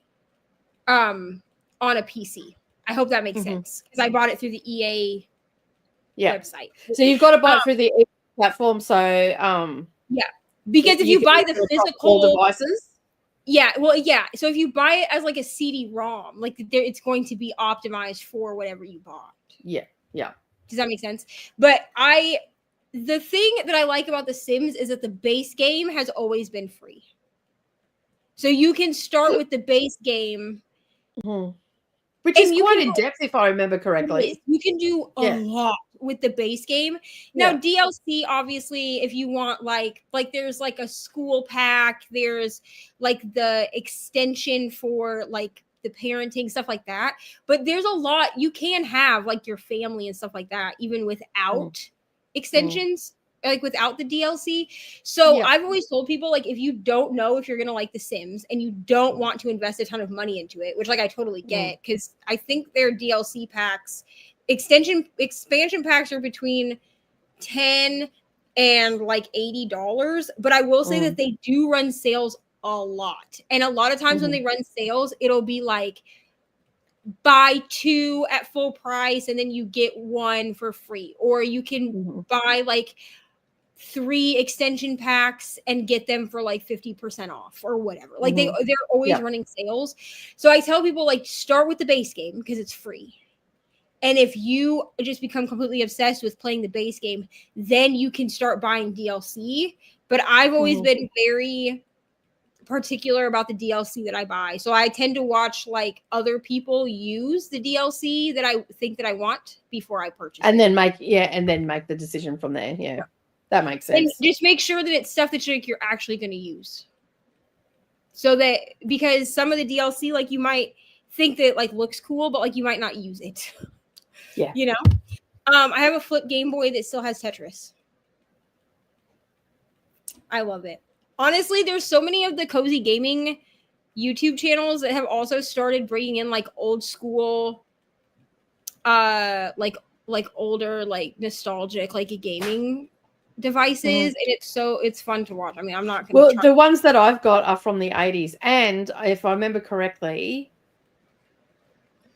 Speaker 1: on a PC. I hope that makes sense because I bought it through the EA website.
Speaker 2: So you've got to buy it through the EA platform. So
Speaker 1: because if you buy the physical
Speaker 2: devices.
Speaker 1: So if you buy it as like a CD-ROM, like it's going to be optimized for whatever you bought.
Speaker 2: Yeah.
Speaker 1: Does that make sense? But the thing that I like about The Sims is that the base game has always been free. So you can start with the base game.
Speaker 2: Which is quite in depth, if I remember correctly.
Speaker 1: You can do a lot with the base game. Now, DLC, obviously, if you want like there's like a school pack, there's like the extension for like the parenting, stuff like that. But there's a lot you can have like your family and stuff like that, even without extensions, like without the DLC. So I've always told people, like, if you don't know if you're gonna like The Sims and you don't want to invest a ton of money into it, which like I totally get, because I think their DLC packs, expansion packs are between $10 and like $80. But I will say that they do run sales a lot. And a lot of times when they run sales, it'll be like buy 2 at full price and then you get 1 for free, or you can buy like 3 extension packs and get them for like 50% off or whatever. Like they're always running sales. So I tell people, like, start with the base game because it's free. And if you just become completely obsessed with playing the base game, then you can start buying DLC. But I've always been very particular about the DLC that I buy. So I tend to watch like other people use the DLC that I think that I want before I purchase
Speaker 2: and
Speaker 1: it.
Speaker 2: then make the decision from there. Yeah. That makes sense.
Speaker 1: And just make sure that it's stuff that you're actually going to use. So that, because some of the DLC, like, you might think that like looks cool, but like you might not use it.
Speaker 2: Yeah.
Speaker 1: You know? I have a flip Game Boy that still has Tetris. I love it. Honestly, there's so many of the cozy gaming YouTube channels that have also started bringing in like old school, like older, like nostalgic, like gaming devices, and it's fun to watch. I mean, I'm not gonna
Speaker 2: the ones that I've got are from the 80s, and if I remember correctly,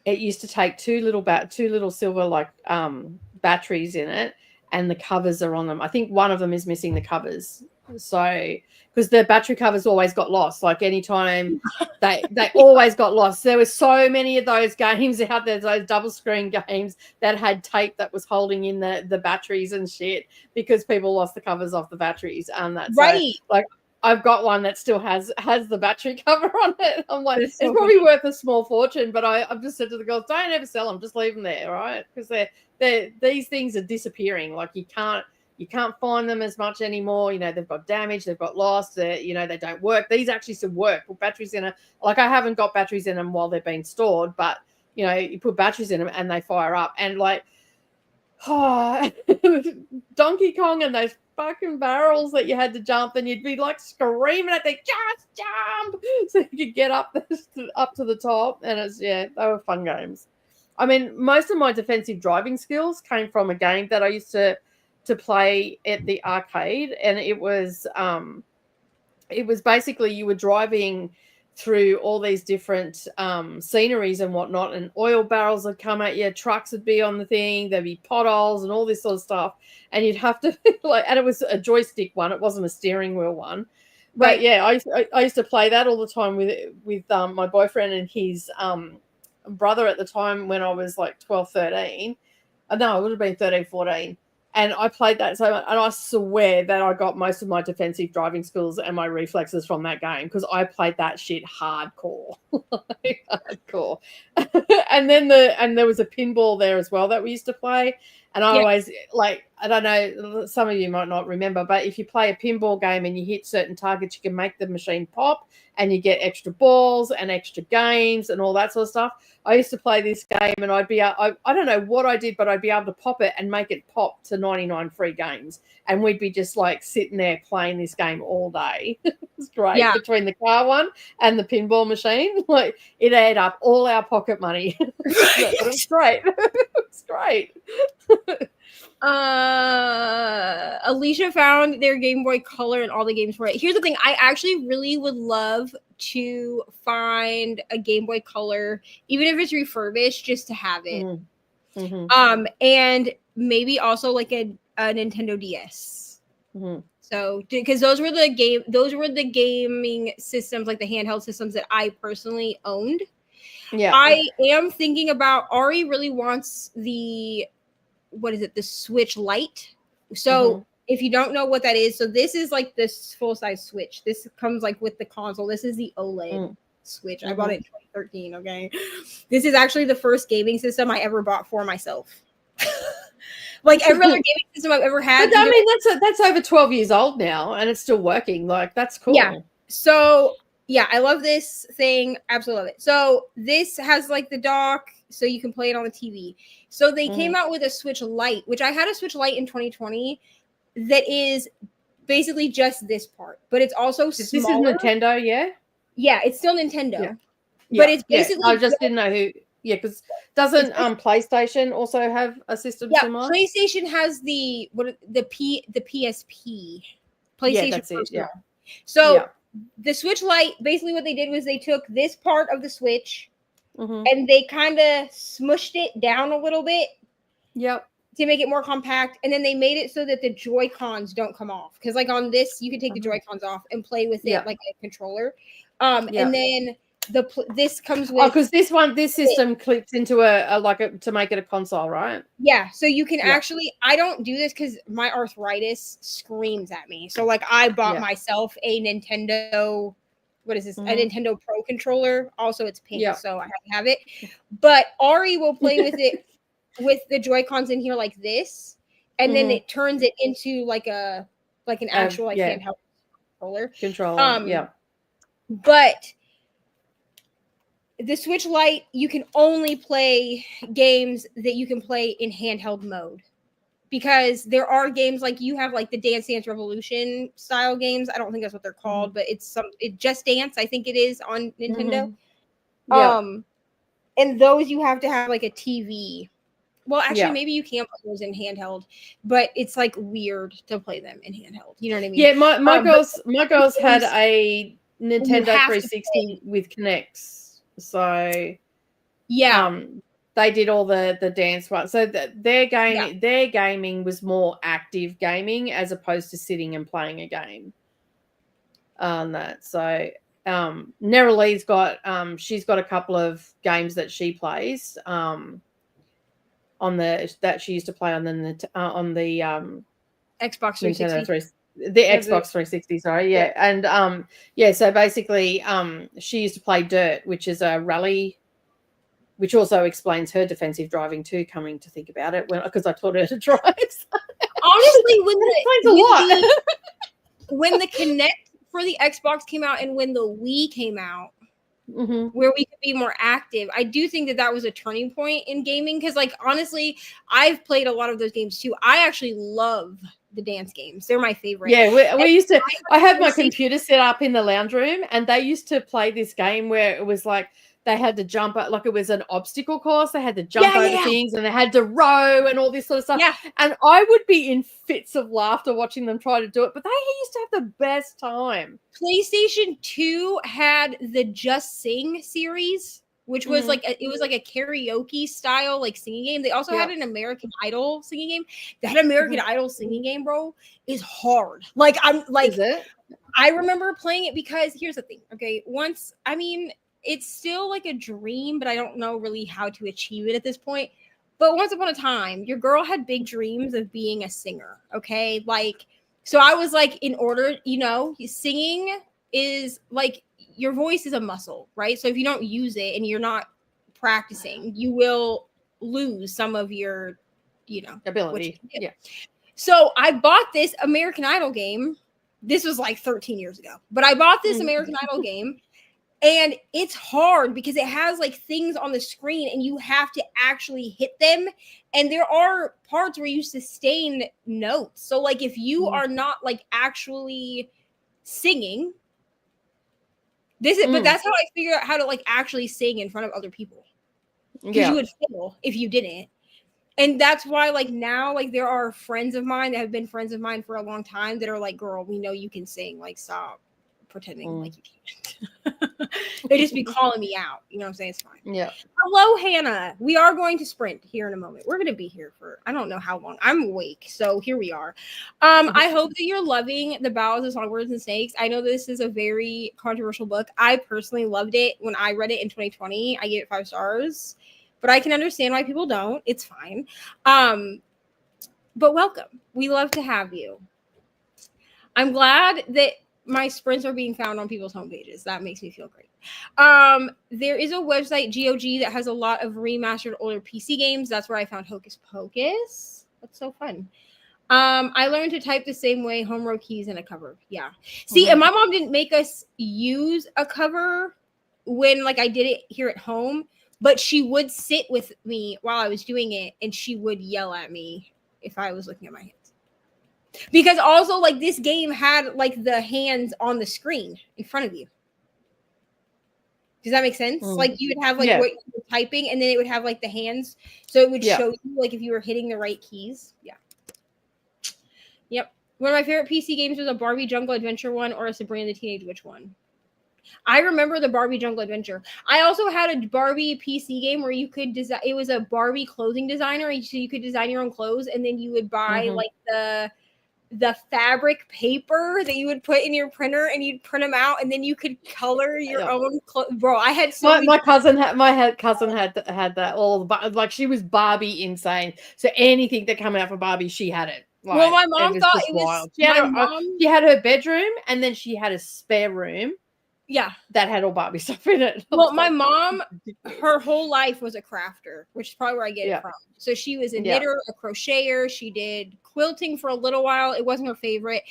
Speaker 2: it used to take two little silver like batteries in it, and the covers are on them. I think one of them is missing the covers, so because the battery covers always got lost. Like anytime they always got lost. There were so many of those games out there, those double screen games that had tape that was holding in the batteries and shit because people lost the covers off the batteries. And that's
Speaker 1: right.
Speaker 2: So, like, I've got one that still has the battery cover on it. I'm like, it's probably worth a small fortune, but I've just said to the girls, don't ever sell them, just leave them there, right? Because these things are disappearing. Like you can't find them as much anymore. You know, they've got damaged, they've got lost, they don't work. These actually still work. Put batteries in it. Like I haven't got batteries in them while they're being stored, but you put batteries in them and they fire up. And like, Donkey Kong and those fucking barrels that you had to jump, and you'd be like screaming at them, just jump, so you could get up to the top. And they were fun games. I mean, most of my defensive driving skills came from a game that I used to to play at the arcade, and it was basically you were driving through all these different sceneries and whatnot, and oil barrels would come at you, trucks would be on the thing, there'd be potholes and all this sort of stuff, and you'd have to and it was a joystick one, it wasn't a steering wheel one. But
Speaker 1: Right.
Speaker 2: yeah, I used to play that all the time with my boyfriend and his brother at the time when I was like 12, 13. No, it would have been 13, 14. And I played that so much, and I swear that I got most of my defensive driving skills and my reflexes from that game because I played that shit hardcore. Hardcore. And then there was a pinball there as well that we used to play. And I always, like, I don't know, some of you might not remember, but if you play a pinball game and you hit certain targets, you can make the machine pop and you get extra balls and extra games and all that sort of stuff. I used to play this game and I don't know what I did, but I'd be able to pop it and make it pop to 99 free games. And we'd be just like sitting there playing this game all day. It was great.
Speaker 1: Yeah.
Speaker 2: Between the car one and the pinball machine, like it ate up all our pocket money. But it was great. It was great.
Speaker 1: Alicia found their Game Boy Color and all the games for it. Here's the thing. I actually really would love to find a Game Boy Color, even if it's refurbished, just to have it.
Speaker 2: Mm-hmm.
Speaker 1: And maybe also like a Nintendo DS.
Speaker 2: Mm-hmm.
Speaker 1: So, because those were the gaming systems, like the handheld systems that I personally owned.
Speaker 2: Yeah.
Speaker 1: I am thinking about, Ari really wants the Switch Lite. So if you don't know what that is, so this is like this full-size Switch. This comes like with the console. This is the OLED Switch. I bought it in 2013, okay? This is actually the first gaming system I ever bought for myself. Like every other gaming system I've ever had.
Speaker 2: But I mean, that's over 12 years old now and it's still working. Like, that's cool.
Speaker 1: Yeah. So yeah, I love this thing. Absolutely love it. So this has like the dock, so you can play it on the TV. So they came out with a Switch Lite, which I had a Switch Lite in 2020 that is basically just this part, but it's also smaller.
Speaker 2: This is Nintendo, yeah?
Speaker 1: Yeah, it's still Nintendo.
Speaker 2: Yeah.
Speaker 1: But it's basically
Speaker 2: I just didn't know who. Yeah, because doesn't PlayStation also have a system similar?
Speaker 1: PlayStation has the PSP. PlayStation.
Speaker 2: Yeah, that's it. Yeah.
Speaker 1: So the Switch Lite, basically what they did was they took this part of the Switch and they kind of smushed it down a little bit.
Speaker 2: Yep.
Speaker 1: To make it more compact, and then they made it so that the Joy-Cons don't come off. Because like on this, you can take the Joy-Cons off and play with it like a controller. And then this comes with
Speaker 2: because this system clips into to make it a console, right?
Speaker 1: Yeah, so you can actually. I don't do this because my arthritis screams at me. So like I bought myself a Nintendo. What is this? A Nintendo Pro controller. Also, it's pink, so I have to have it. But Ari will play with it with the Joy-Cons in here like this, and then it turns it into like an actual handheld controller. But the Switch Lite, you can only play games that you can play in handheld mode, because there are games like you have like the Dance Dance Revolution style games. I don't think that's what they're called, but it's Just Dance, I think it is, on Nintendo. And those you have to have like a TV. Well, actually, maybe you can play those in handheld, but it's like weird to play them in handheld. You know what I mean?
Speaker 2: Yeah, my girls had a Nintendo 360 with Kinects, so they did all the dance ones. So their gaming was more active gaming as opposed to sitting and playing a game. On that, so Neralee's got she's got a couple of games that she plays. That she used to play on the
Speaker 1: Xbox 360.
Speaker 2: The Xbox 360, sorry, and so basically, she used to play Dirt, which is a rally, which also explains her defensive driving too. Coming to think about it, because I taught her to drive.
Speaker 1: Honestly, when the Kinect for the Xbox came out and when the Wii came out. Where we could be more active. I do think that was a turning point in gaming, because like honestly, I've played a lot of those games too. I actually love the dance games. They're my favorite.
Speaker 2: Yeah, we used to. I had my computer set up in the lounge room, and they used to play this game where it was like they had to jump out, like it was an obstacle course. They had to jump over things and they had to row and all this sort of stuff.
Speaker 1: Yeah.
Speaker 2: And I would be in fits of laughter watching them try to do it, but they used to have the best time.
Speaker 1: PlayStation 2 had the Just Sing series, which was like it was like a karaoke style like singing game. They also had an American Idol singing game. That American Idol singing game, bro, is hard. Like I'm like,
Speaker 2: is it?
Speaker 1: I remember playing it because here's the thing. Okay, it's still like a dream, but I don't know really how to achieve it at this point. But once upon a time, your girl had big dreams of being a singer. Okay, like. So I was like, in order, singing is like your voice is a muscle, right? So if you don't use it and you're not practicing, you will lose some of your,
Speaker 2: ability. Yeah.
Speaker 1: So I bought this American Idol game. This was like 13 years ago, but I bought this American Idol game. And it's hard because it has like things on the screen and you have to actually hit them. And there are parts where you sustain notes. So like if you are not like actually singing, but that's how I figure out how to like actually sing in front of other people. Because you would fail if you didn't. And that's why like now like there are friends of mine that have been friends of mine for a long time that are like, girl, we know you can sing, like stop pretending like you can't. They just be calling me out. You know what I'm saying? It's fine.
Speaker 2: Yeah.
Speaker 1: Hello, Hannah. We are going to sprint here in a moment. We're going to be here for I don't know how long. I'm awake, so here we are. I hope that you're loving The Ballads of Songbirds and Snakes. I know this is a very controversial book. I personally loved it when I read it in 2020. I gave it 5 stars, but I can understand why people don't. It's fine. But welcome. We love to have you. I'm glad that my sprints are being found on people's homepages. That makes me feel great. There is a website, GOG, that has a lot of remastered older PC games. That's where I found Hocus Pocus. That's so fun. I learned to type the same way, home row keys and a cover. Yeah. See, and my mom didn't make us use a cover when like I did it here at home, but she would sit with me while I was doing it and she would yell at me if I was looking at my hands. Because also, like, this game had, like, the hands on the screen in front of you. Does that make sense? Like, you would have, like, what you were typing, and then it would have, like, the hands. So it would show you, like, if you were hitting the right keys. Yeah. Yep. One of my favorite PC games was a Barbie Jungle Adventure one or a Sabrina the Teenage Witch one. I remember the Barbie Jungle Adventure. I also had a Barbie PC game where you could design. It was a Barbie clothing designer. So you could design your own clothes, and then you would buy, like, the fabric paper that you would put in your printer and you'd print them out and then you could color your own bro. I had
Speaker 2: my cousin had that all, like she was Barbie insane. So anything that came out for Barbie, she had it. Like,
Speaker 1: well, my mom thought it was wild.
Speaker 2: She had her bedroom and then she had a spare room.
Speaker 1: Yeah.
Speaker 2: That had all Barbie stuff in it.
Speaker 1: Well, my mom, her whole life was a crafter, which is probably where I get it from. So she was a knitter, a crocheter. She did quilting for a little while. It wasn't her favorite.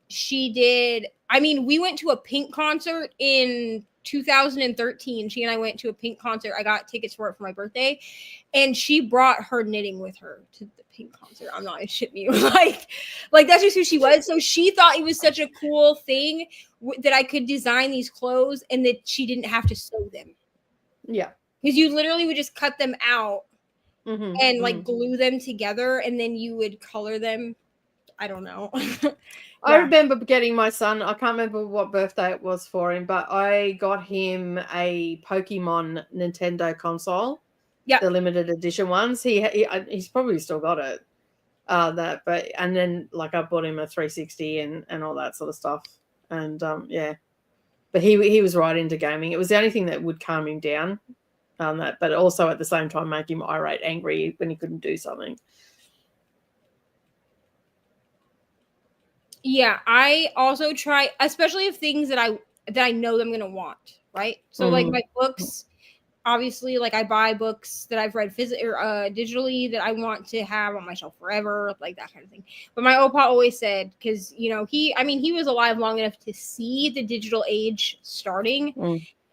Speaker 1: She did, we went to a Pink concert in 2013. She and I went to a Pink concert. I got tickets for it for my birthday. And she brought her knitting with her to the Pink concert. I'm not shitting you. like that's just who she was. So she thought it was such a cool thing that I could design these clothes and that she didn't have to sew them.
Speaker 2: Yeah.
Speaker 1: Because you literally would just cut them out and like glue them together and then you would color them. I don't know.
Speaker 2: I remember getting my son, I can't remember what birthday it was for him, but I got him a Pokemon Nintendo console. Yeah. The limited edition ones. He's probably still got it. And then like I bought him a 360 and all that sort of stuff. And but he was right into gaming. It was the only thing that would calm him down on that, but also at the same time make him irate, angry when he couldn't do something.
Speaker 1: Yeah, I also try, especially if things that I know I'm gonna want, right? So like my books, obviously, like I buy books that I've read digitally that I want to have on my shelf forever, like that kind of thing. But my opa always said, because he was alive long enough to see the digital age starting,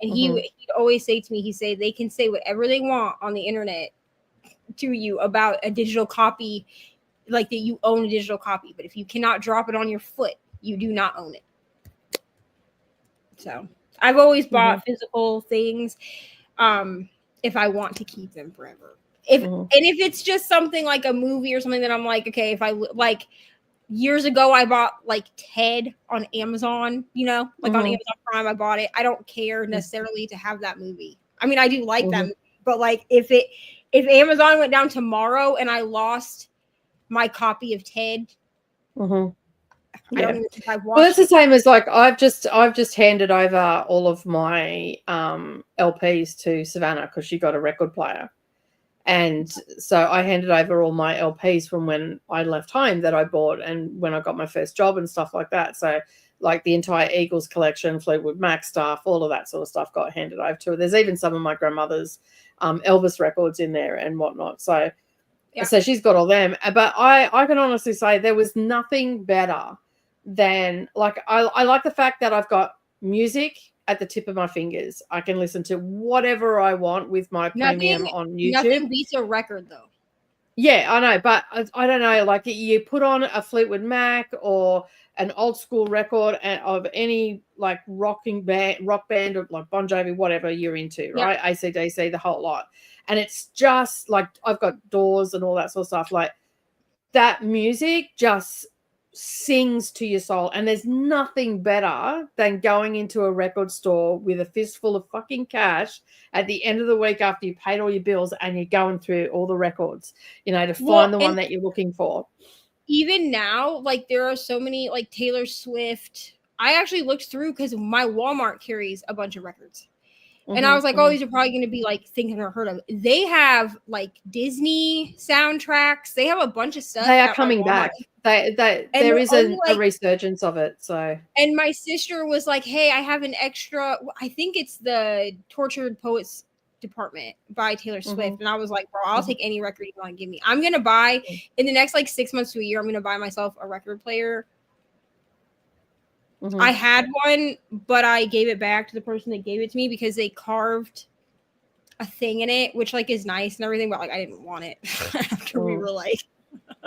Speaker 1: and he'd always say to me, he'd say they can say whatever they want on the internet to you about a digital copy. Like that you own a digital copy, but if you cannot drop it on your foot, you do not own it. So I've always bought physical things if I want to keep them forever. If it's just something like a movie or something that I'm like, okay, if I like years ago I bought like Ted on Amazon, you know, like on Amazon Prime I bought it. I don't care necessarily to have that movie. I mean, I do like that movie, but like if Amazon went down tomorrow and I lost my copy of Ted, I don't even think I watched
Speaker 2: Well, that's the same as like I've just handed over all of my LPs to Savannah because she got a record player. And so I handed over all my LPs from when I left home that I bought and when I got my first job and stuff like that. So like the entire Eagles collection, Fleetwood Mac stuff, all of that sort of stuff got handed over to her. There's even some of my grandmother's Elvis records in there and whatnot. So she's got all them. But I can honestly say there was nothing better than like I like the fact that I've got music at the tip of my fingers. I can listen to whatever I want with my premium on YouTube.
Speaker 1: Nothing beats a record though.
Speaker 2: Yeah, I know, but I don't know. Like you put on a Fleetwood Mac or an old school record of any like rock band or like Bon Jovi, whatever you're into, right? AC/DC, the whole lot. And it's just like I've got Doors and all that sort of stuff. Like that music just sings to your soul, and there's nothing better than going into a record store with a fistful of fucking cash at the end of the week after you paid all your bills and you're going through all the records, you know, to find the one that you're looking for.
Speaker 1: Even now, like there are so many like Taylor Swift. I actually looked through because my Walmart carries a bunch of records. And I was like, oh, these are probably going to be like things I've never heard of. They have like Disney soundtracks. They have a bunch of stuff.
Speaker 2: They are coming back. There is a resurgence of it. So,
Speaker 1: and my sister was like, hey, I have an extra. I think it's the Tortured Poets Department by Taylor Swift. And I was like, bro, I'll take any record you want to give me. I'm going to buy in the next like 6 months to a year. I'm going to buy myself a record player. I had one, but I gave it back to the person that gave it to me because they carved a thing in it, which like is nice and everything, but like I didn't want it after we were like, so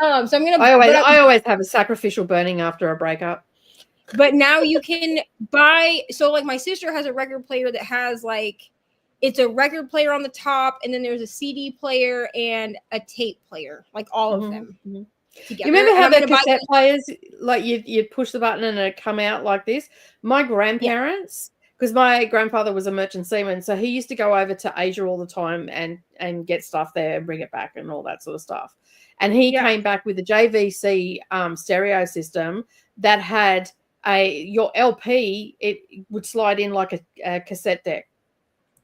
Speaker 1: I'm gonna.
Speaker 2: I always have a sacrificial burning after a breakup.
Speaker 1: But now you can buy. So like my sister has a record player that has like it's a record player on the top, and then there's a CD player and a tape player, like all of them. Together.
Speaker 2: You remember how the cassette players, like you'd push the button and it'd come out like this? My grandparents, because my grandfather was a merchant seaman, so he used to go over to Asia all the time and get stuff there and bring it back and all that sort of stuff. And he came back with a JVC stereo system that had your LP, it would slide in like a cassette deck.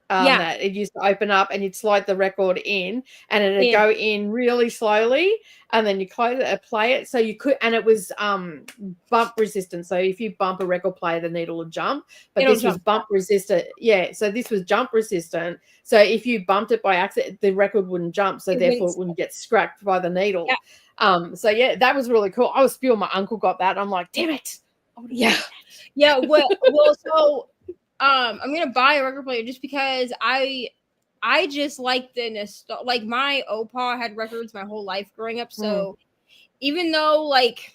Speaker 2: That it used to open up and you'd slide the record in and it'd go in really slowly and then you close it, play it. So you could, and it was bump resistant. So if you bump a record player, the needle would jump, but this was bump resistant. Yeah. So this was jump resistant. So if you bumped it by accident, the record wouldn't jump. So therefore it wouldn't get scratched by the needle. So yeah, that was really cool. I was spewing. My uncle got that. I'm like, damn it.
Speaker 1: Well, so I'm gonna buy a record player just because I just like the nostalgia. Like my opa had records my whole life growing up, so even though like,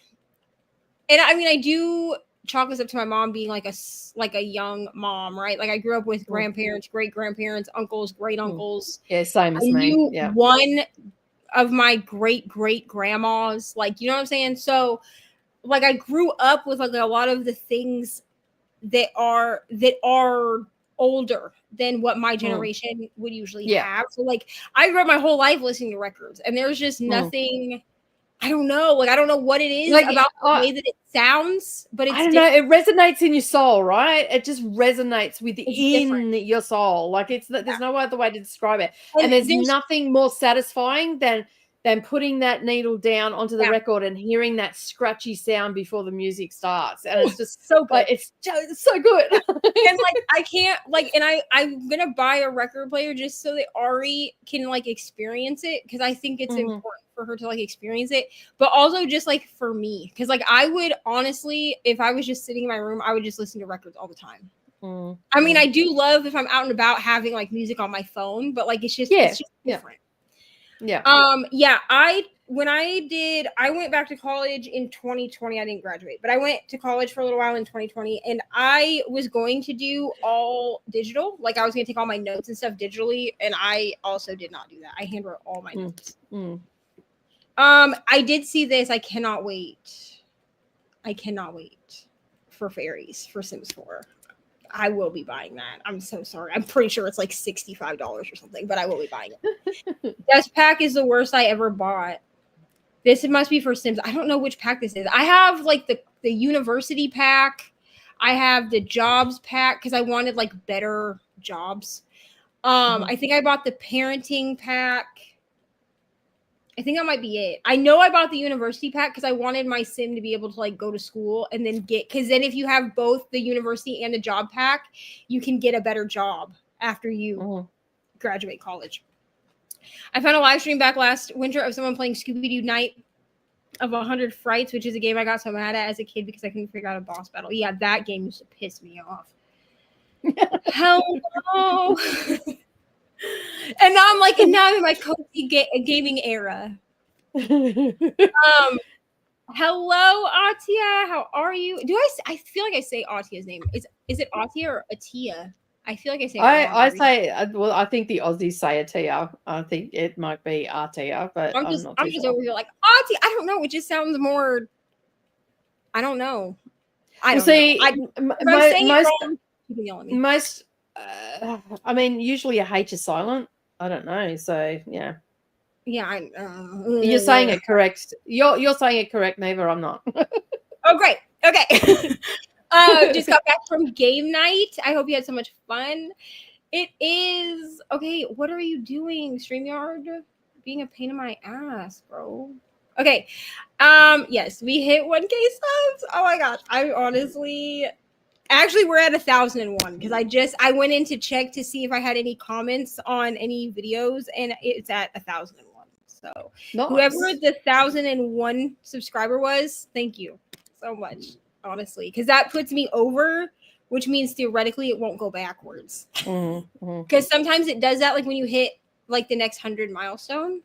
Speaker 1: and I mean I do chalk this up to my mom being like a young mom, right? Like I grew up with grandparents, great grandparents, uncles, great uncles.
Speaker 2: Yeah, same as me. Yeah,
Speaker 1: one of my great grandmas, like you know what I'm saying. So like I grew up with like a lot of the things that are older than what my generation would usually have. So like I grew up my whole life listening to records and there's just nothing, I don't know. Like, I don't know what it is like, about the way that it sounds, but it's
Speaker 2: I don't know. It resonates in your soul, right? It just resonates within your soul. Like there's no other way to describe it. And there's nothing more satisfying than putting that needle down onto the record and hearing that scratchy sound before the music starts. And it's just so good. Like, it's so good.
Speaker 1: And like, I can't like, and I'm going to buy a record player just so that Ari can like experience it. Cause I think it's important for her to like experience it, but also just like for me. Cause like I would honestly, if I was just sitting in my room, I would just listen to records all the time. I mean, I do love if I'm out and about having like music on my phone, but like, it's just different.
Speaker 2: Yeah.
Speaker 1: went back to college in 2020. I didn't graduate, but I went to college for a little while in 2020, and I was going to do all digital. Like I was going to take all my notes and stuff digitally, and I also did not do that. I handwrote all my notes. I did see this. I cannot wait for fairies for Sims 4. I will be buying that. I'm so sorry. I'm pretty sure it's like $65 or something, but I will be buying it. This pack is the worst I ever bought. This must be for Sims. I don't know which pack this is. I have like the university pack. I have the jobs pack because I wanted like better jobs. I think I bought the parenting pack. I think that might be it. I know I bought the university pack because I wanted my sim to be able to like go to school and then because then if you have both the university and the job pack, you can get a better job after you graduate college. I found a live stream back last winter of someone playing Scooby-Doo Night of 100 Frights, which is a game I got so mad at as a kid because I couldn't figure out a boss battle. Yeah, that game used to piss me off. Hello. And now I'm like, and now I'm in my cozy gaming era. Hello, Atia. How are you? I feel like I say Atia's name. Is it Atia or Atia? I feel like I say.
Speaker 2: I think the Aussies say Atia. I think it might be Atia, but I'm just
Speaker 1: sure. Over here like Atia. I don't know. It just sounds more. I don't know. I don't know.
Speaker 2: Most. I mean, usually a H is silent. I don't know. So yeah.
Speaker 1: Yeah,
Speaker 2: you're saying it correct. You're saying it correct, Neva. I'm not.
Speaker 1: Oh, great. Okay. Just got back from game night. I hope you had so much fun. It is okay. What are you doing, StreamYard? Being a pain in my ass, bro. Okay. Yes, we hit 1K subs. Oh my gosh. I honestly. Actually, we're at 1,001 because I went in to check to see if I had any comments on any videos, and it's at 1,001. So nice. Whoever the 1,001 subscriber was, thank you so much, honestly, because that puts me over, which means theoretically it won't go backwards. Because sometimes it does that, like when you hit like the next 100 milestone.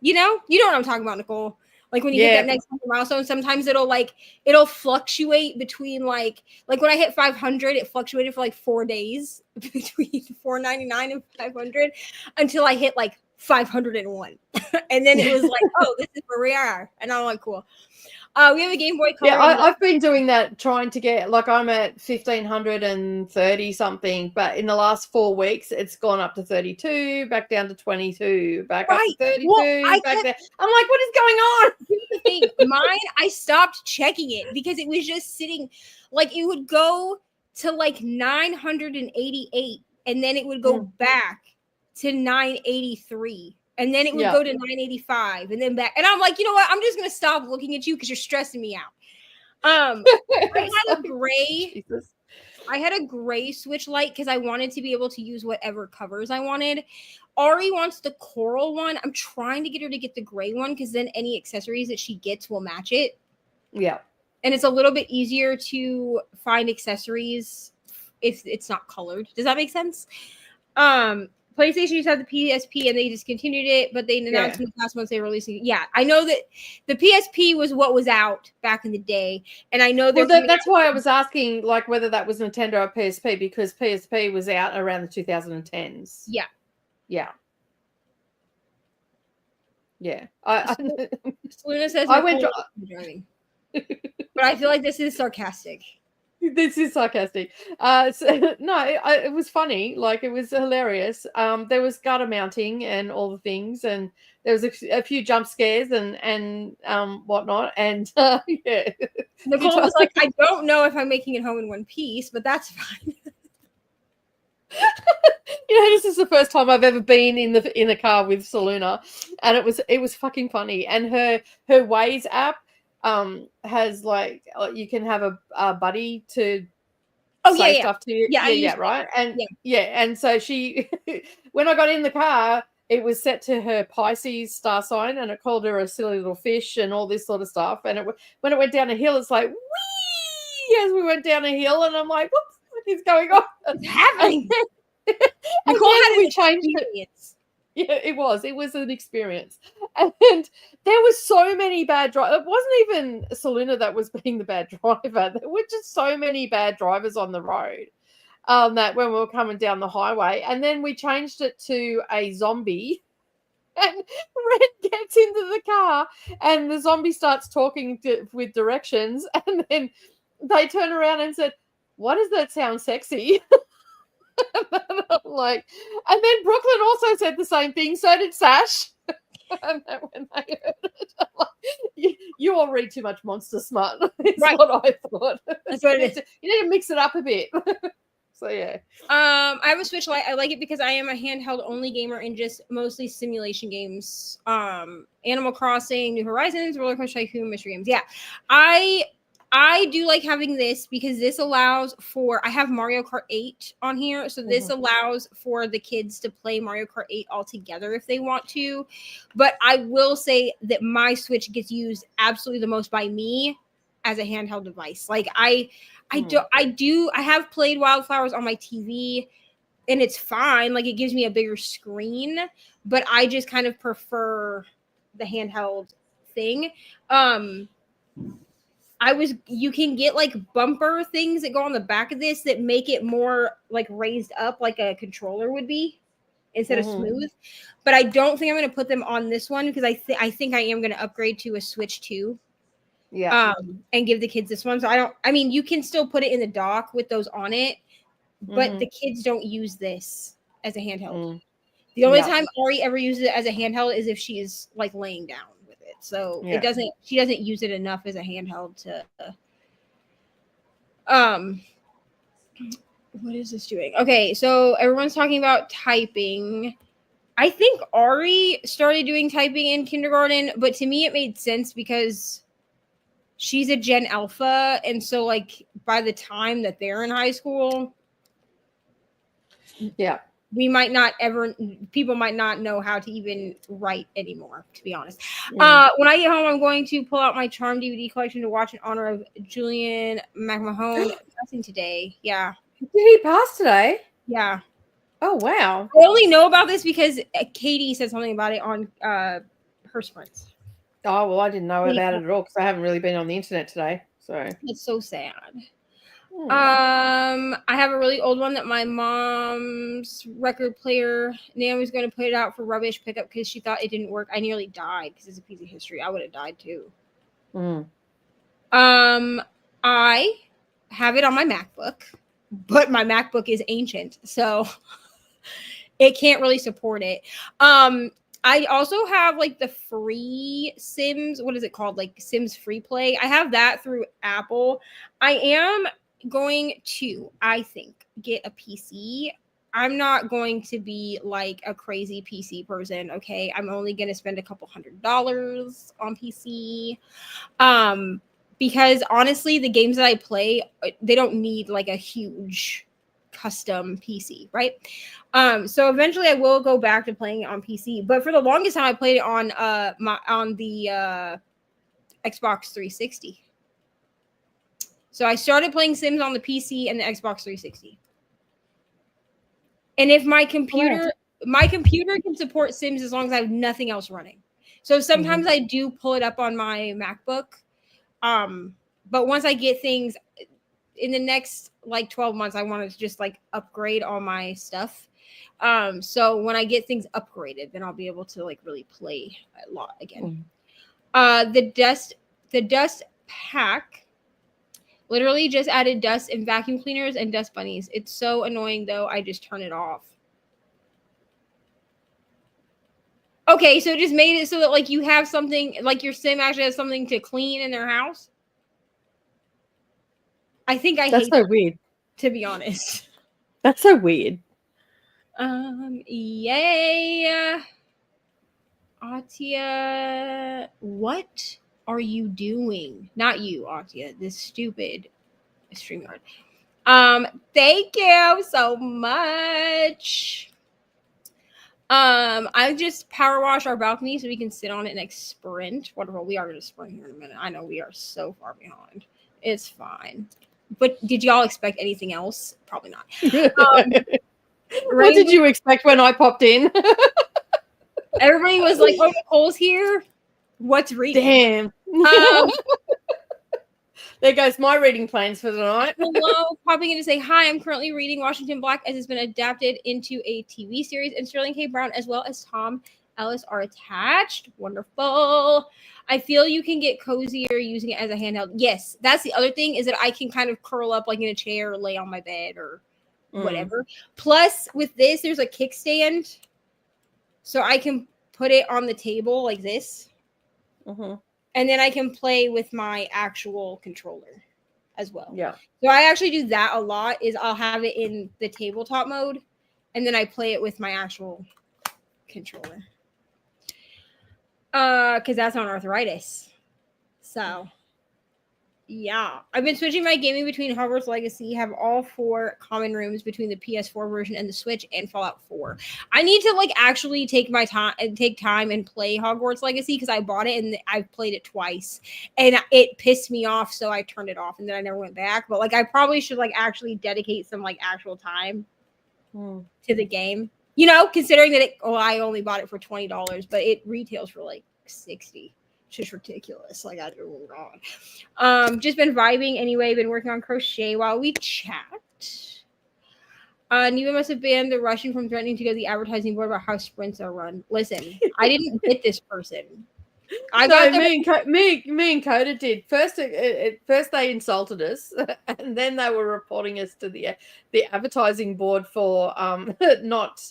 Speaker 1: You know what I'm talking about, Nicole. Like when you hit that next milestone, sometimes it'll fluctuate between like when I hit 500, it fluctuated for like 4 days between 499 and 500 until I hit like 501. And then it was like, oh, this is where we are. And I'm like, cool. We have a Game Boy Color.
Speaker 2: Yeah, I've been doing that, trying to get, like, I'm at 1,530 something, but in the last 4 weeks, it's gone up to 32, back down to 22, back up to 32, back there. I'm like, what is going on?
Speaker 1: Here's the thing. Mine, I stopped checking it because it was just sitting, like, it would go to like 988, and then it would go back to 983. And then it would go to 985 and then back. And I'm like, you know what? I'm just going to stop looking at you because you're stressing me out. I had a gray Switch Lite because I wanted to be able to use whatever covers I wanted. Ari wants the coral one. I'm trying to get her to get the gray one because then any accessories that she gets will match it.
Speaker 2: Yeah.
Speaker 1: And it's a little bit easier to find accessories if it's not colored. Does that make sense? PlayStation used to have the PSP and they discontinued it, but they announced in the past months they were releasing it. Yeah, I know that the PSP was what was out back in the day, and I know
Speaker 2: that's why I was asking, like, whether that was Nintendo or PSP, because PSP was out around the 2010s.
Speaker 1: Yeah. Luna says I went driving, but I feel like this is sarcastic.
Speaker 2: This is sarcastic. It was funny. Like, it was hilarious. There was gutter mounting and all the things, and there was a few jump scares and whatnot. And
Speaker 1: Nicole was like, I don't know if I'm making it home in one piece, but that's fine.
Speaker 2: This is the first time I've ever been in the car with Saluna, and it was fucking funny. And her Waze app has, like, you can have a buddy to say stuff to you. Right. And and so she when I got in the car, it was set to her Pisces star sign, and it called her a silly little fish and all this sort of stuff. And when it went down a hill, it's like, whee, as we went down a hill, and I'm like, what is going on?
Speaker 1: What's happening?
Speaker 2: Nicole, how did we change it? Yeah, it was. It was an experience. And there were so many bad drivers. It wasn't even Selena that was being the bad driver. There were just so many bad drivers on the road that when we were coming down the highway. And then we changed it to a zombie. And Red gets into the car and the zombie starts talking with directions. And then they turn around and said, "Why does that sound sexy?" Like, and then Brooklyn also said the same thing. So did Sash. And then when they heard it, I'm like, you all read too much Monster Smart. Is
Speaker 1: Right.
Speaker 2: what I thought.
Speaker 1: That's what it is.
Speaker 2: You need to mix it up a bit. So yeah.
Speaker 1: I have a Switch Lite. I like it because I am a handheld only gamer and just mostly simulation games. Animal Crossing, New Horizons, Roller Coaster Tycoon, mystery games. Yeah. I do like having this because this allows for I have Mario Kart 8 on here. So this allows for the kids to play Mario Kart 8 all together if they want to. But I will say that my Switch gets used absolutely the most by me as a handheld device. Like I have played Wildflowers on my TV and it's fine. Like it gives me a bigger screen, but I just kind of prefer the handheld thing. You can get like bumper things that go on the back of this that make it more like raised up like a controller would be instead of smooth. But I don't think I'm going to put them on this one because I think I am going to upgrade to a Switch 2.
Speaker 2: Yeah.
Speaker 1: And give the kids this one. So you can still put it in the dock with those on it, but the kids don't use this as a handheld. The only time Ari ever uses it as a handheld is if she is like laying down with it. So she doesn't use it enough as a handheld to what is this doing? Okay, so everyone's talking about typing. I think Ari started doing typing in kindergarten, but to me it made sense because she's a Gen Alpha, and so like by the time that they're in high school, people might not know how to even write anymore, to be honest. When I get home, I'm going to pull out my Charm DVD collection to watch in honor of Julian McMahon passing today. Yeah.
Speaker 2: Did he pass today?
Speaker 1: Yeah.
Speaker 2: Oh, wow.
Speaker 1: I only know about this because Katie said something about it on her sprints.
Speaker 2: Oh, well, I didn't know about it at all because I haven't really been on the internet today. So
Speaker 1: it's so sad. I have a really old one that my mom's record player, Naomi's going to put it out for rubbish pickup because she thought it didn't work. I nearly died because it's a piece of history. I would have died too. I have it on my MacBook, but my MacBook is ancient, so it can't really support it. I also have like the free Sims. What is it called? Like Sims Free Play. I have that through Apple. I am going to, I think, get a PC. I'm not going to be like a crazy PC person. Okay. I'm only going to spend a couple $100 on PC. Because honestly, the games that I play, they don't need like a huge custom PC, right? So eventually I will go back to playing it on PC, but for the longest time I played it on the Xbox 360. So I started playing Sims on the PC and the Xbox 360. And if my computer can support Sims as long as I have nothing else running. So sometimes I do pull it up on my MacBook. But once I get things in the next like 12 months, I want to just like upgrade all my stuff. So when I get things upgraded, then I'll be able to like really play a lot again. The dust pack literally just added dust and vacuum cleaners and dust bunnies. It's so annoying though. I just turn it off. Okay, so it just made it so that like you have something, like your sim actually has something to clean in their house. I think that's
Speaker 2: so weird,
Speaker 1: to be honest.
Speaker 2: That's so weird.
Speaker 1: Yay. Atia, what are you doing? Not you, Atia, this stupid StreamYard. Thank you so much. I just power wash our balcony so we can sit on it next sprint. Wonderful. We are going to sprint here in a minute. I know we are so far behind. It's fine. But did y'all expect anything else? Probably not.
Speaker 2: What did you expect when I popped in?
Speaker 1: Everybody was like, "Oh, Nicole's here. What's reading?"
Speaker 2: Damn. There goes my reading plans for tonight.
Speaker 1: Hello, popping in to say hi. I'm currently reading Washington Black as it's been adapted into a TV series, and Sterling K. Brown as well as Tom Ellis are attached. Wonderful. I feel you can get cozier using it as a handheld. Yes, that's the other thing is that I can kind of curl up like in a chair or lay on my bed or whatever. Plus, with this, there's a kickstand, so I can put it on the table like this. And then I can play with my actual controller as well.
Speaker 2: Yeah.
Speaker 1: So I actually do that a lot is I'll have it in the tabletop mode and then I play it with my actual controller. Because that's on arthritis. So yeah. I've been switching my gaming between Hogwarts Legacy, have all 4 common rooms between the PS4 version and the Switch and Fallout 4. I need to like actually take time and play Hogwarts Legacy because I bought it and I've played it twice and it pissed me off, so I turned it off and then I never went back. But like I probably should like actually dedicate some like actual time to the game. You know, considering that I only bought it for $20, but it retails for like $60. Just ridiculous. Like, oh god. Just been vibing anyway. Been working on crochet while we chat. Neva must have banned the Russian from threatening to go to the advertising board about how sprints are run. Listen, I didn't get this person.
Speaker 2: Me and Coda did. First they insulted us, and then they were reporting us to the advertising board for not.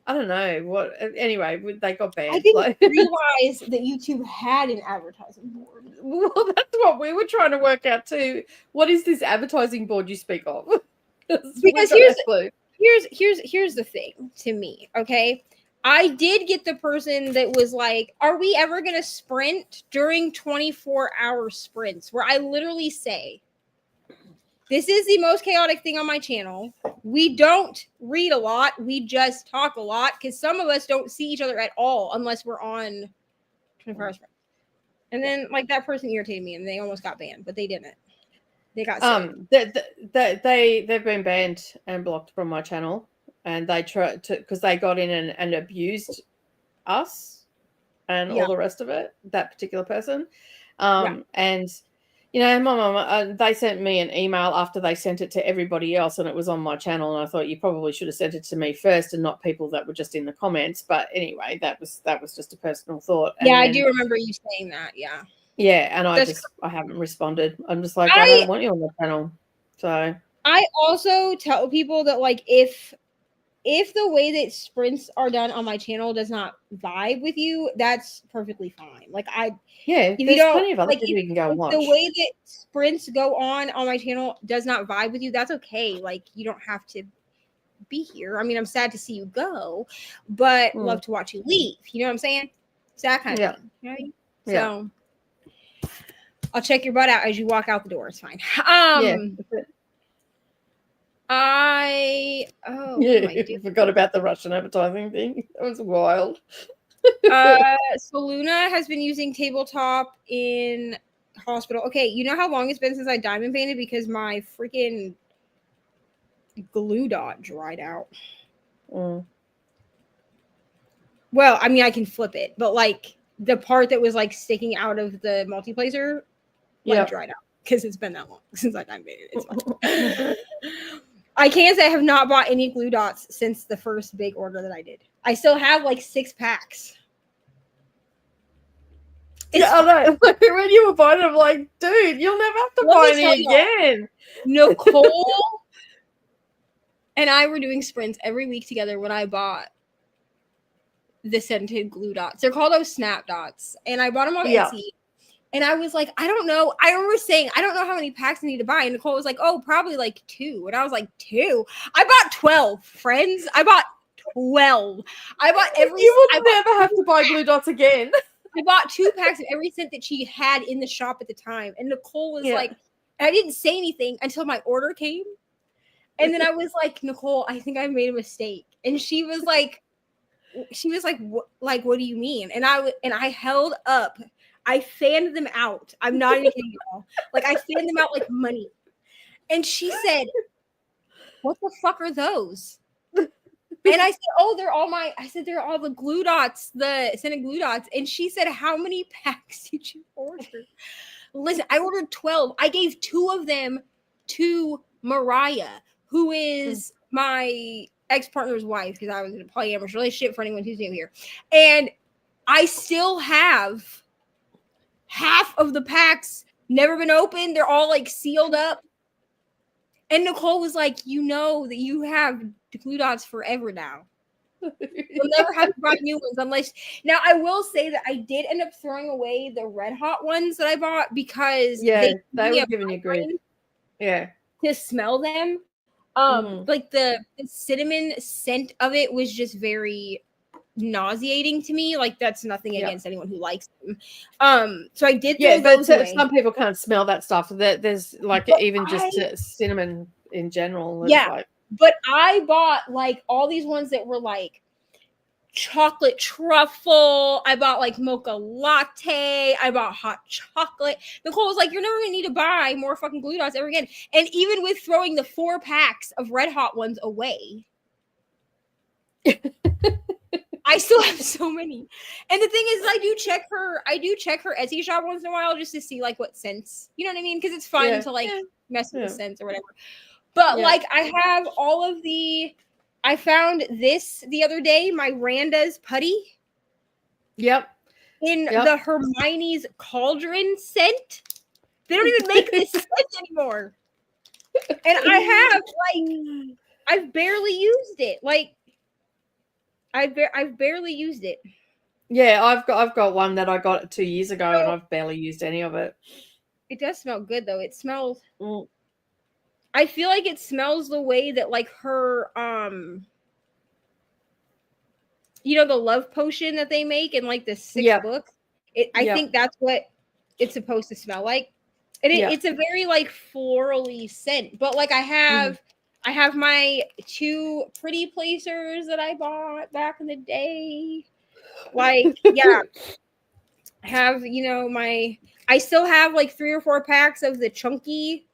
Speaker 2: I don't know what. Anyway, they got banned.
Speaker 1: I didn't realize that YouTube had an advertising board.
Speaker 2: Well, that's what we were trying to work out too. What is this advertising board you speak of?
Speaker 1: Because here's the thing to me. Okay, I did get the person that was like, "Are we ever gonna sprint during 24-hour sprints?" Where I literally say, "This is the most chaotic thing on my channel. We don't read a lot. We just talk a lot because some of us don't see each other at all unless we're on 24 hours." And then, like, that person irritated me and they almost got banned, but they didn't. They got
Speaker 2: they've been banned and blocked from my channel, and they tried to because they got in and abused us and all the rest of it. That particular person, and. You know, my mum, they sent me an email after they sent it to everybody else, and it was on my channel. And I thought you probably should have sent it to me first, and not people that were just in the comments. But anyway, that was just a personal thought. And
Speaker 1: I do remember you saying that. Yeah.
Speaker 2: Yeah, and I haven't responded. I'm just like, I don't want you on the channel. So
Speaker 1: I also tell people that like if the way that sprints are done on my channel does not vibe with you, that's perfectly fine. Like
Speaker 2: there's plenty of other people you can go and watch.
Speaker 1: The way that sprints go on my channel does not vibe with you, that's okay. Like you don't have to be here. I mean, I'm sad to see you go, but love to watch you leave. You know what I'm saying? It's that kind of thing. Right? So I'll check your butt out as you walk out the door. It's fine. I
Speaker 2: forgot about the Russian advertising thing. That was wild.
Speaker 1: Soluna has been using tabletop in hospital. Okay, you know how long it's been since I diamond painted because my freaking glue dot dried out. Well, I mean, I can flip it, but like the part that was like sticking out of the multiplacer dried out because it's been that long since I diamond painted. It's fine. I can't say I have not bought any glue dots since the first big order that I did. I still have like 6 packs.
Speaker 2: I know. When you were buying it, I'm like, dude, you'll never have to buy any again.
Speaker 1: Nicole and I were doing sprints every week together when I bought the scented glue dots. They're called those snap dots. And I bought them on Etsy. And I was like, I don't know. I remember saying, I don't know how many packs I need to buy. And Nicole was like, oh, probably like 2. And I was like, 2? I bought 12, friends. I bought 12. I bought every.
Speaker 2: You would never have to buy glue dots again.
Speaker 1: I bought 2 packs of every scent that she had in the shop at the time. And Nicole was like, I didn't say anything until my order came. And then I was like, Nicole, I think I made a mistake. And she was like, what do you mean? And I held up. I fanned them out. I'm not even kidding y'all. Like I fanned them out like money. And she said, what the fuck are those? And And I said, oh, they're all the glue dots, the scented glue dots. And she said, how many packs did you order? Listen, I ordered 12. I gave 2 of them to Mariah, who is my ex-partner's wife, because I was in a polyamorous relationship, for anyone who's new here. And I still have half of the packs never been opened. They're all like sealed up. And Nicole was like, you know that you have glue dots forever now. You'll never have to buy new ones unless. Now, I will say that I did end up throwing away the red hot ones that I bought because
Speaker 2: they were giving you grief. Yeah.
Speaker 1: To smell them. Like the cinnamon scent of it was just very nauseating to me. Like, that's nothing against anyone who likes them. So I did throw those away.
Speaker 2: Some people can't smell that stuff. There's like just cinnamon in general.
Speaker 1: But I bought like all these ones that were like chocolate truffle. I bought like mocha latte. I bought hot chocolate. Nicole was like, you're never gonna need to buy more fucking glue dots ever again. And even with throwing the 4 packs of red hot ones away, I still have so many. And the thing is, I do check her Etsy shop once in a while just to see like what scents, you know what I mean? Because it's fun to like mess with the scents or whatever. But like I have all of I found this the other day, my Randa's putty.
Speaker 2: Yep.
Speaker 1: In the Hermione's cauldron scent. They don't even make this scent anymore. And I've barely used it. Like I've barely used it.
Speaker 2: Yeah, I've got one that I got 2 years ago and I've barely used any of it. It
Speaker 1: does smell good though. It smells I feel like it smells the way that like her the love potion that they make in like the 6th book. I think that's what it's supposed to smell like. And it's a very like florally scent. But like I have my 2 pretty placers that I bought back in the day. Like, I have, I still have like 3 or 4 packs of the chunky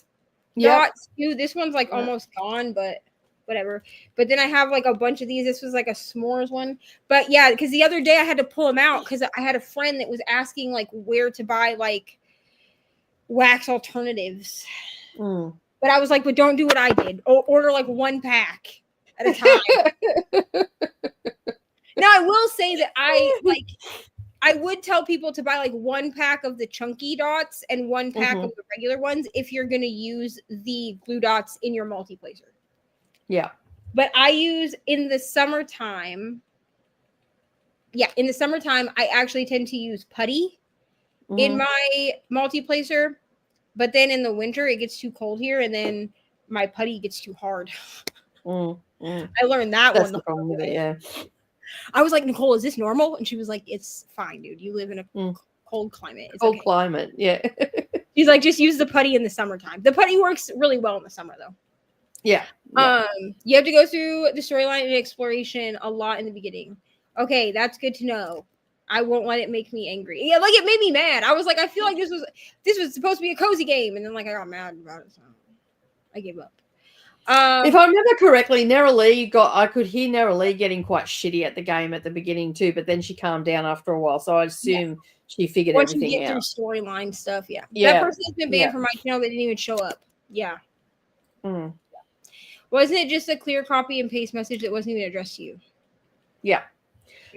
Speaker 1: dots too. This one's like almost gone, but whatever. But then I have like a bunch of these. This was like a s'mores one. But yeah, because the other day I had to pull them out because I had a friend that was asking like where to buy like wax alternatives. But I was like, but don't do what I did. Order like 1 pack at a time. Now I will say that I would tell people to buy like 1 pack of the chunky dots and 1 pack of the regular ones if you're going to use the glue dots in your multi-placer.
Speaker 2: Yeah.
Speaker 1: But I use in the summertime. Yeah, in the summertime, I actually tend to use putty in my multi-placer. But then in the winter, it gets too cold here, and then my putty gets too hard. I learned that
Speaker 2: That's
Speaker 1: one.
Speaker 2: The problem with it,
Speaker 1: I was like, Nicole, is this normal? And she was like, it's fine, dude. You live in a cold climate. It's
Speaker 2: cold climate, yeah.
Speaker 1: She's like, just use the putty in the summertime. The putty works really well in the summer, though.
Speaker 2: Yeah.
Speaker 1: You have to go through the storyline and exploration a lot in the beginning. Okay, that's good to know. I won't let it make me angry. Yeah, like it made me mad. I was like, I feel like this was supposed to be a cozy game, and then like I got mad about it, so I gave up.
Speaker 2: If I remember correctly, I could hear Nerelee getting quite shitty at the game at the beginning too, but then she calmed down after a while. So I assume she figured everything out. Once you get
Speaker 1: through storyline stuff, that person has been banned from my channel. They didn't even show up. Wasn't it just a clear copy and paste message that wasn't even addressed to you?
Speaker 2: Yeah.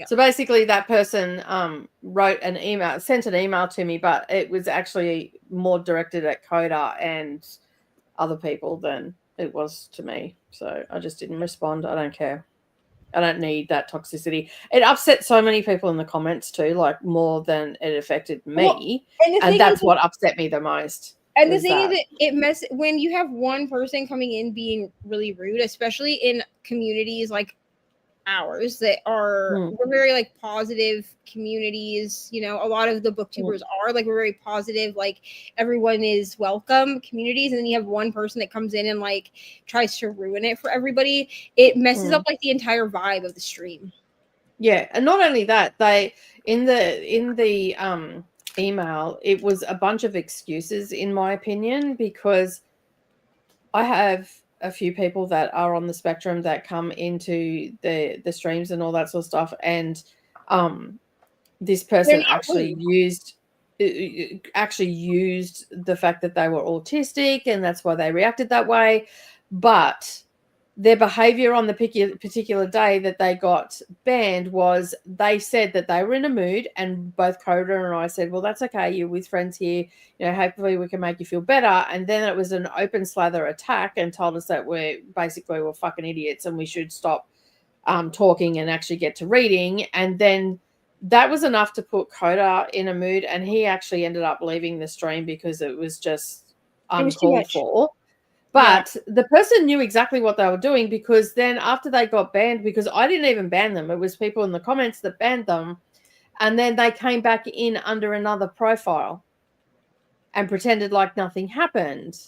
Speaker 2: So basically that person sent an email to me, but it was actually more directed at Coda and other people than it was to me. So I just didn't respond. I don't care. I don't need that toxicity. It upset so many people in the comments too, like more than it affected me. And that's what upset me the most.
Speaker 1: And the thing is that when you have one person coming in being really rude, especially in communities like ours that are we're very like positive communities, a lot of the booktubers are like, we're very positive, like everyone is welcome communities, and then you have one person that comes in and like tries to ruin it for everybody. It messes up like the entire vibe of the stream.
Speaker 2: And not only that, they in the email, it was a bunch of excuses in my opinion, because I have a few people that are on the spectrum that come into the streams and all that sort of stuff, and this person actually used the fact that they were autistic and that's why they reacted that way, but their behavior on the particular day that they got banned was they said that they were in a mood, and both Coda and I said, well, that's okay, you're with friends here, hopefully we can make you feel better. And then it was an open slather attack and told us that we're fucking idiots and we should stop talking and actually get to reading. And then that was enough to put Coda in a mood, and he actually ended up leaving the stream because it was just uncalled for. But the person knew exactly what they were doing, because then after they got banned, because I didn't even ban them, it was people in the comments that banned them, and then they came back in under another profile and pretended like nothing happened.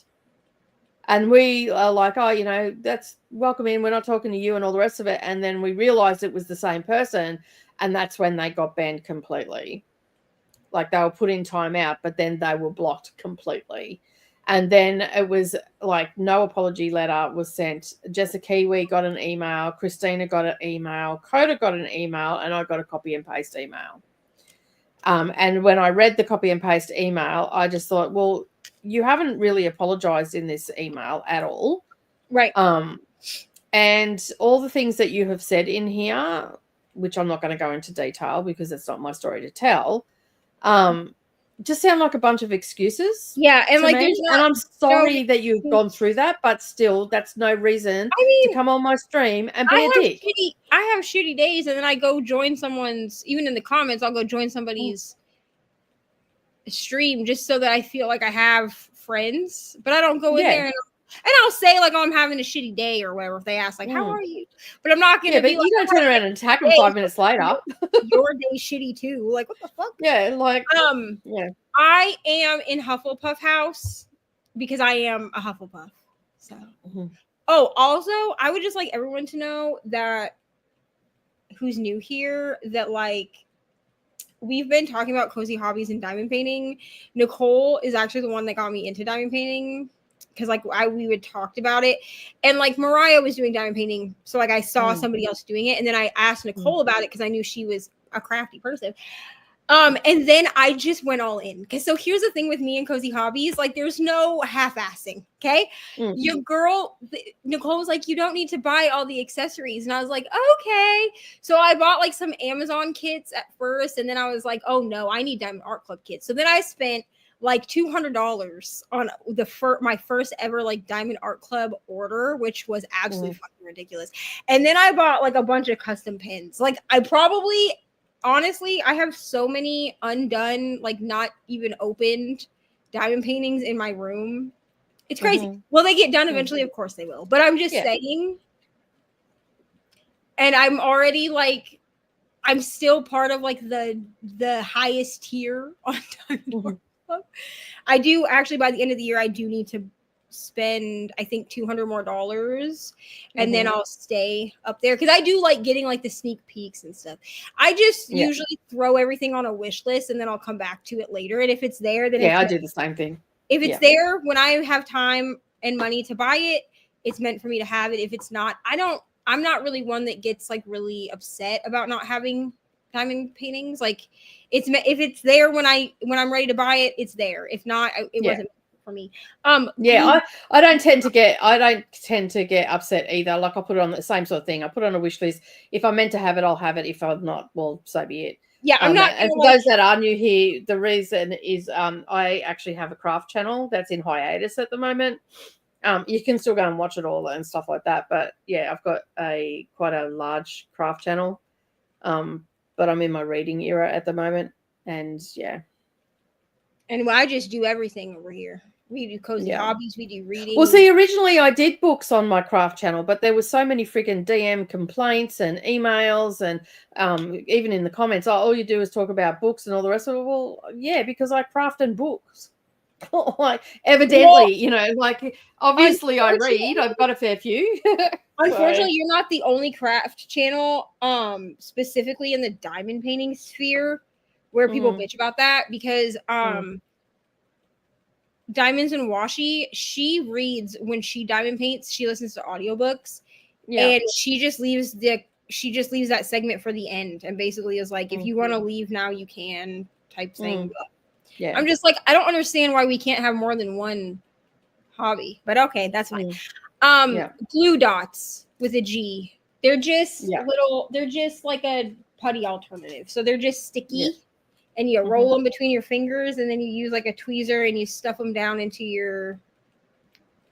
Speaker 2: And we are like, oh, that's welcome in, we're not talking to you and all the rest of it. And then we realized it was the same person, and that's when they got banned completely. Like, they were put in timeout, but then they were blocked completely. And then it was like no apology letter was sent. Jessica Kiwi got an email, Christina got an email, Coda got an email, and I got a copy and paste email. And when I read the copy and paste email, I just thought, well, you haven't really apologized in this email at all.
Speaker 1: Right.
Speaker 2: And all the things that you have said in here, which I'm not going to go into detail because it's not my story to tell, just sound like a bunch of excuses.
Speaker 1: Yeah, and like,
Speaker 2: and I'm sorry that you've gone through that, but still, that's no reason to come on my stream and be a dick.
Speaker 1: I have shitty days, and then I go join someone's, even in the comments, I'll go join somebody's stream just so that I feel like I have friends, but I don't go in there and I'll say like, oh, I'm having a shitty day or whatever if they ask like, how are you? But I'm not gonna be
Speaker 2: but
Speaker 1: like,
Speaker 2: you don't turn around and attack them 5 minutes later.
Speaker 1: Your day's shitty too. Like, what the fuck?
Speaker 2: Yeah, like
Speaker 1: I am in Hufflepuff house because I am a Hufflepuff. So oh, also I would just like everyone to know that who's new here that like we've been talking about cozy hobbies and diamond painting. Nicole is actually the one that got me into diamond painting because like we would talked about it, and like Mariah was doing diamond painting, so like I saw somebody else doing it, and then I asked Nicole about it because I knew she was a crafty person. And then I just went all in. Because so here's the thing with me and cozy hobbies, like there's no half-assing. Okay. Your girl, Nicole was like, you don't need to buy all the accessories. And I was like, okay. So I bought like some Amazon kits at first. And then I was like, oh no, I need Diamond Art Club kits. So then I spent like $200 on my first ever like Diamond Art Club order, which was absolutely fucking ridiculous. And then I bought like a bunch of custom pins. Like honestly, I have so many undone, like not even opened diamond paintings in my room. It's crazy. Will they get done eventually? Of course they will. But I'm just saying. And I'm already like, I'm still part of like the highest tier on Diamond Art Club. I do actually, by the end of the year, I do need to spend I think $200 more, and then I'll stay up there because I do like getting like the sneak peeks and stuff. I just usually throw everything on a wish list and then I'll come back to it later, and if it's there then
Speaker 2: I do the same thing.
Speaker 1: If it's there when I have time and money to buy it, it's meant for me to have it. If it's not, I'm not really one that gets like really upset about not having diamond paintings. Like if it's there when I'm ready to buy it, it's there. If not, it wasn't for me.
Speaker 2: I don't tend to get upset either. Like I'll put it on the same sort of thing. I put it on a wish list. If I'm meant to have it, I'll have it. If I'm not, well, so be it.
Speaker 1: Yeah, I'm not.
Speaker 2: And for those that are new here, the reason is I actually have a craft channel that's in hiatus at the moment. You can still go and watch it all and stuff like that. But yeah, I've got quite a large craft channel. But I'm in my reading era at the moment, and
Speaker 1: And I just do everything over here. We do cozy hobbies. We do reading.
Speaker 2: Well, see, originally I did books on my craft channel, but there was so many freaking DM complaints and emails, and even in the comments, all you do is talk about books and all the rest of it. Well, yeah, because I craft and books. Like evidently, like obviously I read. I've got a fair few.
Speaker 1: Unfortunately, you're not the only craft channel, specifically in the diamond painting sphere, where people bitch about that because Diamonds and Washi, she reads when she diamond paints, she listens to audiobooks.
Speaker 2: Yeah.
Speaker 1: And she just leaves that segment for the end and basically is like, if you want to leave now, you can type thing.
Speaker 2: Yeah.
Speaker 1: I'm just like, I don't understand why we can't have more than one hobby, but okay, that's fine. Glue dots with a G. They're just they're just like a putty alternative. So they're just sticky and you roll them between your fingers and then you use like a tweezer and you stuff them down into your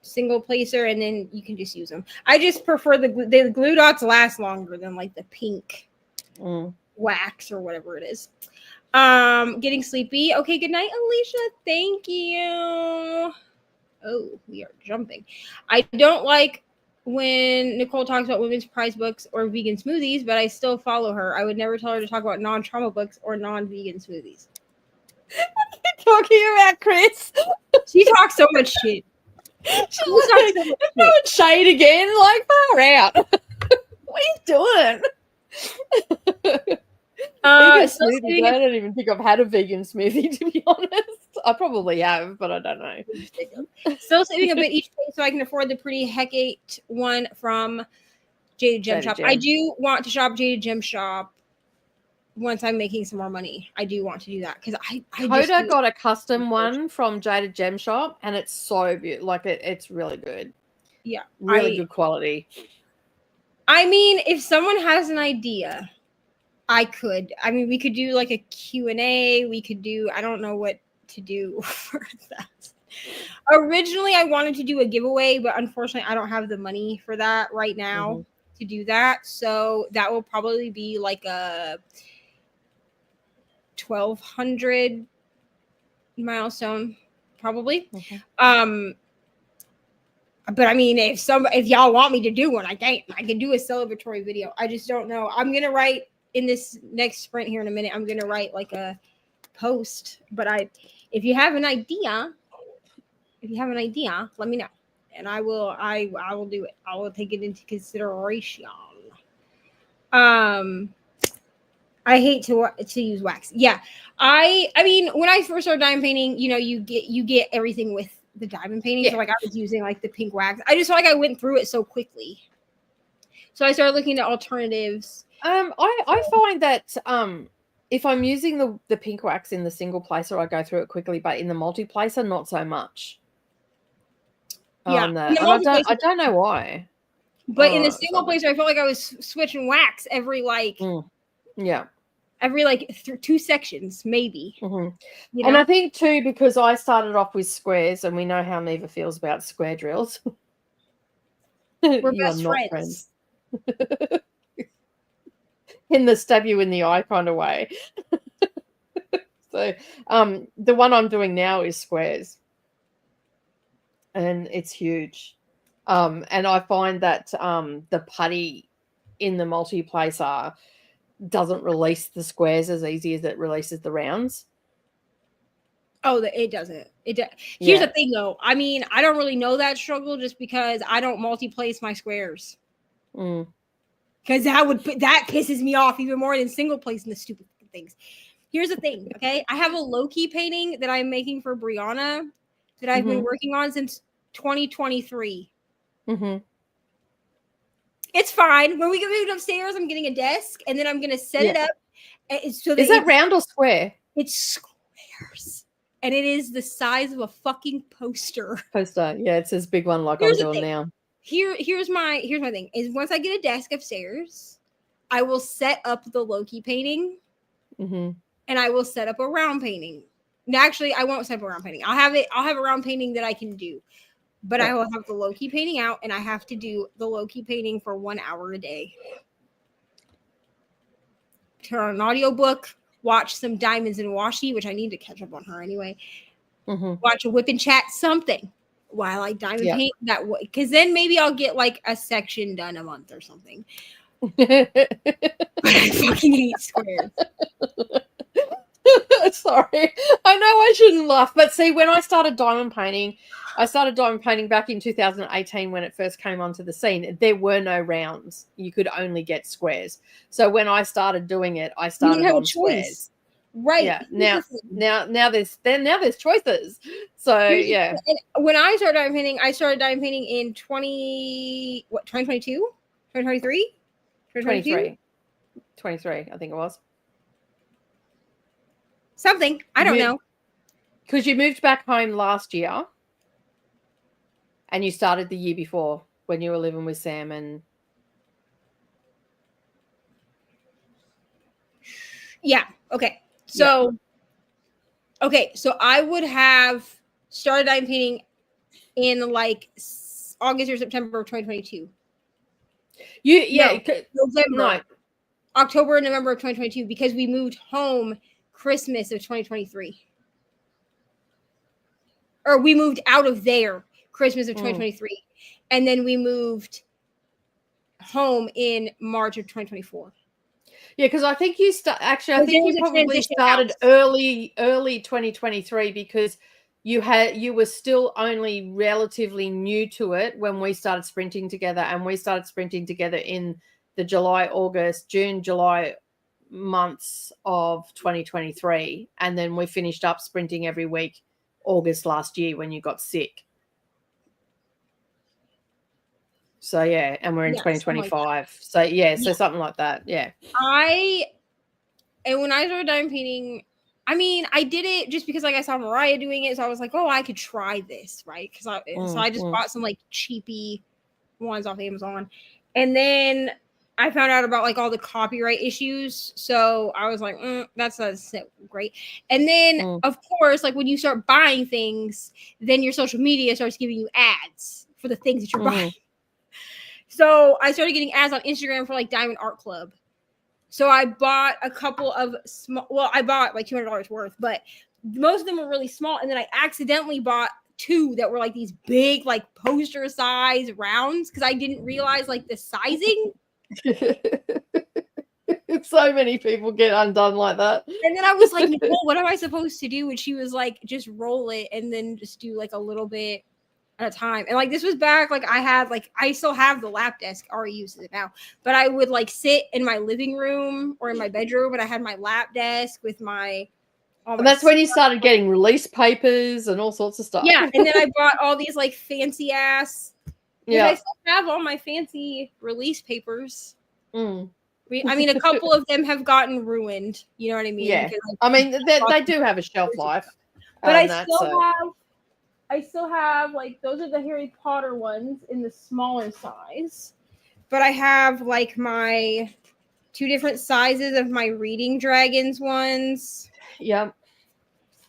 Speaker 1: single placer and then you can just use them. I just prefer the glue dots last longer than like the pink wax or whatever it is. Getting sleepy. Okay, good night, Alicia. Thank you. Oh, we are jumping. I don't like when Nicole talks about women's prize books or vegan smoothies, but I still follow her. I would never tell her to talk about non-trauma books or non-vegan smoothies.
Speaker 2: What are you talking about, Chris?
Speaker 1: She talks so much shit.
Speaker 2: Throwing shade again, like far out. What are you doing? Vegan smoothie. I don't even think I've had a vegan smoothie, to be honest. I probably have, but I don't know.
Speaker 1: Still saving a bit each day so I can afford the pretty Hecate one from Jaded Gem Shop. I do want to shop Jaded Gem Shop once I'm making some more money. I do want to do that because I
Speaker 2: Coda got a custom one from Jaded Gem Shop, and it's so beautiful. Like it's really good.
Speaker 1: Yeah,
Speaker 2: really good quality.
Speaker 1: I mean, if someone has an idea, I could. I mean, we could do like a Q&A. We could do. I don't know what to do for that. Originally, I wanted to do a giveaway, but unfortunately, I don't have the money for that right now to do that. So that will probably be like a 1,200 milestone, probably. But I mean, if y'all want me to do one, I can do a celebratory video. I just don't know. I'm gonna write in this next sprint here in a minute. I'm gonna write like a post. But if you have an idea, let me know, and I will do it. I will take it into consideration. I hate to use wax. Yeah, I mean, when I first started diamond painting, you get everything with the diamond painting. Yeah. So like I was using like the pink wax. I just felt like I went through it so quickly. So I started looking at alternatives.
Speaker 2: I find that if I'm using the pink wax in the single placer, I go through it quickly, but in the multi-placer, not so much.
Speaker 1: Yeah,
Speaker 2: I don't know why.
Speaker 1: But in the single placer, I felt like I was switching wax every every 2 sections, maybe.
Speaker 2: And I think too, because I started off with squares, and we know how Neva feels about square drills.
Speaker 1: We're best friends.
Speaker 2: In the stab you in the eye kind of way. So the one I'm doing now is squares, and it's huge. And I find that the putty in the multi-placer doesn't release the squares as easy as it releases the rounds.
Speaker 1: Oh, it doesn't. Here's the thing, though. I mean, I don't really know that struggle just because I don't multi-place my squares. Because that pisses me off even more than single placing the stupid things. Here's the thing, okay? I have a low-key painting that I'm making for Brianna that I've been working on since 2023. It's fine. When we get moved upstairs, I'm getting a desk, and then I'm going to set it up. Is
Speaker 2: that round or square?
Speaker 1: It's squares. And it is the size of a fucking poster.
Speaker 2: Yeah, it's this big one like I'm doing now.
Speaker 1: Here's my thing. Is once I get a desk upstairs, I will set up the Loki painting. And I will set up a round painting. No, actually, I won't set up a round painting. I'll have a round painting that I can do. But I will have the Loki painting out, and I have to do the Loki painting for 1 hour a day. Turn on an audiobook, watch some Diamonds and Washi, which I need to catch up on her anyway. Watch a whip and chat, something while I diamond paint that way. Because then maybe I'll get like a section done a month or something. But I fucking hate squares.
Speaker 2: Sorry. I know I shouldn't laugh, but see, when I started diamond painting back in 2018 when it first came onto the scene. There were no rounds. You could only get squares. So when I started doing it, I started on squares.
Speaker 1: Right.
Speaker 2: Yeah.
Speaker 1: Here's the thing.
Speaker 2: Now there's choices. So
Speaker 1: Here's the
Speaker 2: yeah.
Speaker 1: thing. And when I started diamond painting, I started diamond painting in 2022? 2023? 2022?
Speaker 2: 23, I think it was.
Speaker 1: Something. I don't know.
Speaker 2: Because you moved back home last year and you started the year before when you were living with Sam and
Speaker 1: Yeah. Okay. So I would have started diamond painting in like August or September of 2022. November. October and November of 2022 because we moved home Christmas of 2023. Or we moved out of there Christmas of 2023. And then we moved home in March of 2024.
Speaker 2: Yeah, because I think you probably started early 2023 because you were still only relatively new to it when we started sprinting together, and we started sprinting together in the June, July months of 2023, and then we finished up sprinting every week August last year when you got sick. So yeah, and we're in 2025. So yeah, so something like that. Yeah.
Speaker 1: And when I started diamond painting, I mean, I did it just because like I saw Mariah doing it, so I was like, oh, I could try this, right? Because so I just bought some like cheapy ones off Amazon, and then I found out about like all the copyright issues, so I was like, that's not so great. And then of course, like when you start buying things, then your social media starts giving you ads for the things that you're buying. So I started getting ads on Instagram for like Diamond Art Club. So I bought a couple of I bought like $200 worth, but most of them were really small. And then I accidentally bought two that were like these big, like poster size rounds because I didn't realize like the sizing.
Speaker 2: So many people get undone like that.
Speaker 1: And then I was like, Nicole, what am I supposed to do? And she was like, just roll it and then just do like a little bit at a time. And like this was back, like I still have the lap desk. Ari uses it now, but I would like sit in my living room or in my bedroom, and I had my lap desk with my
Speaker 2: and that's when you started getting release papers and all sorts of stuff.
Speaker 1: Yeah, and then I bought all these like fancy ass. Yeah, I still have all my fancy release papers. I mean, a couple of them have gotten ruined. You know what I mean?
Speaker 2: Yeah, because, I mean they do have a shelf life,
Speaker 1: but I still have like those are the Harry Potter ones in the smaller size. But I have like my two different sizes of my Reading Dragons ones.
Speaker 2: Yep.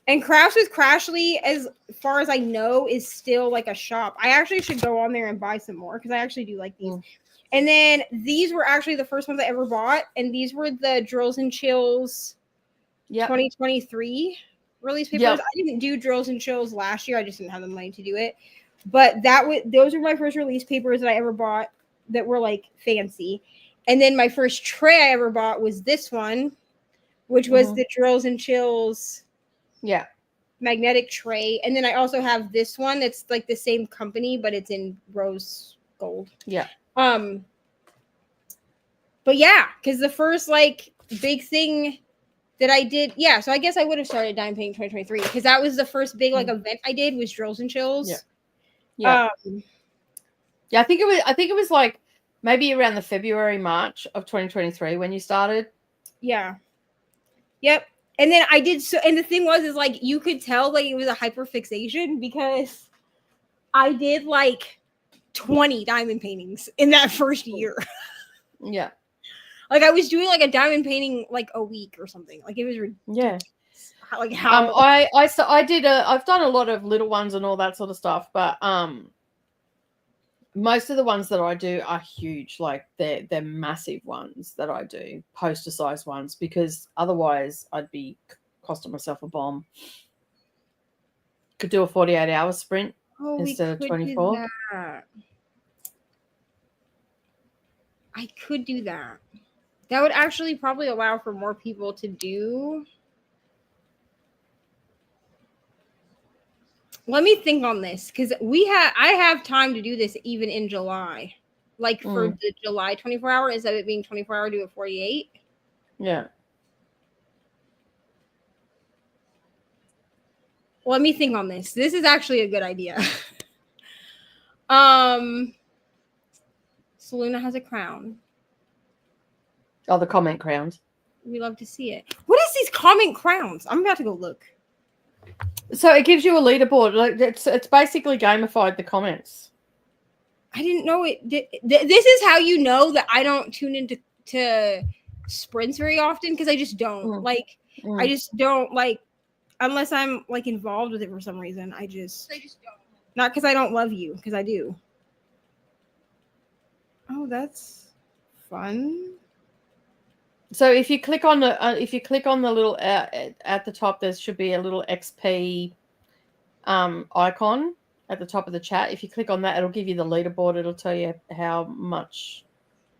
Speaker 1: And Crafts with Crashly, as far as I know, is still like a shop. I actually should go on there and buy some more because I actually do like these. And then these were actually the first ones I ever bought, and these were the Drills and Chills 2023 release papers. I didn't do Drills and Chills last year. I just didn't have the money to do it. But those were my first release papers that I ever bought that were like fancy. And then my first tray I ever bought was this one, which was the Drills and Chills magnetic tray. And then I also have this one that's like the same company, but it's in rose gold. But yeah, because the first like big thing that I did, so I guess I would have started Diamond Painting 2023 because that was the first big like event I did was Drills and Chills.
Speaker 2: I think it was like maybe around the February, March of 2023 when you started.
Speaker 1: Yep. And then I did and the thing was like you could tell like it was a hyperfixation because I did like 20 diamond paintings in that first year. Like I was doing like a diamond painting like a week or something. Like it was ridiculous. Like how
Speaker 2: I've done a lot of little ones and all that sort of stuff, but most of the ones that I do are huge. Like they're massive ones that I do, poster size ones, because otherwise I'd be costing myself a bomb. Could do a 48-hour sprint instead of 24.
Speaker 1: I could do that. That would actually probably allow for more people to do. Let me think on this because I have time to do this even in July. Like for the July 24-hour, instead of it being 24-hour, do a 48.
Speaker 2: Yeah.
Speaker 1: Let me think on this. This is actually a good idea. Selena has a crown.
Speaker 2: Oh, the comment crowns.
Speaker 1: We love to see it. What is these comment crowns? I'm about to go look.
Speaker 2: So it gives you a leaderboard. Like it's basically gamified the comments.
Speaker 1: I didn't know it. This is how you know that I don't tune into sprints very often, because I just don't I just don't unless I'm like involved with it for some reason. I just don't. Not because I don't love you, because I do. Oh, that's fun.
Speaker 2: So if you click on the little at the top, there should be a little XP icon at the top of the chat. If you click on that, it'll give you the leaderboard. It'll tell you how much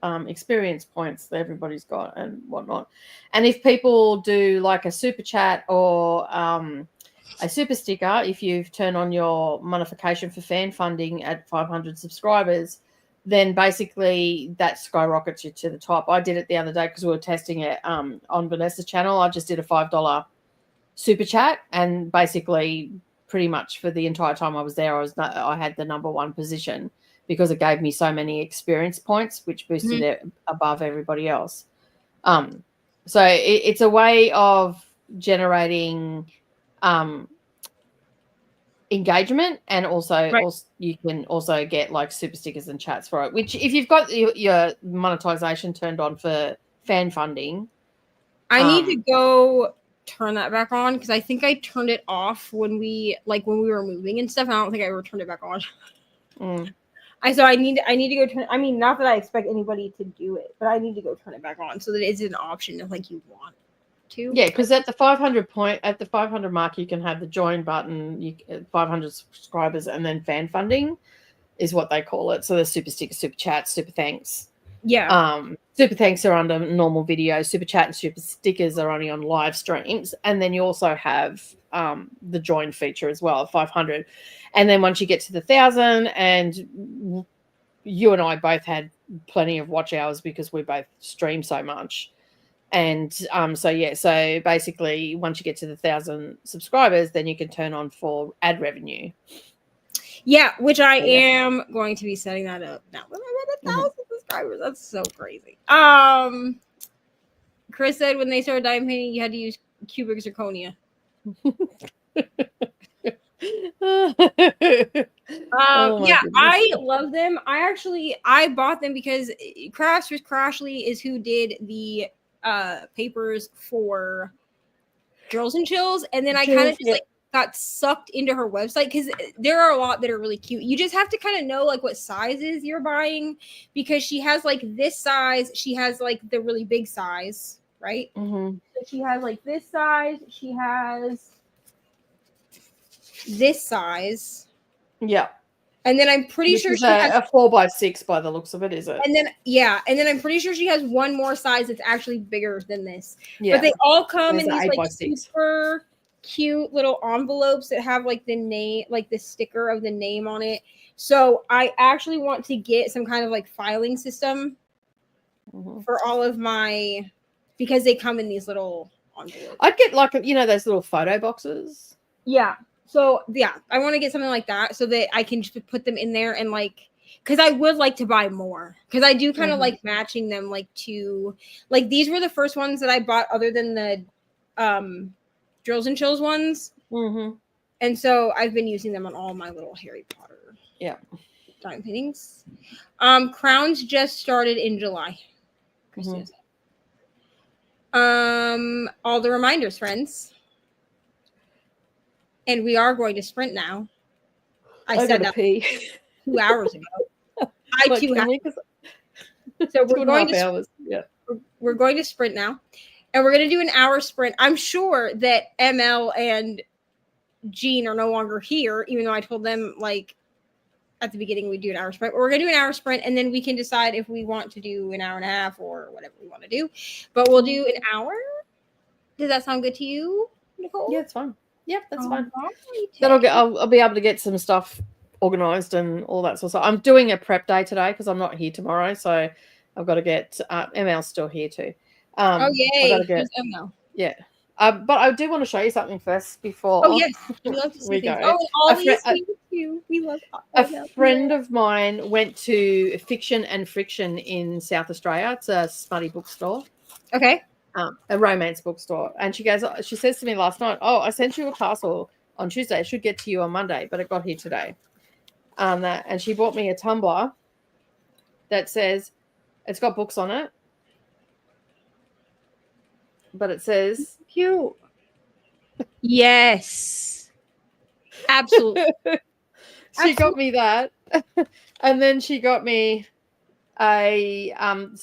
Speaker 2: experience points that everybody's got and whatnot. And if people do like a super chat or a super sticker, if you've turned on your modification for fan funding at 500 subscribers, then basically that skyrockets you to the top. I did it the other day because we were testing it on Vanessa's channel. I just did a $5 super chat, and basically pretty much for the entire time I was there, I had the number one position because it gave me so many experience points, which boosted it above everybody else. So it's a way of generating engagement, and also you can also get like super stickers and chats for it, which if you've got your monetization turned on for fan funding,
Speaker 1: I need to go turn that back on, because I think I turned it off when we were moving and stuff. I don't think I ever turned it back on. So I need to go turn. I mean, not that I expect anybody to do it, but I need to go turn it back on so that it's an option if you want to.
Speaker 2: Yeah, because at the 500 mark, you can have the join button. 500 subscribers, and then fan funding is what they call it. So there's super stickers, super chats, super thanks.
Speaker 1: Yeah.
Speaker 2: Super thanks are under normal videos. Super chat and super stickers are only on live streams. And then you also have the join feature as well, 500. And then once you get to the 1,000, and you and I both had plenty of watch hours because we both stream so much. And so basically once you get to the 1,000 subscribers, then you can turn on for ad revenue.
Speaker 1: Yeah, which I am going to be setting that up now that I'm at 1,000 subscribers. That's so crazy. Chris said when they started diamond painting, you had to use cubic zirconia. I love them. I bought them because Crafts with Crashly is who did the papers for Girls and Chills, and then I kind of just got sucked into her website because there are a lot that are really cute. You just have to kind of know what sizes you're buying, because she has this size, she has the really big size, right? So she has this size, she has this size, and then I'm pretty sure she has
Speaker 2: a 4x6 by the looks of it, is it?
Speaker 1: And then I'm pretty sure she has one more size that's actually bigger than this. But they all come in these super cute little envelopes that have the name, the sticker of the name on it. So I actually want to get some kind of filing system for all of my, because they come in these little envelopes.
Speaker 2: I'd get those little photo boxes.
Speaker 1: Yeah. So I want to get something like that so that I can just put them in there, and because I would like to buy more, because I do kind of like matching them to these were the first ones that I bought other than the Drills and Chills ones. And so I've been using them on all my little Harry Potter diamond paintings. Crowns just started in July. All the reminders, friends. And we are going to sprint now. I said that 2 hours ago. I too have. So we're going to hours. We're going to sprint now, and we're going to do an hour sprint. I'm sure that ML and Jean are no longer here, even though I told them at the beginning we'd do an hour sprint. But we're going to do an hour sprint, and then we can decide if we want to do an hour and a half or whatever we want to do. But we'll do an hour. Does that sound good to you, Nicole?
Speaker 2: Yeah, it's fine. Yep, that's fine. I'll be able to get some stuff organized and all that sort of stuff. I'm doing a prep day today because I'm not here tomorrow, so I've got to get ML's still here too.
Speaker 1: Yay! Who's ML?
Speaker 2: Yeah, But I do want to show you something first before
Speaker 1: Oh yes, we love to see
Speaker 2: we
Speaker 1: things.
Speaker 2: go.
Speaker 1: Oh,
Speaker 2: A,
Speaker 1: Ollie's
Speaker 2: fri-
Speaker 1: here too. We love.
Speaker 2: a friend of mine went to Fiction and Friction in South Australia. It's a smutty bookstore.
Speaker 1: Okay.
Speaker 2: A romance bookstore. And she says to me last night, "Oh, I sent you a parcel on Tuesday. It should get to you on Monday, but it got here today." And she bought me a tumbler that says it's got books on it, but it says
Speaker 1: Cute. Yes. Absolutely.
Speaker 2: she got me that, and then she got me a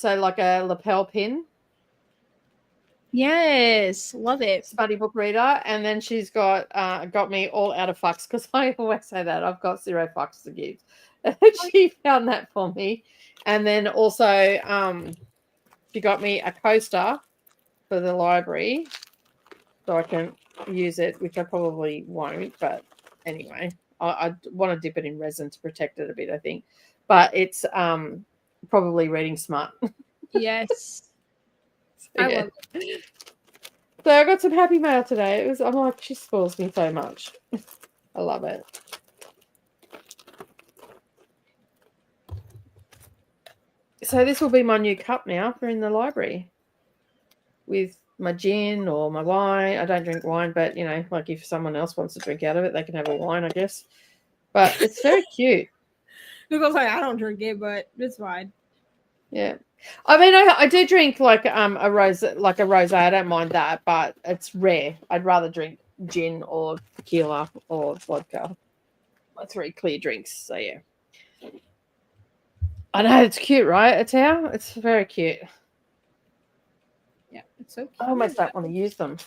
Speaker 2: like a lapel pin.
Speaker 1: Yes. Love it.
Speaker 2: Smutty book reader, and then she's got me all out of fucks because I always say that I've got 0 fucks to give. And she found that for me, and then also she got me a coaster for the library so I can use it, which I probably won't, but anyway, I want to dip it in resin to protect it a bit, I think. But it's probably reading smart.
Speaker 1: Yes.
Speaker 2: So,
Speaker 1: I
Speaker 2: yeah.
Speaker 1: love it.
Speaker 2: So I got some happy mail today. I'm like, she spoils me so much. I love it. So this will be my new cup now for in the library with my gin or my wine. I don't drink wine, but like if someone else wants to drink out of it, they can have a wine, I guess. But it's very cute.
Speaker 1: Nicole's like, I don't drink it, but it's fine.
Speaker 2: Yeah. I mean, I do drink like a rose, I don't mind that, but it's rare. I'd rather drink gin or tequila or vodka. My 3 clear drinks. So yeah. I know it's cute, right? It's very cute.
Speaker 1: Yeah, it's so cute.
Speaker 2: I almost don't want to use them.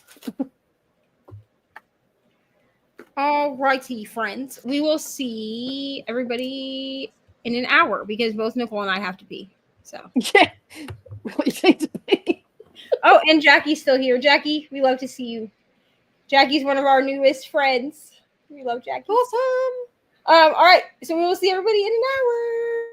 Speaker 1: All righty, friends. We will see everybody in an hour because both Nicole and I have to pee. So
Speaker 2: Yeah, really seems to be.
Speaker 1: oh, and Jackie's still here. Jackie, we love to see you. Jackie's one of our newest friends. We love Jackie.
Speaker 2: Awesome.
Speaker 1: All right, so we will see everybody in an hour.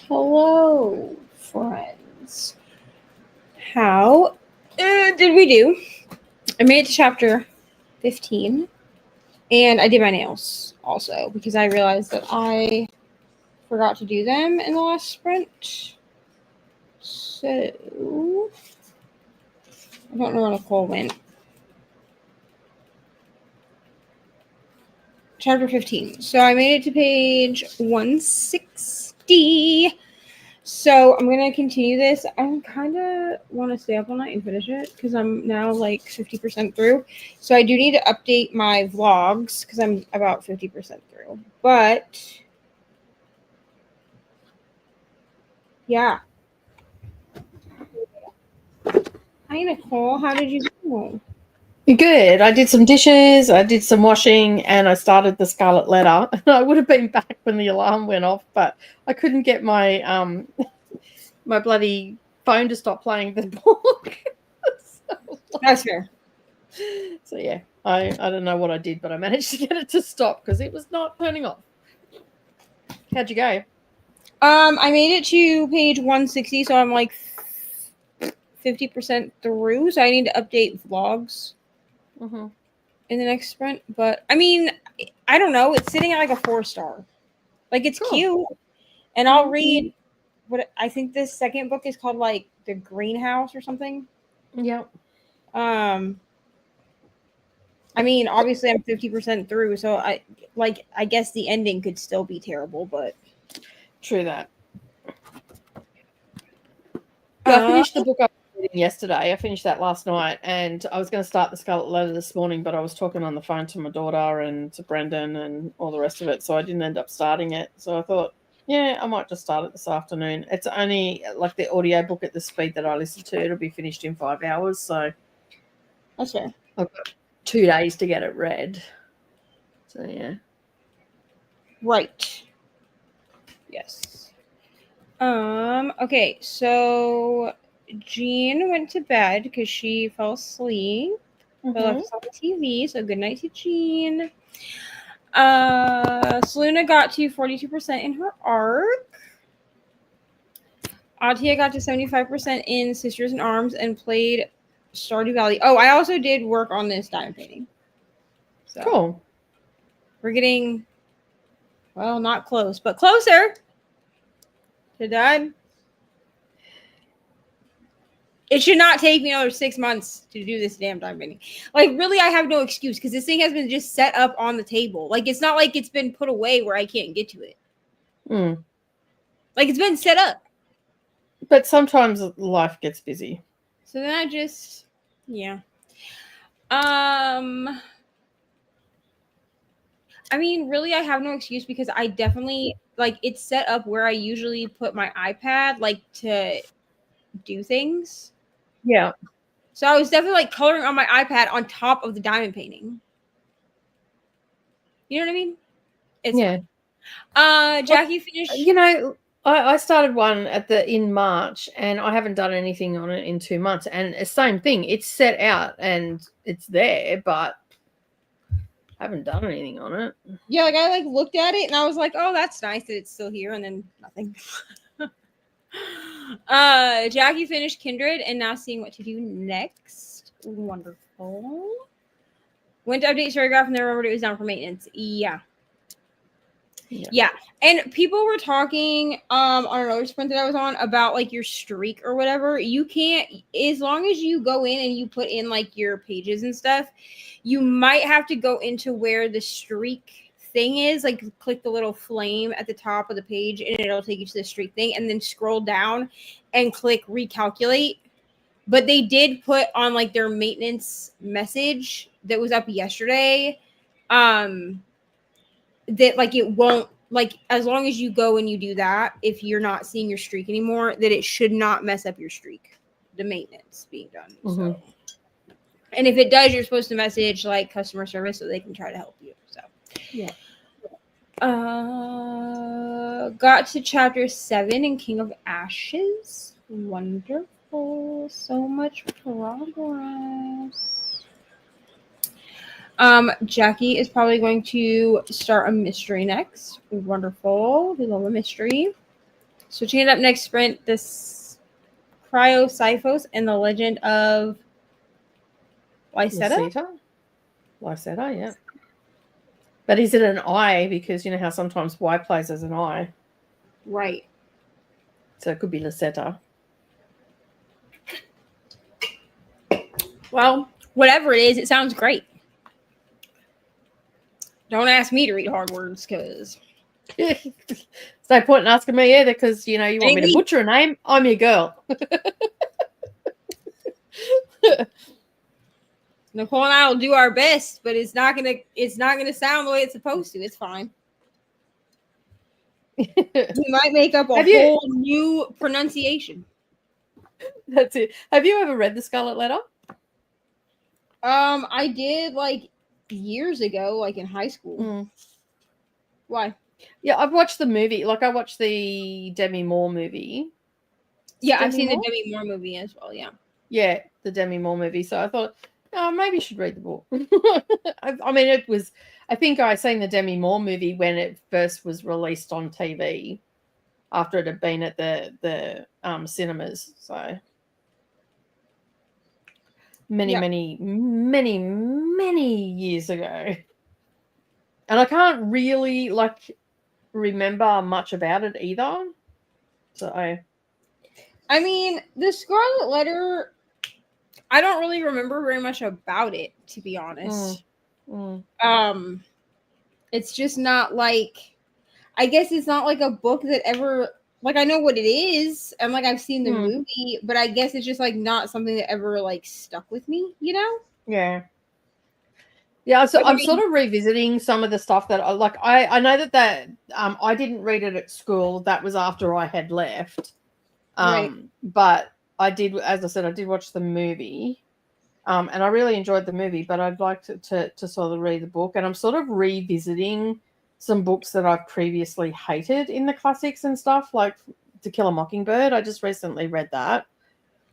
Speaker 1: Hello, friends. How did we do? I made it to chapter 15, and I did my nails also because I realized that I forgot to do them in the last sprint. So, I don't know where Nicole went. Chapter 15. So, I made it to page 160. So I'm going to continue this. I kind of want to stay up all night and finish it because I'm now like 50% through. So I do need to update my vlogs because I'm about 50% through. But yeah. Hi, Nicole. How did you go?
Speaker 2: Good. I did some dishes, I did some washing, and I started the Scarlet Letter. I would have been back when the alarm went off, but I couldn't get my my bloody phone to stop playing the book.
Speaker 1: That's fair.
Speaker 2: So yeah, I don't know what I did, but I managed to get it to stop because it was not turning off. How'd you go?
Speaker 1: I made it to page 160, so I'm like 50% through. So I need to update vlogs
Speaker 2: Mm-hmm.
Speaker 1: in the next sprint. But I mean, I don't know. It's sitting at like a 4-star. Like it's
Speaker 2: Cool.
Speaker 1: cute. And I'll read what I think this second book is called like The Greenhouse or something.
Speaker 2: Yeah.
Speaker 1: I mean, obviously I'm 50% through, so I guess the ending could still be terrible, but
Speaker 2: True that. Yeah, I finished the book I was reading yesterday. I finished that last night, and I was going to start the Scarlet Letter this morning, but I was talking on the phone to my daughter and to Brendan and all the rest of it, so I didn't end up starting it. So I thought, yeah, I might just start it this afternoon. It's only like the audiobook at the speed that I listen to. It'll be finished in 5 hours, so
Speaker 1: that's fair.
Speaker 2: I've got 2 days to get it read. So yeah.
Speaker 1: Right. Yes. Okay, so Jean went to bed because she fell asleep.
Speaker 2: Mm-hmm.
Speaker 1: Left us on the TV, so good night to Jean. Selena got to 42% in her arc. Atia got to 75% in Sisters in Arms and played Stardew Valley. Oh, I also did work on this diamond painting. So
Speaker 2: Cool.
Speaker 1: we're getting, well, not close, but closer to done. It should not take me another 6 months to do this damn diamond painting. Like, really, I have no excuse because this thing has been just set up on the table. Like, it's not like it's been put away where I can't get to it. Like, it's been set up.
Speaker 2: But sometimes life gets busy.
Speaker 1: So then I just, yeah. I mean, really, I have no excuse because I definitely, like, it's set up where I usually put my iPad, like, to do things.
Speaker 2: Yeah.
Speaker 1: So I was definitely, like, coloring on my iPad on top of the diamond painting. You know what I mean? It's
Speaker 2: yeah.
Speaker 1: fun. Jackie finished.
Speaker 2: You know, I started one in March, and I haven't done anything on it in 2 months. And the same thing, it's set out and it's there, but I haven't done anything on it.
Speaker 1: Yeah, like I like looked at it and I was like, oh, that's nice that it's still here, and then nothing. Jackie finished Kindred and now seeing what to do next. Wonderful. Went to update Storygraph and then remembered it was down for maintenance. Yeah. And people were talking on another sprint that I was on about like your streak or whatever. You can't, as long as you go in and you put in like your pages and stuff, you might have to go into where the streak thing is, like click the little flame at the top of the page and it'll take you to the streak thing, and then scroll down and click recalculate. But they did put on like their maintenance message that was up yesterday that like it won't, like as long as you go and you do that, if you're not seeing your streak anymore, that it should not mess up your streak, the maintenance being done. So, and if it does, you're supposed to message like customer service so they can try to help you. So
Speaker 2: yeah.
Speaker 1: Got to chapter 7 in King of Ashes. Wonderful. So much progress. Jackie is probably going to start a mystery next. Wonderful. We love a mystery. Switching it up next sprint, this Cryocyphos and the Legend of Lysetta?
Speaker 2: Lysetta, yeah. But is it an I? Because you know how sometimes Y plays as an I.
Speaker 1: Right.
Speaker 2: So it could be Lysetta.
Speaker 1: Well, whatever it is, it sounds great. Don't ask me to read hard words, because...
Speaker 2: There's no point in asking me either, because, you know, you want me to butcher a name. I'm your girl.
Speaker 1: Nicole and I will do our best, but it's not gonna sound the way it's supposed to. It's fine. We might make up a whole new pronunciation.
Speaker 2: That's it. Have you ever read The Scarlet Letter?
Speaker 1: I did like years ago, like in high school. Why?
Speaker 2: Yeah, I've watched the movie. Like I watched the Demi Moore movie.
Speaker 1: Yeah, I've seen the Demi Moore movie as well. Yeah.
Speaker 2: Yeah, the Demi Moore movie. So I thought, oh, maybe you should read the book. I mean, it was. I think I seen the Demi Moore movie when it first was released on TV, after it had been at the cinemas. So many years ago, and I can't really remember much about it either. So
Speaker 1: I mean, the Scarlet Letter, I don't really remember very much about it, to be honest. It's just not like, I guess it's not like a book that ever, like, I know what it is, and like I've seen the movie, but I guess it's just like not something that ever like stuck with me, you know?
Speaker 2: Yeah, so I'm sort of revisiting some of the stuff that I know that I didn't read it at school. That was after I had left.
Speaker 1: Right.
Speaker 2: But I did, as I said, I did watch the movie. And I really enjoyed the movie, but I'd like to sort of read the book. And I'm sort of revisiting some books that I've previously hated in the classics and stuff, like To Kill a Mockingbird. I just recently read that.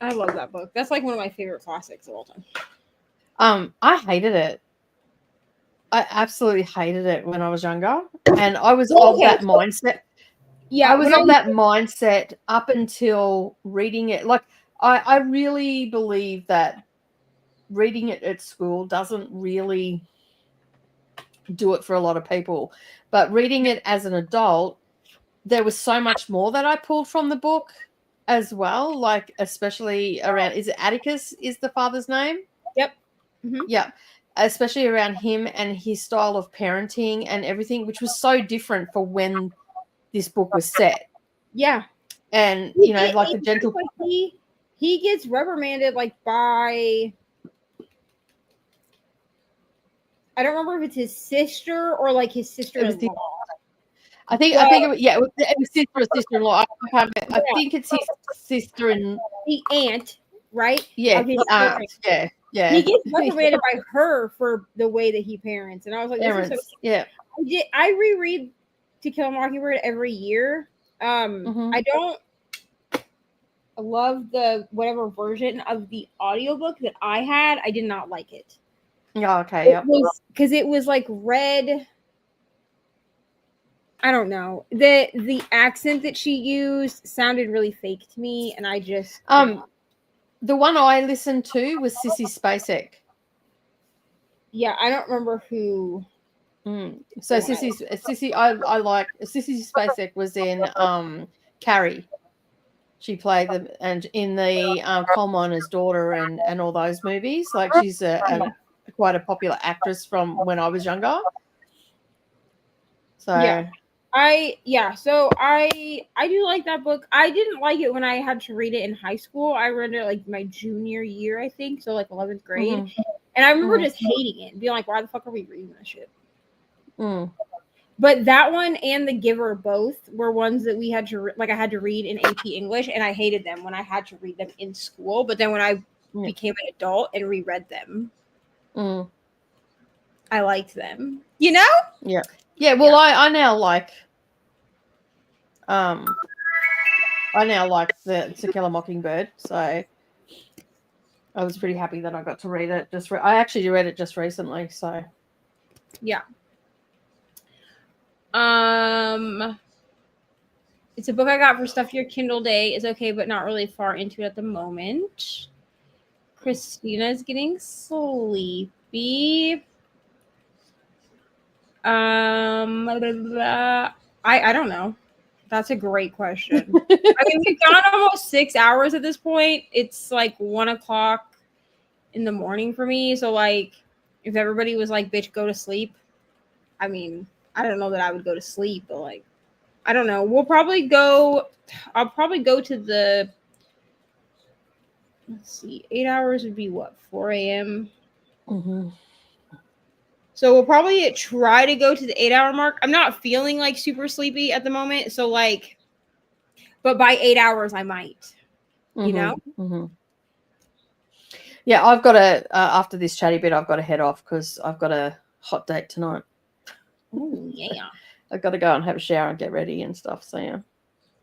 Speaker 1: I love that book. That's like one of my favorite classics of all time.
Speaker 2: I hated it. I absolutely hated it when I was younger. And I was of that mindset. Yeah, I was of that mindset up until reading it. Like, I really believe that reading it at school doesn't really do it for a lot of people. But reading it as an adult, there was so much more that I pulled from the book as well. Like, especially around, is it Atticus is the father's name?
Speaker 1: Yep. Mm-hmm.
Speaker 2: Yeah. Especially around him and his style of parenting and everything, which was so different for when this book was set.
Speaker 1: Yeah.
Speaker 2: And, you know, like the gentle...
Speaker 1: He gets reprimanded, like, by... I don't remember if it's his sister or, like, his sister-in-law.
Speaker 2: I think it was, yeah, it was sister or sister-in-law. I think it's his sister-in-law.
Speaker 1: The aunt, right?
Speaker 2: Yeah, his aunt. Yeah.
Speaker 1: He gets reprimanded by her for the way that he parents. And I was like, this is so...
Speaker 2: Yeah.
Speaker 1: I reread To Kill a Mockingbird every year. I don't love the whatever version of the audiobook that I had. I did not like it.
Speaker 2: Yeah, okay.
Speaker 1: Because it was like read... I don't know. The accent that she used sounded really fake to me, and I just...
Speaker 2: The one I listened to was Sissy Spacek.
Speaker 1: Yeah, I don't remember who.
Speaker 2: So Sissy, I like Sissy Spacek was in Carrie. She played them and in the Coal Miner's Daughter and all those movies. Like she's quite a popular actress from when I was younger. So
Speaker 1: yeah. I do like that book. I didn't like it when I had to read it in high school. I read it like my junior year, I think, so like 11th grade. And I remember just hating it and being like, why the fuck are we reading this shit? But that one and The Giver both were ones that we had to I had to read in AP English, and I hated them when I had to read them in school. But then when I became an adult and reread them, I liked them. You know?
Speaker 2: Yeah. Yeah, well, I now like the To Kill a Mockingbird, so I was pretty happy that I got to read it. I actually read it just recently, so
Speaker 1: yeah. It's a book I got for Stuff Your Kindle Day. It's okay, but not really far into it at the moment. Christina's getting sleepy. I don't know. That's a great question. I mean, we've gone almost 6 hours at this point. It's like 1 o'clock in the morning for me. So like, if everybody was like, "Bitch, go to sleep," I mean, I don't know that I would go to sleep, but like, I don't know. We'll probably go. I'll probably go to the. Let's see. 8 hours would be what? 4 a.m.
Speaker 2: Mm-hmm.
Speaker 1: So we'll probably try to go to the 8-hour mark. I'm not feeling like super sleepy at the moment. So like, but by 8 hours, I might, you know?
Speaker 2: Mm-hmm. Yeah, I've got to, after this chatty bit, I've got to head off because I've got a hot date tonight.
Speaker 1: Oh, yeah.
Speaker 2: I've got to go and have a shower and get ready and stuff. So, yeah.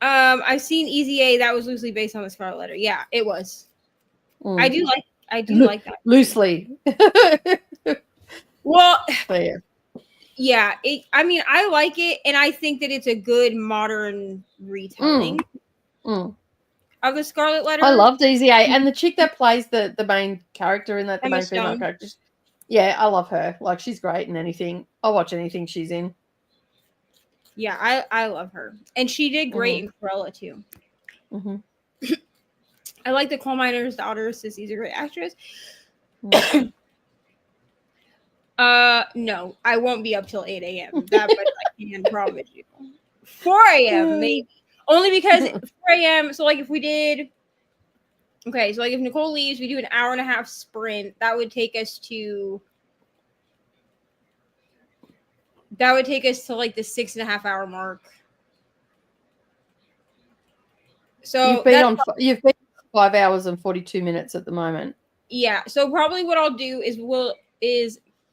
Speaker 1: I've seen Easy A. That was loosely based on the Scarlet Letter. Yeah, it was. I do like that.
Speaker 2: Loosely.
Speaker 1: Well,
Speaker 2: So,
Speaker 1: yeah. I mean, I like it, and I think that it's a good modern retelling of the Scarlet Letter.
Speaker 2: I love DZA, and the chick that plays the main character in that, the
Speaker 1: Emma
Speaker 2: main female
Speaker 1: Stone.
Speaker 2: character. Yeah, I love her. Like, she's great in anything. I'll watch anything she's in.
Speaker 1: Yeah, I love her, and she did great in Cruella too.
Speaker 2: Mm-hmm.
Speaker 1: I like the coal miner's daughter. Sissy's a great actress. No, I won't be up till 8 a.m. That much I can promise you. 4 a.m. maybe. Only because 4 a.m. So like if we did, okay, so like if Nicole leaves, we do an hour and a half sprint. That would take us to like the 6.5 hour mark. So
Speaker 2: you've been 5 hours and 42 minutes at the moment.
Speaker 1: Yeah. So probably what I'll do is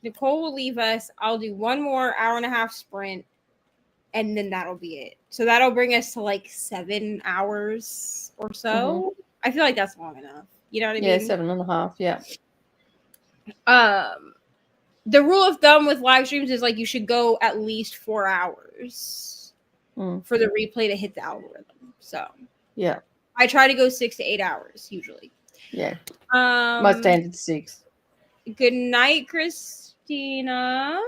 Speaker 1: Nicole will leave us. I'll do one more hour and a half sprint, and then that'll be it. So that'll bring us to like 7 hours or so. I feel like that's long enough. You know what I mean?
Speaker 2: Yeah, 7.5. Yeah.
Speaker 1: The rule of thumb with live streams is like you should go at least 4 hours for the replay to hit the algorithm. So
Speaker 2: yeah,
Speaker 1: I try to go 6 to 8 hours usually.
Speaker 2: Yeah. My standard 6.
Speaker 1: Good night, Christina.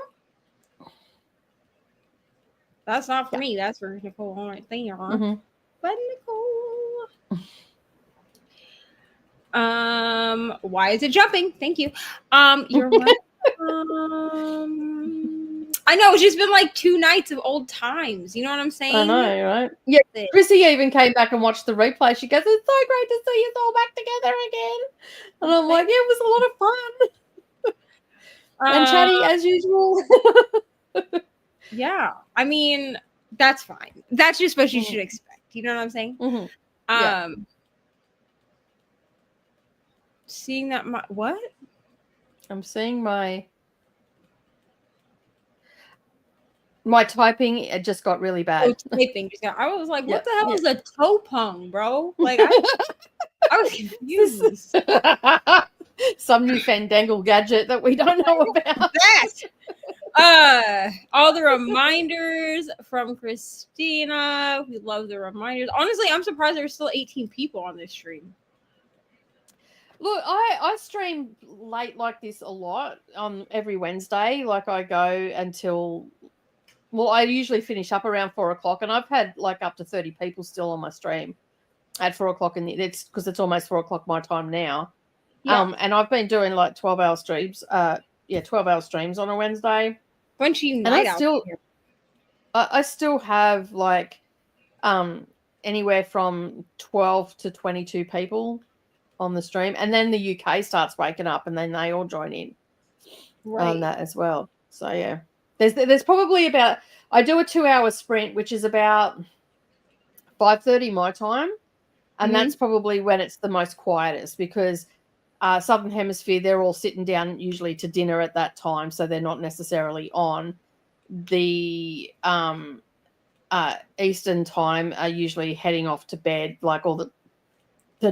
Speaker 1: That's not for me. That's for Nicole right there. But Nicole. Why is it jumping? Thank you. You're welcome. I know it's just been like 2 nights of old times. You know what I'm saying?
Speaker 2: I know, right? Yeah. Chrissy even came back and watched the replay. She goes, "It's so great to see you all back together again." And I'm like, "Yeah, it was a lot of fun." And chatty as usual.
Speaker 1: Yeah. I mean, that's fine. That's just what you should expect. You know what I'm saying?
Speaker 2: Yeah.
Speaker 1: Seeing that what?
Speaker 2: I'm seeing my typing, it just got really bad.
Speaker 1: Oh, typing just got. I was like, what the hell is a toe pung, bro? Like I was confused.
Speaker 2: Some new fandangle gadget that we don't know about.
Speaker 1: All the reminders from Christina. We love the reminders. Honestly, I'm surprised there's still 18 people on this stream.
Speaker 2: Look, I stream late like this a lot on every Wednesday. Like I go until, well, I usually finish up around 4 o'clock, and I've had like up to 30 people still on my stream at 4 o'clock it's because it's almost 4 o'clock my time now. Yeah. And I've been doing like 12-hour streams. 12-hour streams on a Wednesday.
Speaker 1: Bunch of you
Speaker 2: and I still have like anywhere from 12 to 22 people on the stream, and then the UK starts waking up, and then they all join in on that as well. So yeah, there's probably about, I do a 2-hour sprint, which is about 5:30 my time, and that's probably when it's the most quietest, because Southern Hemisphere, they're all sitting down usually to dinner at that time, so they're not necessarily on. The Eastern time are usually heading off to bed, like all the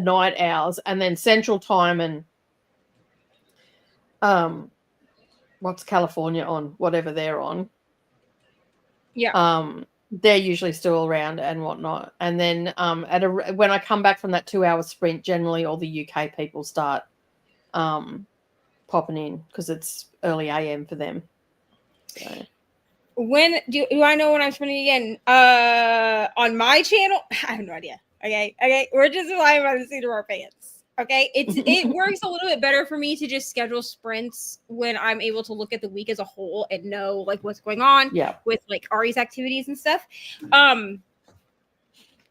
Speaker 2: night hours, and then Central time and what's California on, whatever they're on.
Speaker 1: Yeah.
Speaker 2: they're usually still around and whatnot. And then when I come back from that 2-hour sprint, generally all the UK people start popping in because it's early AM for them. So.
Speaker 1: When do I know when I'm sprinting again? On my channel, I have no idea. Okay, we're just relying on the seat of our pants. Okay, it works a little bit better for me to just schedule sprints when I'm able to look at the week as a whole and know like what's going on with like Ari's activities and stuff.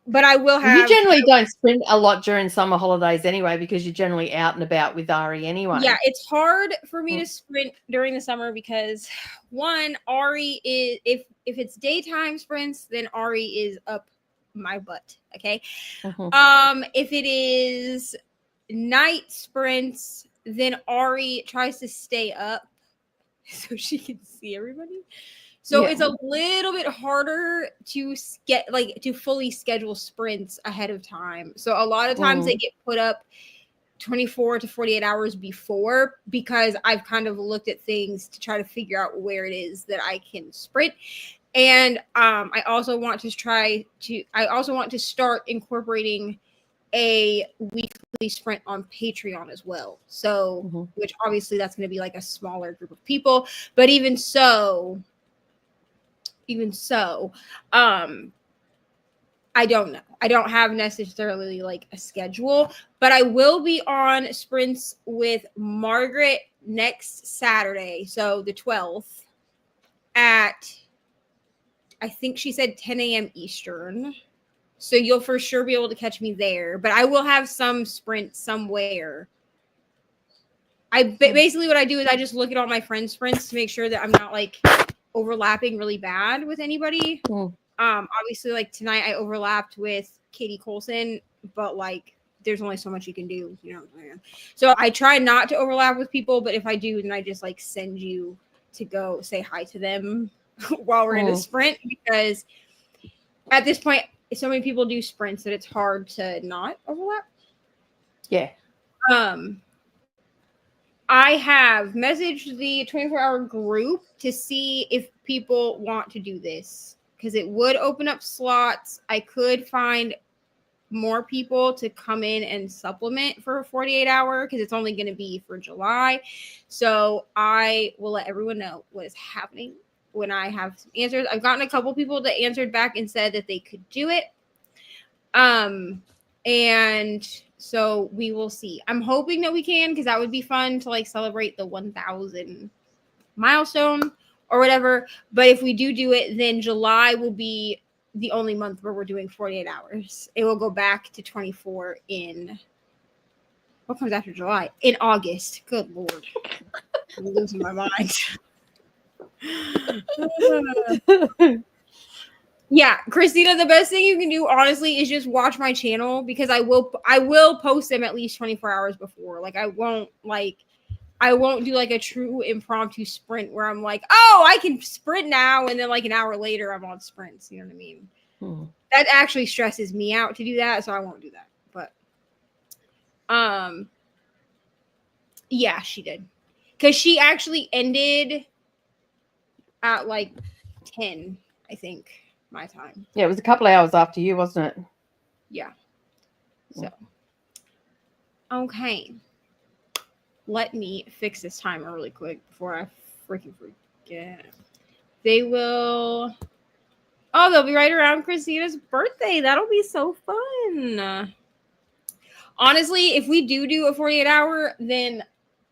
Speaker 1: But I will have.
Speaker 2: You generally don't sprint a lot during summer holidays anyway because you're generally out and about with Ari anyway.
Speaker 1: Yeah, it's hard for me to sprint during the summer because one, Ari is if it's daytime sprints, then Ari is up my butt. Okay. If it is night sprints, then Ari tries to stay up so she can see everybody. So it's a little bit harder to to fully schedule sprints ahead of time. So a lot of times they get put up 24 to 48 hours before because I've kind of looked at things to try to figure out where it is that I can sprint. And I also want to start incorporating a weekly sprint on Patreon as well. So, which obviously that's going to be like a smaller group of people, but even so, I don't know. I don't have necessarily like a schedule, but I will be on sprints with Margaret next Saturday. So the 12th at, I think she said 10 a.m. Eastern. So you'll for sure be able to catch me there, but I will have some sprint somewhere. Basically what I do is I just look at all my friends' sprints to make sure that I'm not like overlapping really bad with anybody. Obviously like tonight I overlapped with Katie Colson, but like there's only so much you can do, you know what I'm saying? So I try not to overlap with people, but if I do, then I just like send you to go say hi to them while we're in a sprint, because at this point so many people do sprints that it's hard to not overlap. I have messaged the 24-hour group to see if people want to do this because it would open up slots. I could find more people to come in and supplement for a 48-hour because it's only going to be for July. So I will let everyone know what is happening when I have some answers. I've gotten a couple people that answered back and said that they could do it. And so we will see. I'm hoping that we can, because that would be fun to like celebrate the 1,000 milestone or whatever. But if we do it, then July will be the only month where we're doing 48 hours. It will go back to 24 in what comes after July? In August. Good Lord. I'm losing my mind. Yeah, Christina, the best thing you can do, honestly, is just watch my channel because I will post them at least 24 hours before. Like I won't do like a true impromptu sprint where I'm like, oh, I can sprint now, and then like an hour later I'm on sprints. You know what I mean? That actually stresses me out to do that, so I won't do that. But yeah, she did. Because she actually ended at like 10, I think. My time.
Speaker 2: Yeah, it was a couple of hours after you, wasn't it?
Speaker 1: Yeah. So, okay. Let me fix this timer really quick before I freaking forget. They'll be right around Christina's birthday. That'll be so fun. Honestly, if we do a 48-hour, then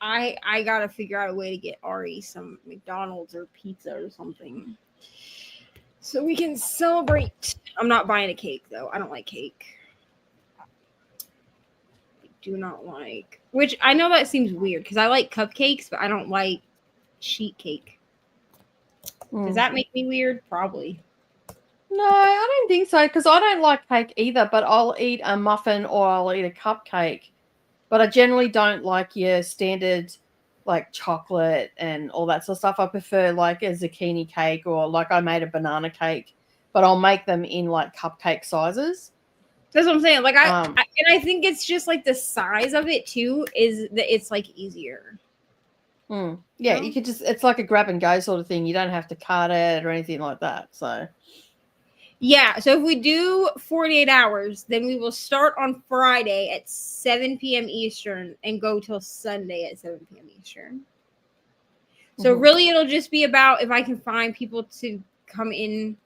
Speaker 1: I gotta figure out a way to get Ari some McDonald's or pizza or something. So we can celebrate. I'm not buying a cake, though. I don't like cake. I do not like. Which I know that seems weird because I like cupcakes, but I don't like sheet cake. Does that make me weird? Probably.
Speaker 2: No, I don't think so because I don't like cake either, but I'll eat a muffin or I'll eat a cupcake. But I generally don't like your standard like chocolate and all that sort of stuff. I prefer like a zucchini cake or like I made a banana cake, but I'll make them in like cupcake sizes.
Speaker 1: That's what I'm saying. Like I think it's just like the size of it too is that it's like easier.
Speaker 2: Yeah, you could just, it's like a grab and go sort of thing. You don't have to cut it or anything like that. So
Speaker 1: Yeah, so if we do 48 hours, then we will start on Friday at 7 p.m. Eastern and go till Sunday at 7 p.m. Eastern. So really it'll just be about if I can find people to come in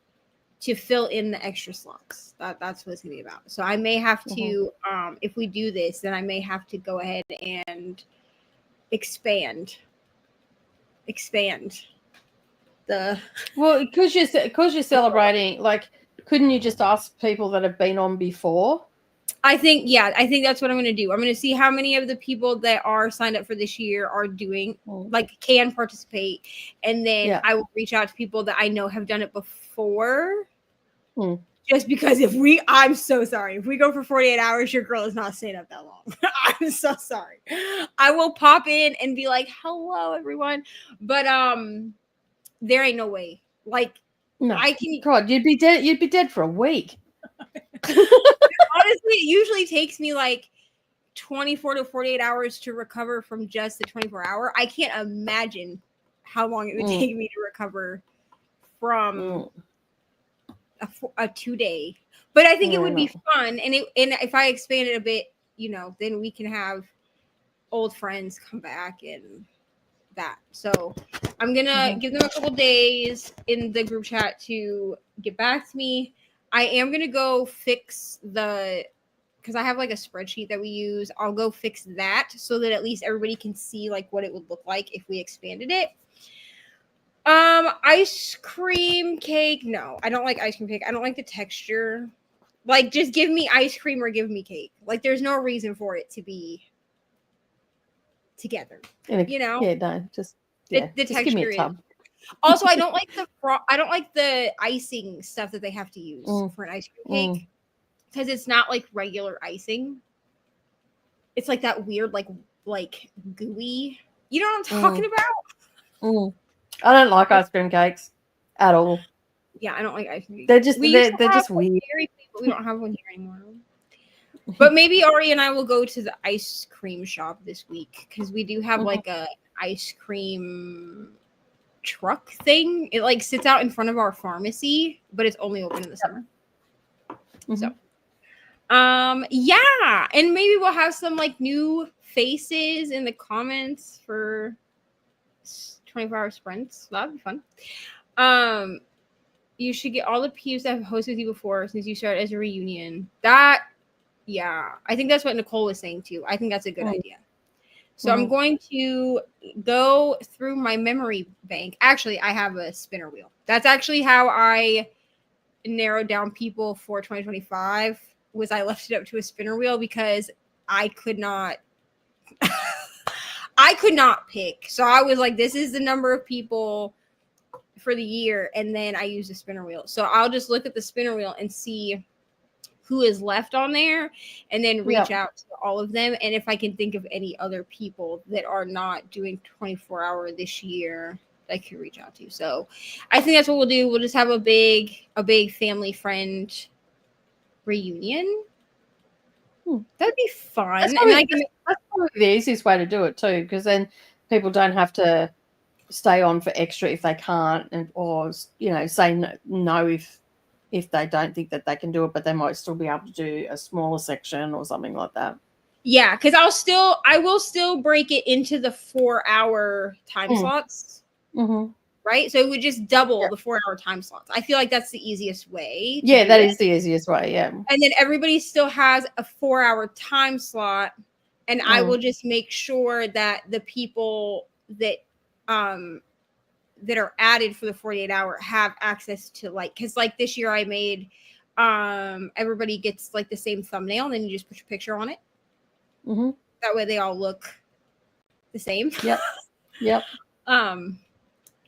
Speaker 1: to fill in the extra slots. That's what it's gonna be about. So I may have to, if we do this, then I may have to go ahead and expand the.
Speaker 2: Well, because you're celebrating, like, couldn't you just ask people that have been on before?
Speaker 1: I think that's what I'm going to do. I'm going to see how many of the people that are signed up for this year are doing, like, can participate. And then I will reach out to people that I know have done it before. Just because I'm so sorry. If we go for 48 hours, your girl is not staying up that long. I'm so sorry. I will pop in and be like, hello, everyone. But there ain't no way. Like,
Speaker 2: no.
Speaker 1: I can.
Speaker 2: God, you'd be dead. You'd be dead for a week.
Speaker 1: Honestly, it usually takes me like 24 to 48 hours to recover from just the 24-hour. I can't imagine how long it would take me to recover from a 2-day. But I think it would be fun, and if I expand it a bit, then we can have old friends come back and that. So I'm gonna give them a couple days in the group chat to get back to me. I am gonna go fix because I have like a spreadsheet that we use. I'll go fix that so that at least everybody can see like what it would look like if we expanded it. Ice cream cake. No, I don't like ice cream cake. I don't like the texture. Like, just give me ice cream or give me cake. Like, there's no reason for it to be together.
Speaker 2: Yeah, no, just
Speaker 1: the
Speaker 2: just
Speaker 1: texture
Speaker 2: give me a tub.
Speaker 1: Also, I don't like the icing stuff that they have to use for an ice cream cake because it's not like regular icing. It's like that weird like gooey. You know what I'm talking about?
Speaker 2: I don't like ice cream cakes at all.
Speaker 1: Yeah, I don't like ice cream.
Speaker 2: They're just weird.
Speaker 1: But we don't have one here anymore. But maybe Ari and I will go to the ice cream shop this week because we do have like a ice cream truck thing. It like sits out in front of our pharmacy, but it's only open in the summer. So yeah, and maybe we'll have some like new faces in the comments for 24-hour sprints. That'd be fun. You should get all the peeps that have hosted with you before since you started as a reunion. I think that's what Nicole was saying too. I think that's a good idea. So I'm going to go through my memory bank. Actually, I have a spinner wheel. That's actually how I narrowed down people for 2025 was I left it up to a spinner wheel because I could not pick. So I was like, this is the number of people for the year, and then I use the spinner wheel. So I'll just look at the spinner wheel and see who is left on there and then reach out to all of them. And if I can think of any other people that are not doing 24-hour this year, I can reach out to. So I think that's what we'll do. We'll just have a big family friend reunion. That'd be fun.
Speaker 2: That's probably the easiest way to do it too, because then people don't have to stay on for extra if they can't, or say no if they don't think that they can do it, but they might still be able to do a smaller section or something like that.
Speaker 1: Yeah, because I will still break it into the 4-hour time slots. Right? So it would just double the 4-hour time slots. I feel like that's the easiest way.
Speaker 2: That is the easiest way, yeah.
Speaker 1: And then everybody still has a 4-hour time slot, and I will just make sure that the people that are added for the 48-hour have access to because like this year I made everybody gets like the same thumbnail, and then you just put your picture on it. That way they all look the same.
Speaker 2: Yep.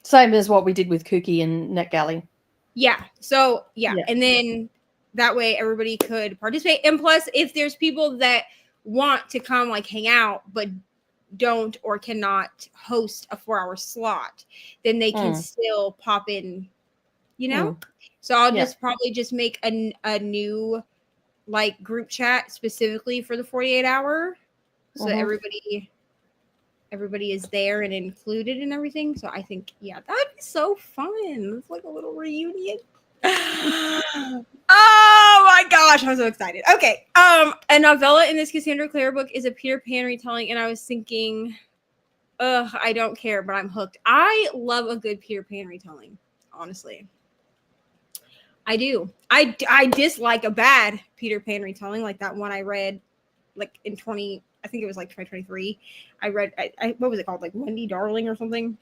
Speaker 2: Same as what we did with Cookie and NetGalley.
Speaker 1: Yeah. So and then that way everybody could participate. And plus, if there's people that want to come like hang out but don't or cannot host a 4-hour slot, then they can still pop in, So I'll just probably just make a new like group chat specifically for the 48-hour, so that everybody is there and included and everything. So I think that'd be so fun. It's like a little reunion. Oh my gosh, I'm so excited. Okay. A novella in this Cassandra Clare book is a Peter Pan retelling, and I was thinking, I don't care, but I'm hooked. I love a good Peter Pan retelling, honestly. I do. I dislike a bad Peter Pan retelling, like that one I read like in 20, I think it was like 2023. I read what was it called? Like Wendy Darling or something?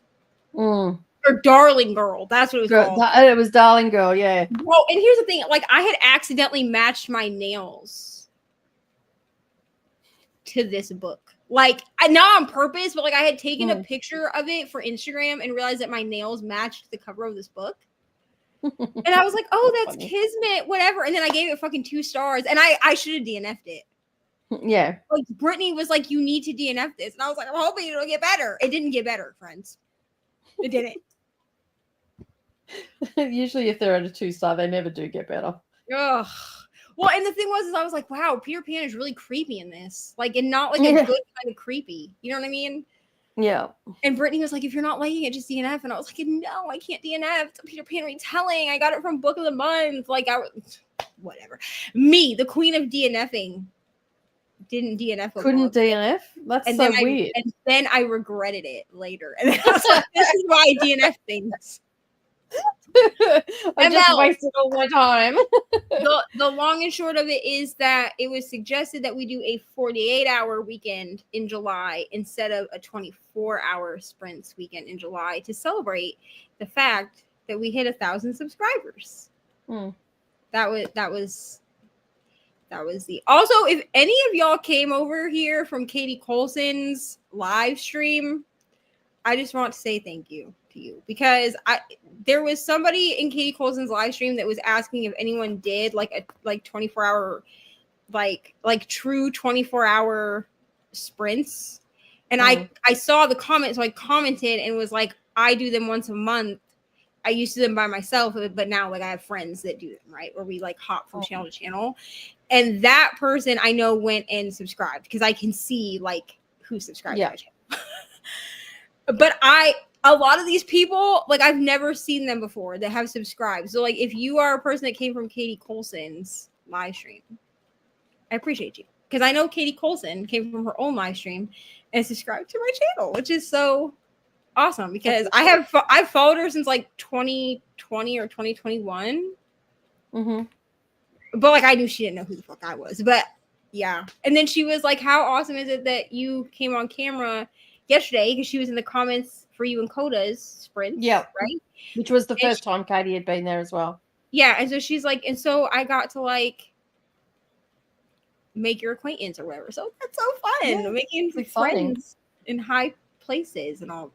Speaker 2: Mm.
Speaker 1: Or Darling Girl. That's what it was called.
Speaker 2: It was Darling Girl, yeah.
Speaker 1: Well, and here's the thing, like I had accidentally matched my nails to this book. Like not on purpose, but like I had taken a picture of it for Instagram and realized that my nails matched the cover of this book. And I was like, oh, that's kismet, whatever. And then I gave it fucking 2 stars, and I should have DNF'd it.
Speaker 2: Yeah.
Speaker 1: Like Brittany was like, you need to DNF this. And I was like, I'm hoping it'll get better. It didn't get better, friends. It didn't.
Speaker 2: Usually if they're at a 2-star, they never do get better.
Speaker 1: Ugh. Well, and the thing was, I was like, wow, Peter Pan is really creepy in this. Like, and not like a good kind of creepy. You know what I mean?
Speaker 2: Yeah.
Speaker 1: And Brittany was like, if you're not liking it, just DNF. And I was like, no, I can't DNF. It's a Peter Pan retelling. I got it from Book of the Month. Like, whatever. Me, the queen of DNFing, didn't DNF.
Speaker 2: Couldn't DNF? That's
Speaker 1: and
Speaker 2: so
Speaker 1: then
Speaker 2: weird.
Speaker 1: And then I regretted it later. And I was like, this is why I DNF things.
Speaker 2: I just wasted all my time.
Speaker 1: The long and short of it is that it was suggested that we do a 48-hour weekend in July instead of a 24-hour sprints weekend in July to celebrate the fact that we hit 1,000 subscribers. That was the also, if any of y'all came over here from Katie Colson's live stream, I just want to say thank you to you, because there was somebody in Katie Colson's live stream that was asking if anyone did like a 24-hour like true 24-hour sprints, and I saw the comment, so I commented and was like, I do them once a month. I used to do them by myself, but now like I have friends that do them, right, where we like hop from channel to channel. And that person I know went and subscribed because I can see like who subscribed to my channel. But a lot of these people, like I've never seen them before that have subscribed. So like if you are a person that came from Katie Colson's live stream, I appreciate you. Because I know Katie Colson came from her own live stream and subscribed to my channel, which is so awesome because I've followed her since like 2020 or 2021. But like I knew she didn't know who the fuck I was. But yeah. And then she was like, how awesome is it that you came on camera yesterday, because she was in the comments for you and Coda's sprint. Yeah. Right.
Speaker 2: Which was the first time Katie had been there as well.
Speaker 1: Yeah. And so she's like, and so I got to like make your acquaintance or whatever. So that's so fun. Yeah, making friends in high places and all of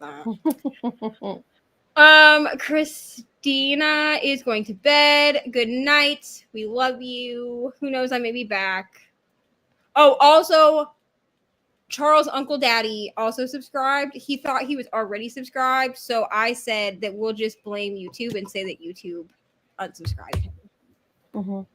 Speaker 1: that. Christina is going to bed. Good night. We love you. Who knows? I may be back. Oh, also, Charles' Uncle Daddy also subscribed. He thought he was already subscribed, so I said that we'll just blame YouTube and say that YouTube unsubscribed him.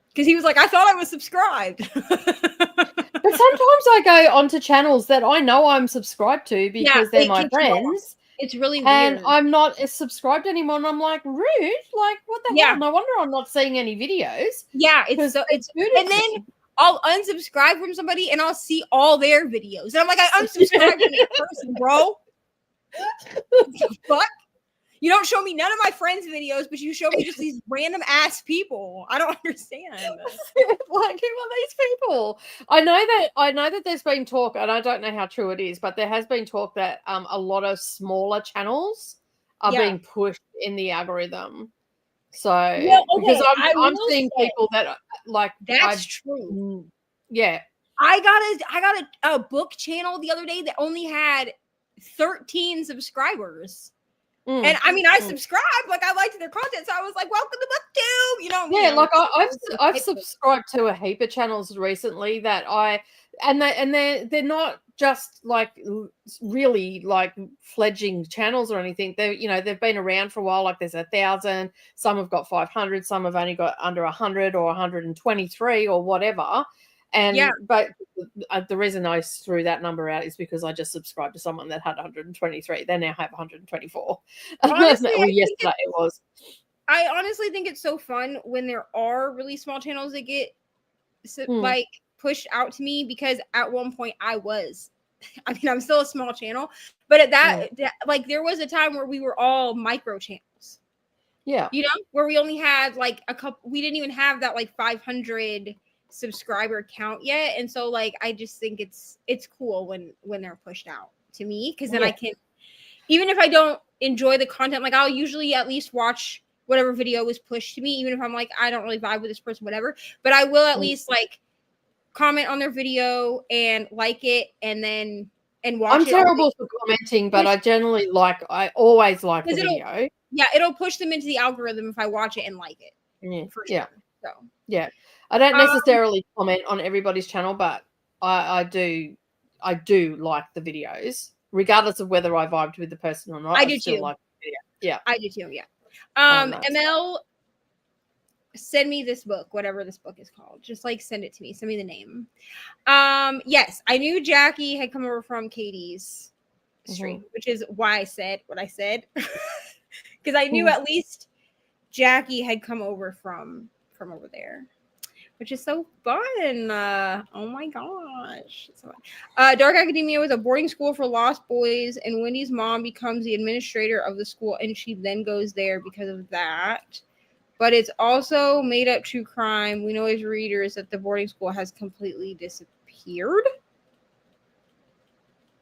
Speaker 1: Because he was like, I thought I was subscribed.
Speaker 2: But sometimes I go onto channels that I know I'm subscribed to because they're my friends.
Speaker 1: It's really weird.
Speaker 2: And I'm not subscribed anymore, and I'm like, rude. Like, what the hell? No wonder I'm not seeing any videos.
Speaker 1: Yeah, it's good. And then I'll unsubscribe from somebody and I'll see all their videos. And I'm like, I unsubscribed from that person, bro. What the fuck? You don't show me none of my friends' videos, but you show me just these random ass people. I don't understand.
Speaker 2: Like, who are these people? I know that there's been talk, and I don't know how true it is, but there has been talk that a lot of smaller channels are being pushed in the algorithm. So because I'm seeing people that like
Speaker 1: that's true.
Speaker 2: Yeah.
Speaker 1: I got a book channel the other day that only had 13 subscribers. And I mean, I subscribed, like I liked their content, so I was like, "Welcome to BookTube," you know.
Speaker 2: Yeah, like I've subscribed to a heap of channels recently that they're not just like really like fledgling channels or anything. They've been around for a while. Like there's 1,000, some have got 500, some have only got under 100 or 123 or whatever. But the reason I threw that number out is because I just subscribed to someone that had 123. They now have 124.
Speaker 1: Honestly,
Speaker 2: yesterday it was.
Speaker 1: I honestly think it's so fun when there are really small channels that get like pushed out to me, because at one point I was. I mean, I'm still a small channel, but at that like there was a time where we were all micro channels.
Speaker 2: Yeah.
Speaker 1: You know, where we only had like a couple, we didn't even have that like 500 subscriber count yet. And so like I just think it's cool when they're pushed out to me, because then I can, even if I don't enjoy the content, like I'll usually at least watch whatever video was pushed to me, even if I'm like, I don't really vibe with this person, whatever. But I will at least like comment on their video and like it, and then watch
Speaker 2: I'm
Speaker 1: it.
Speaker 2: terrible for commenting, but I always like the video.
Speaker 1: Yeah, it'll push them into the algorithm if I watch it and like it.
Speaker 2: Yeah.
Speaker 1: For sure. So
Speaker 2: yeah. I don't necessarily comment on everybody's channel, but I do like the videos, regardless of whether I vibed with the person or not.
Speaker 1: I do
Speaker 2: still
Speaker 1: too.
Speaker 2: like the video. Yeah.
Speaker 1: I do too, yeah.
Speaker 2: No.
Speaker 1: ML, send me this book, whatever this book is called. Just like send it to me. Send me the name. Yes, I knew Jackie had come over from Katie's stream, which is why I said what I said. Because I knew at least Jackie had come over from over there, which is so fun. Oh my gosh. So Dark Academia was a boarding school for lost boys, and Wendy's mom becomes the administrator of the school, and she then goes there because of that. But it's also made up true crime. We know as readers that the boarding school has completely disappeared.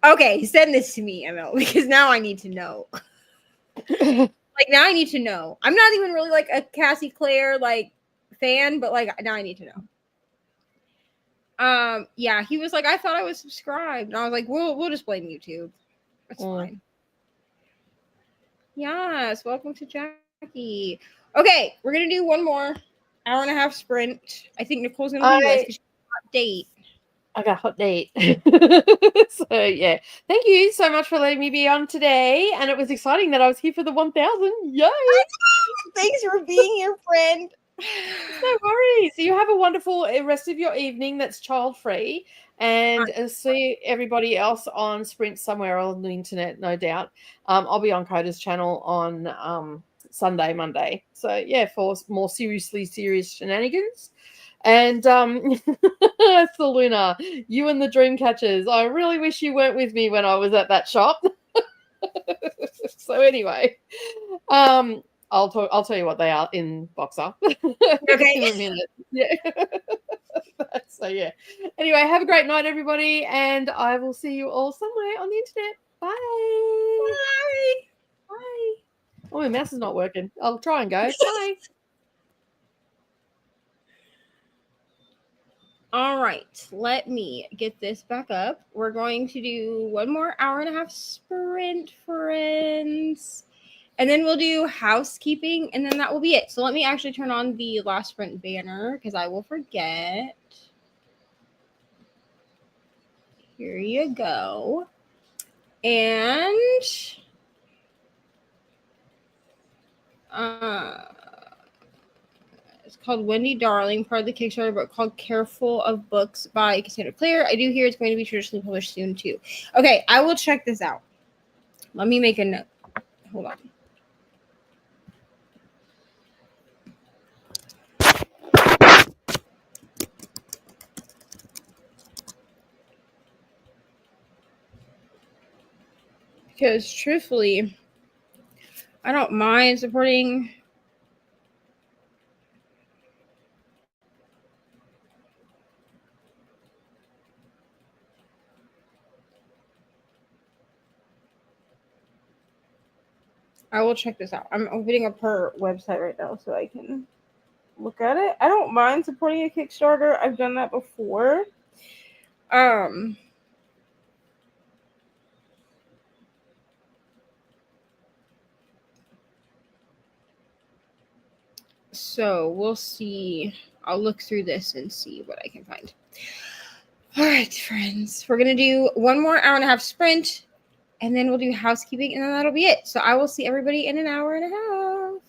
Speaker 1: Okay, send this to me, ML, because now I need to know. Like, now I need to know. I'm not even really like a Cassie Clare like fan, but like now I need to know. Yeah, he was like, I thought I was subscribed, and I was like, we'll just blame YouTube. That's fine. Yes, welcome to Jackie. Okay, we're gonna do one more hour and a half sprint. I think Nicole's gonna leave us because she's got a hot date.
Speaker 2: I got a hot date. So yeah, thank you so much for letting me be on today, and it was exciting that I was here for the 1000. Yay!
Speaker 1: Thanks for being here, friend.
Speaker 2: No worries. So you have a wonderful rest of your evening that's child free, and see everybody else on Sprint somewhere on the internet, no doubt. I'll be on Coda's channel on Sunday, Monday. So yeah, for more serious shenanigans. And Seluna, you and the Dreamcatchers. I really wish you weren't with me when I was at that shop. So anyway, I'll tell you what they are in Boxer.
Speaker 1: Okay.
Speaker 2: In a minute. Yeah. So yeah. Anyway, have a great night, everybody, and I will see you all somewhere on the internet. Bye.
Speaker 1: Bye.
Speaker 2: Bye. Oh, my mouse is not working. I'll try and go. Bye.
Speaker 1: All right, let me get this back up. We're going to do one more hour and a half sprint, friends. And then we'll do housekeeping, and then that will be it. So let me actually turn on the last sprint banner because I will forget. Here you go. And it's called Wendy Darling, part of the Kickstarter book called Careful of Books by Cassandra Clare. I do hear it's going to be traditionally published soon too. Okay, I will check this out. Let me make a note. Hold on. Because truthfully, I don't mind supporting I will check this out. I'm opening up her website right now so I can look at it. I don't mind supporting a Kickstarter. I've done that before. So we'll see. I'll look through this and see what I can find. All right, friends. We're going to do one more hour and a half sprint, and then we'll do housekeeping, and then that'll be it. So I will see everybody in an hour and a half.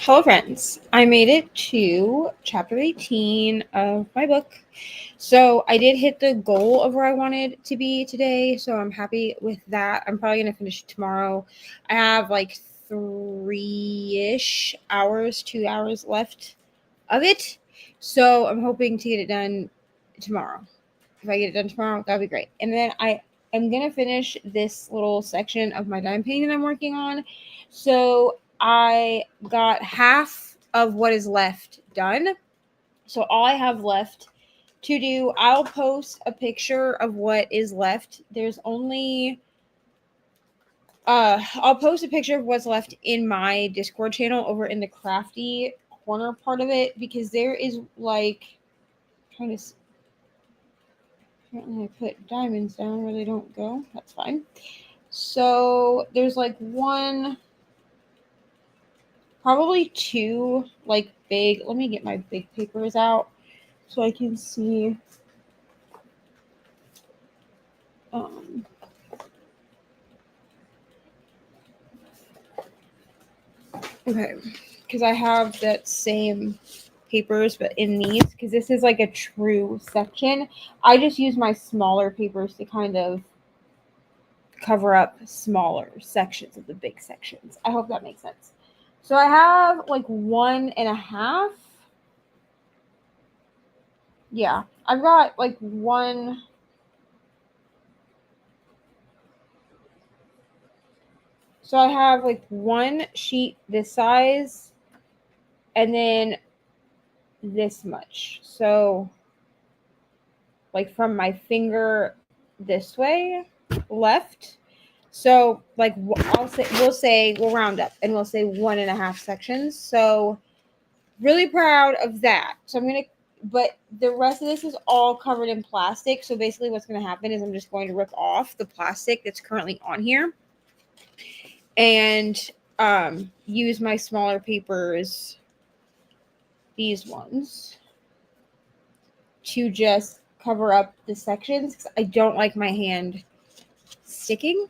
Speaker 1: Hello, friends. I made it to chapter 18 of my book. So I did hit the goal of where I wanted to be today. So I'm happy with that. I'm probably going to finish it tomorrow. I have like 3-ish hours, 2 hours left of it. So I'm hoping to get it done tomorrow. If I get it done tomorrow, that'll be great. And then I am going to finish this little section of my dime painting I'm working on. So I got half of what is left done. So all I have left to do, I'll post a picture of what is left. There's only I'll post a picture of what's left in my Discord channel over in the crafty corner part of it, because there is like trying to apparently I put diamonds down where they don't go. That's fine. So there's like one, probably two like big, let me get my big papers out so I can see. Okay, because I have that same papers, but in these, because this is like a true section. I just use my smaller papers to kind of cover up smaller sections of the big sections. I hope that makes sense. So I have like 1.5. Yeah, I've got like one. So I have like one sheet this size and then this much. So like from my finger this way left. So like we'll round up and we'll say 1.5 sections. So really proud of that. So but the rest of this is all covered in plastic. So basically what's going to happen is I'm just going to rip off the plastic that's currently on here and use my smaller papers, these ones, to just cover up the sections because I don't like my hand sticking.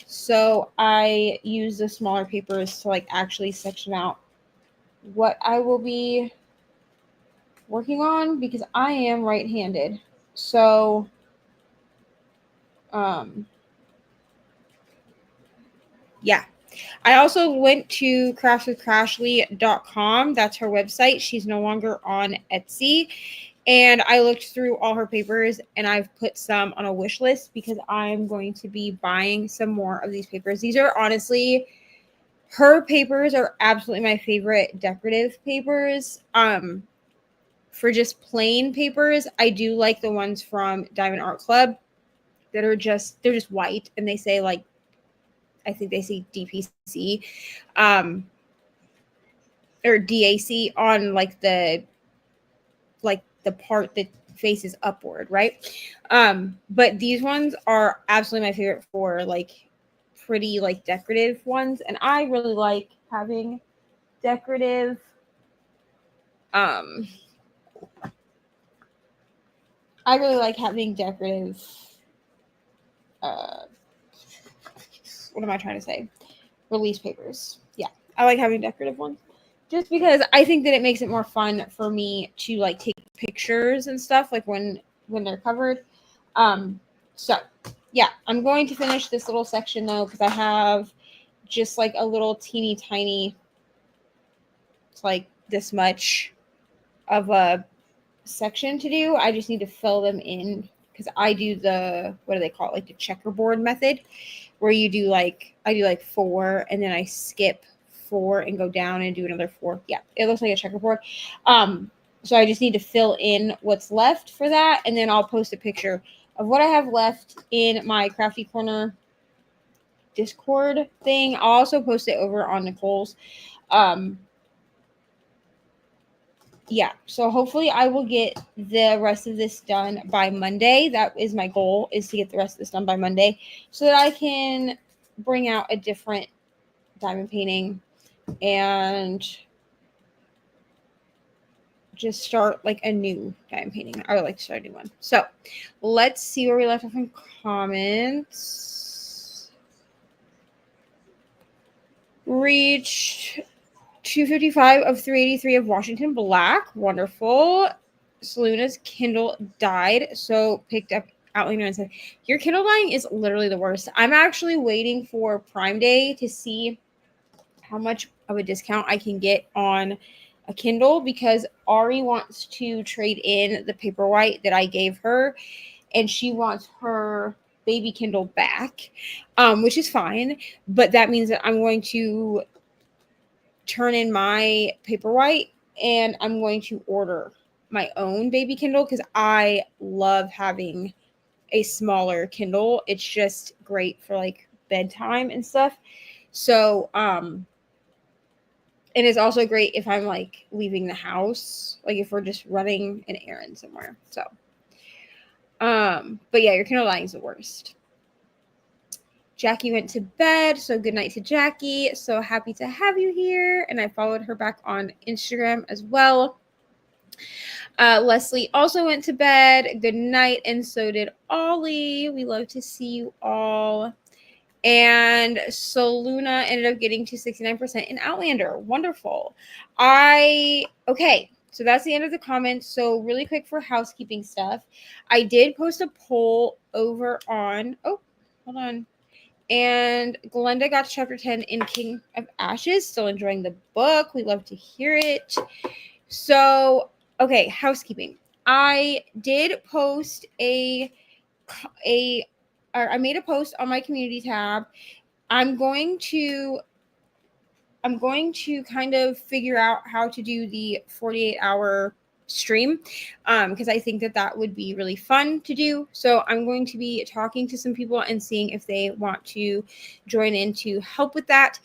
Speaker 1: So I use the smaller papers to like actually section out what I will be working on because I am right-handed. So yeah. I also went to craftswithcrashly.com. That's her website. She's no longer on Etsy. And I looked through all her papers and I've put some on a wish list because I'm going to be buying some more of these papers. These are honestly, her papers are absolutely my favorite decorative papers. For just plain papers, I do like the ones from Diamond Art Club that are they're just white and they say like, I think they say DPC, or DAC on like the part that faces upward, right? But these ones are absolutely my favorite for like pretty like decorative ones, and I really like having decorative what am I trying to say? Release papers. Yeah, I like having decorative ones just because I think that it makes it more fun for me to like take pictures and stuff like when they're covered. So yeah, I'm going to finish this little section though because I have just like a little teeny tiny, it's like this much of a section to do. I just need to fill them in because I do what do they call it? Like the checkerboard method, where you do like, I do like 4 and then I skip 4 and go down and do another 4. Yeah, it looks like a checkerboard. So I just need to fill in what's left for that, and then I'll post a picture of what I have left in my Crafty Corner Discord thing. I'll also post it over on Nicole's. Yeah, so hopefully I will get the rest of this done by Monday. That is my goal, is to get the rest of this done by Monday so that I can bring out a different diamond painting and just start like a new diamond painting. I would like to start a new one. So let's see where we left off in comments. Reached 255 of 383 of Washington Black. Wonderful. Selena's Kindle died, so picked up Outliner and said, your Kindle dying is literally the worst. I'm actually waiting for Prime Day to see how much of a discount I can get on a Kindle because Ari wants to trade in the Paperwhite that I gave her, and she wants her baby Kindle back, which is fine, but that means that I'm going to turn in my Paperwhite and I'm going to order my own baby Kindle because I love having a smaller Kindle. It's just great for like bedtime and stuff. So, and it's also great if I'm like leaving the house, like if we're just running an errand somewhere. So, but yeah, your Kindle dying is the worst. Jackie went to bed, so good night to Jackie. So happy to have you here. And I followed her back on Instagram as well. Leslie also went to bed. Good night, and so did Ollie. We love to see you all. And so Luna ended up getting to 69% in Outlander. Wonderful. Okay, so that's the end of the comments. So really quick for housekeeping stuff. I did post a poll over on, hold on. And Glenda got to chapter 10 in King of Ashes. Still enjoying the book. We love to hear it. So, okay, housekeeping. I did post I made a post on my community tab. I'm going to kind of figure out how to do the 48-hour stream because I think that would be really fun to do. So I'm going to be talking to some people and seeing if they want to join in to help with that.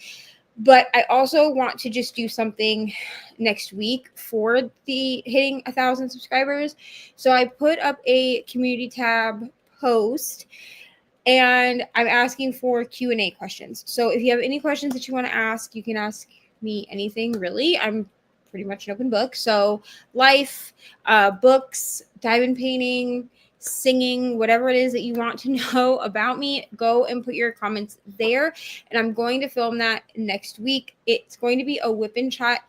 Speaker 1: But I also want to just do something next week for the hitting 1,000 subscribers. So I put up a community tab post and I'm asking for Q&A questions. So if you have any questions that you want to ask, you can ask me anything, really. I'm pretty much an open book. So life, books, diamond painting, singing, whatever it is that you want to know about me, go and put your comments there. And I'm going to film that next week. It's going to be a whip and chat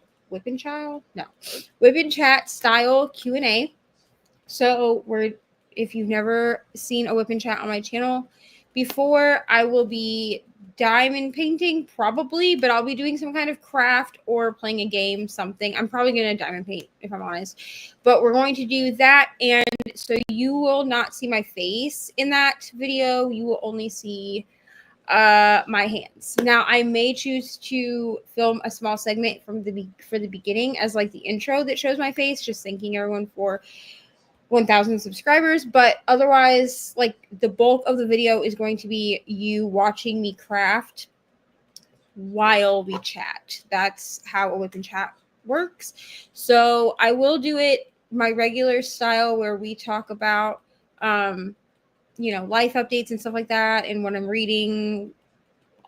Speaker 1: style Q&A. So if you've never seen a whip and chat on my channel before, I will be diamond painting probably, but I'll be doing some kind of craft or playing a game, something. I'm probably going to diamond paint if I'm honest, but we're going to do that. And so you will not see my face in that video. You will only see my hands. Now I may choose to film a small segment for the beginning as like the intro that shows my face, just thanking everyone for 1,000 subscribers, but otherwise, like the bulk of the video is going to be you watching me craft while we chat. That's how a whip and chat works. So I will do it my regular style where we talk about, life updates and stuff like that, and what I'm reading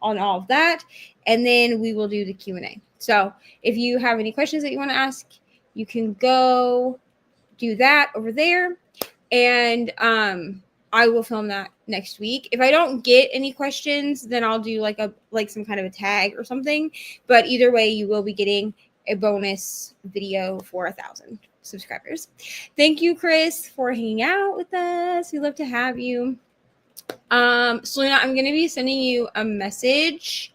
Speaker 1: on all of that, and then we will do the Q&A. So if you have any questions that you want to ask, you can go do that over there, and I will film that next week. If I don't get any questions, then I'll do like some kind of a tag or something, but either way you will be getting a bonus video for 1,000 subscribers. Thank you, Chris, for hanging out with us. We love to have you. Selena, I'm going to be sending you a message.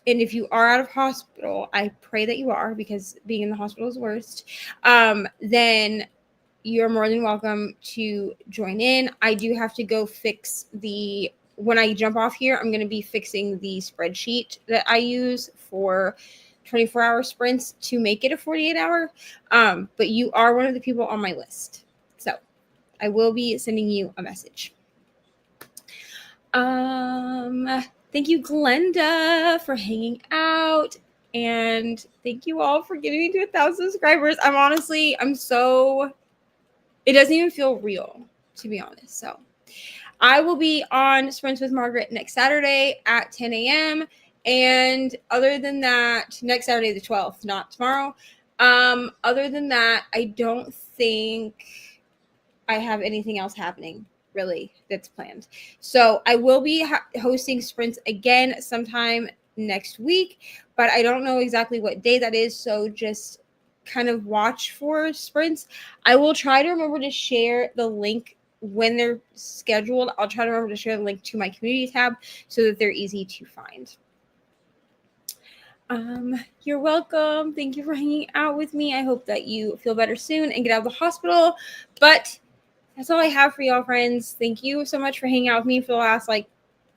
Speaker 1: And if you are out of hospital, I pray that you are, because being in the hospital is worst. Then you're more than welcome to join in. I do have to go when I jump off here, I'm going to be fixing the spreadsheet that I use for 24-hour sprints to make it a 48-hour. But you are one of the people on my list. So I will be sending you a message. Thank you, Glenda, for hanging out. And thank you all for getting me to 1,000 subscribers. It doesn't even feel real, to be honest. So I will be on Sprints with Margaret next Saturday at 10 a.m. And other than that, next Saturday, the 12th, not tomorrow. Other than that, I don't think I have anything else happening really that's planned. So I will be hosting sprints again sometime next week, but I don't know exactly what day that is. So just kind of watch for sprints. I will try to remember to share the link when they're scheduled. I'll try to remember to share the link to my community tab so that they're easy to find. You're welcome. Thank you for hanging out with me. I hope that you feel better soon and get out of the hospital. But that's all I have for y'all, friends. Thank you so much for hanging out with me for the last like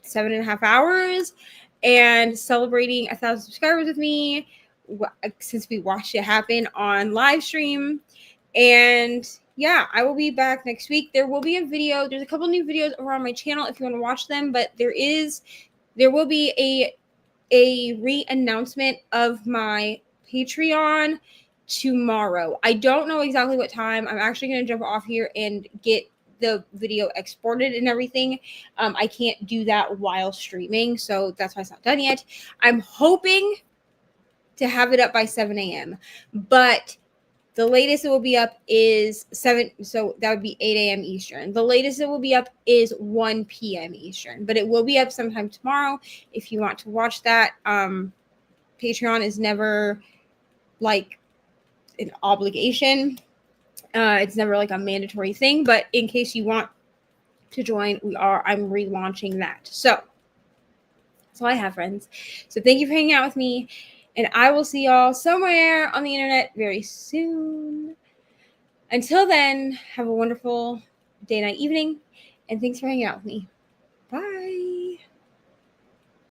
Speaker 1: 7.5 hours and celebrating 1,000 subscribers with me since we watched it happen on live stream. And yeah, I will be back next week. There will be a video. There's a couple new videos over on my channel if you want to watch them, but there will be a re-announcement of my Patreon tomorrow. I don't know exactly what time. I'm actually going to jump off here and get the video exported and everything. I can't do that while streaming, so that's why it's not done yet. I'm hoping to have it up by 7 a.m., but the latest it will be up is 7, so that would be 8 a.m. Eastern. The latest it will be up is 1 p.m. Eastern, but it will be up sometime tomorrow if you want to watch that. Patreon is never like an obligation. It's never like a mandatory thing, but in case you want to join, I'm relaunching that. So that's all I have, friends. So thank you for hanging out with me. And I will see y'all somewhere on the internet very soon. Until then, have a wonderful day, night, evening. And thanks for hanging out with me. Bye.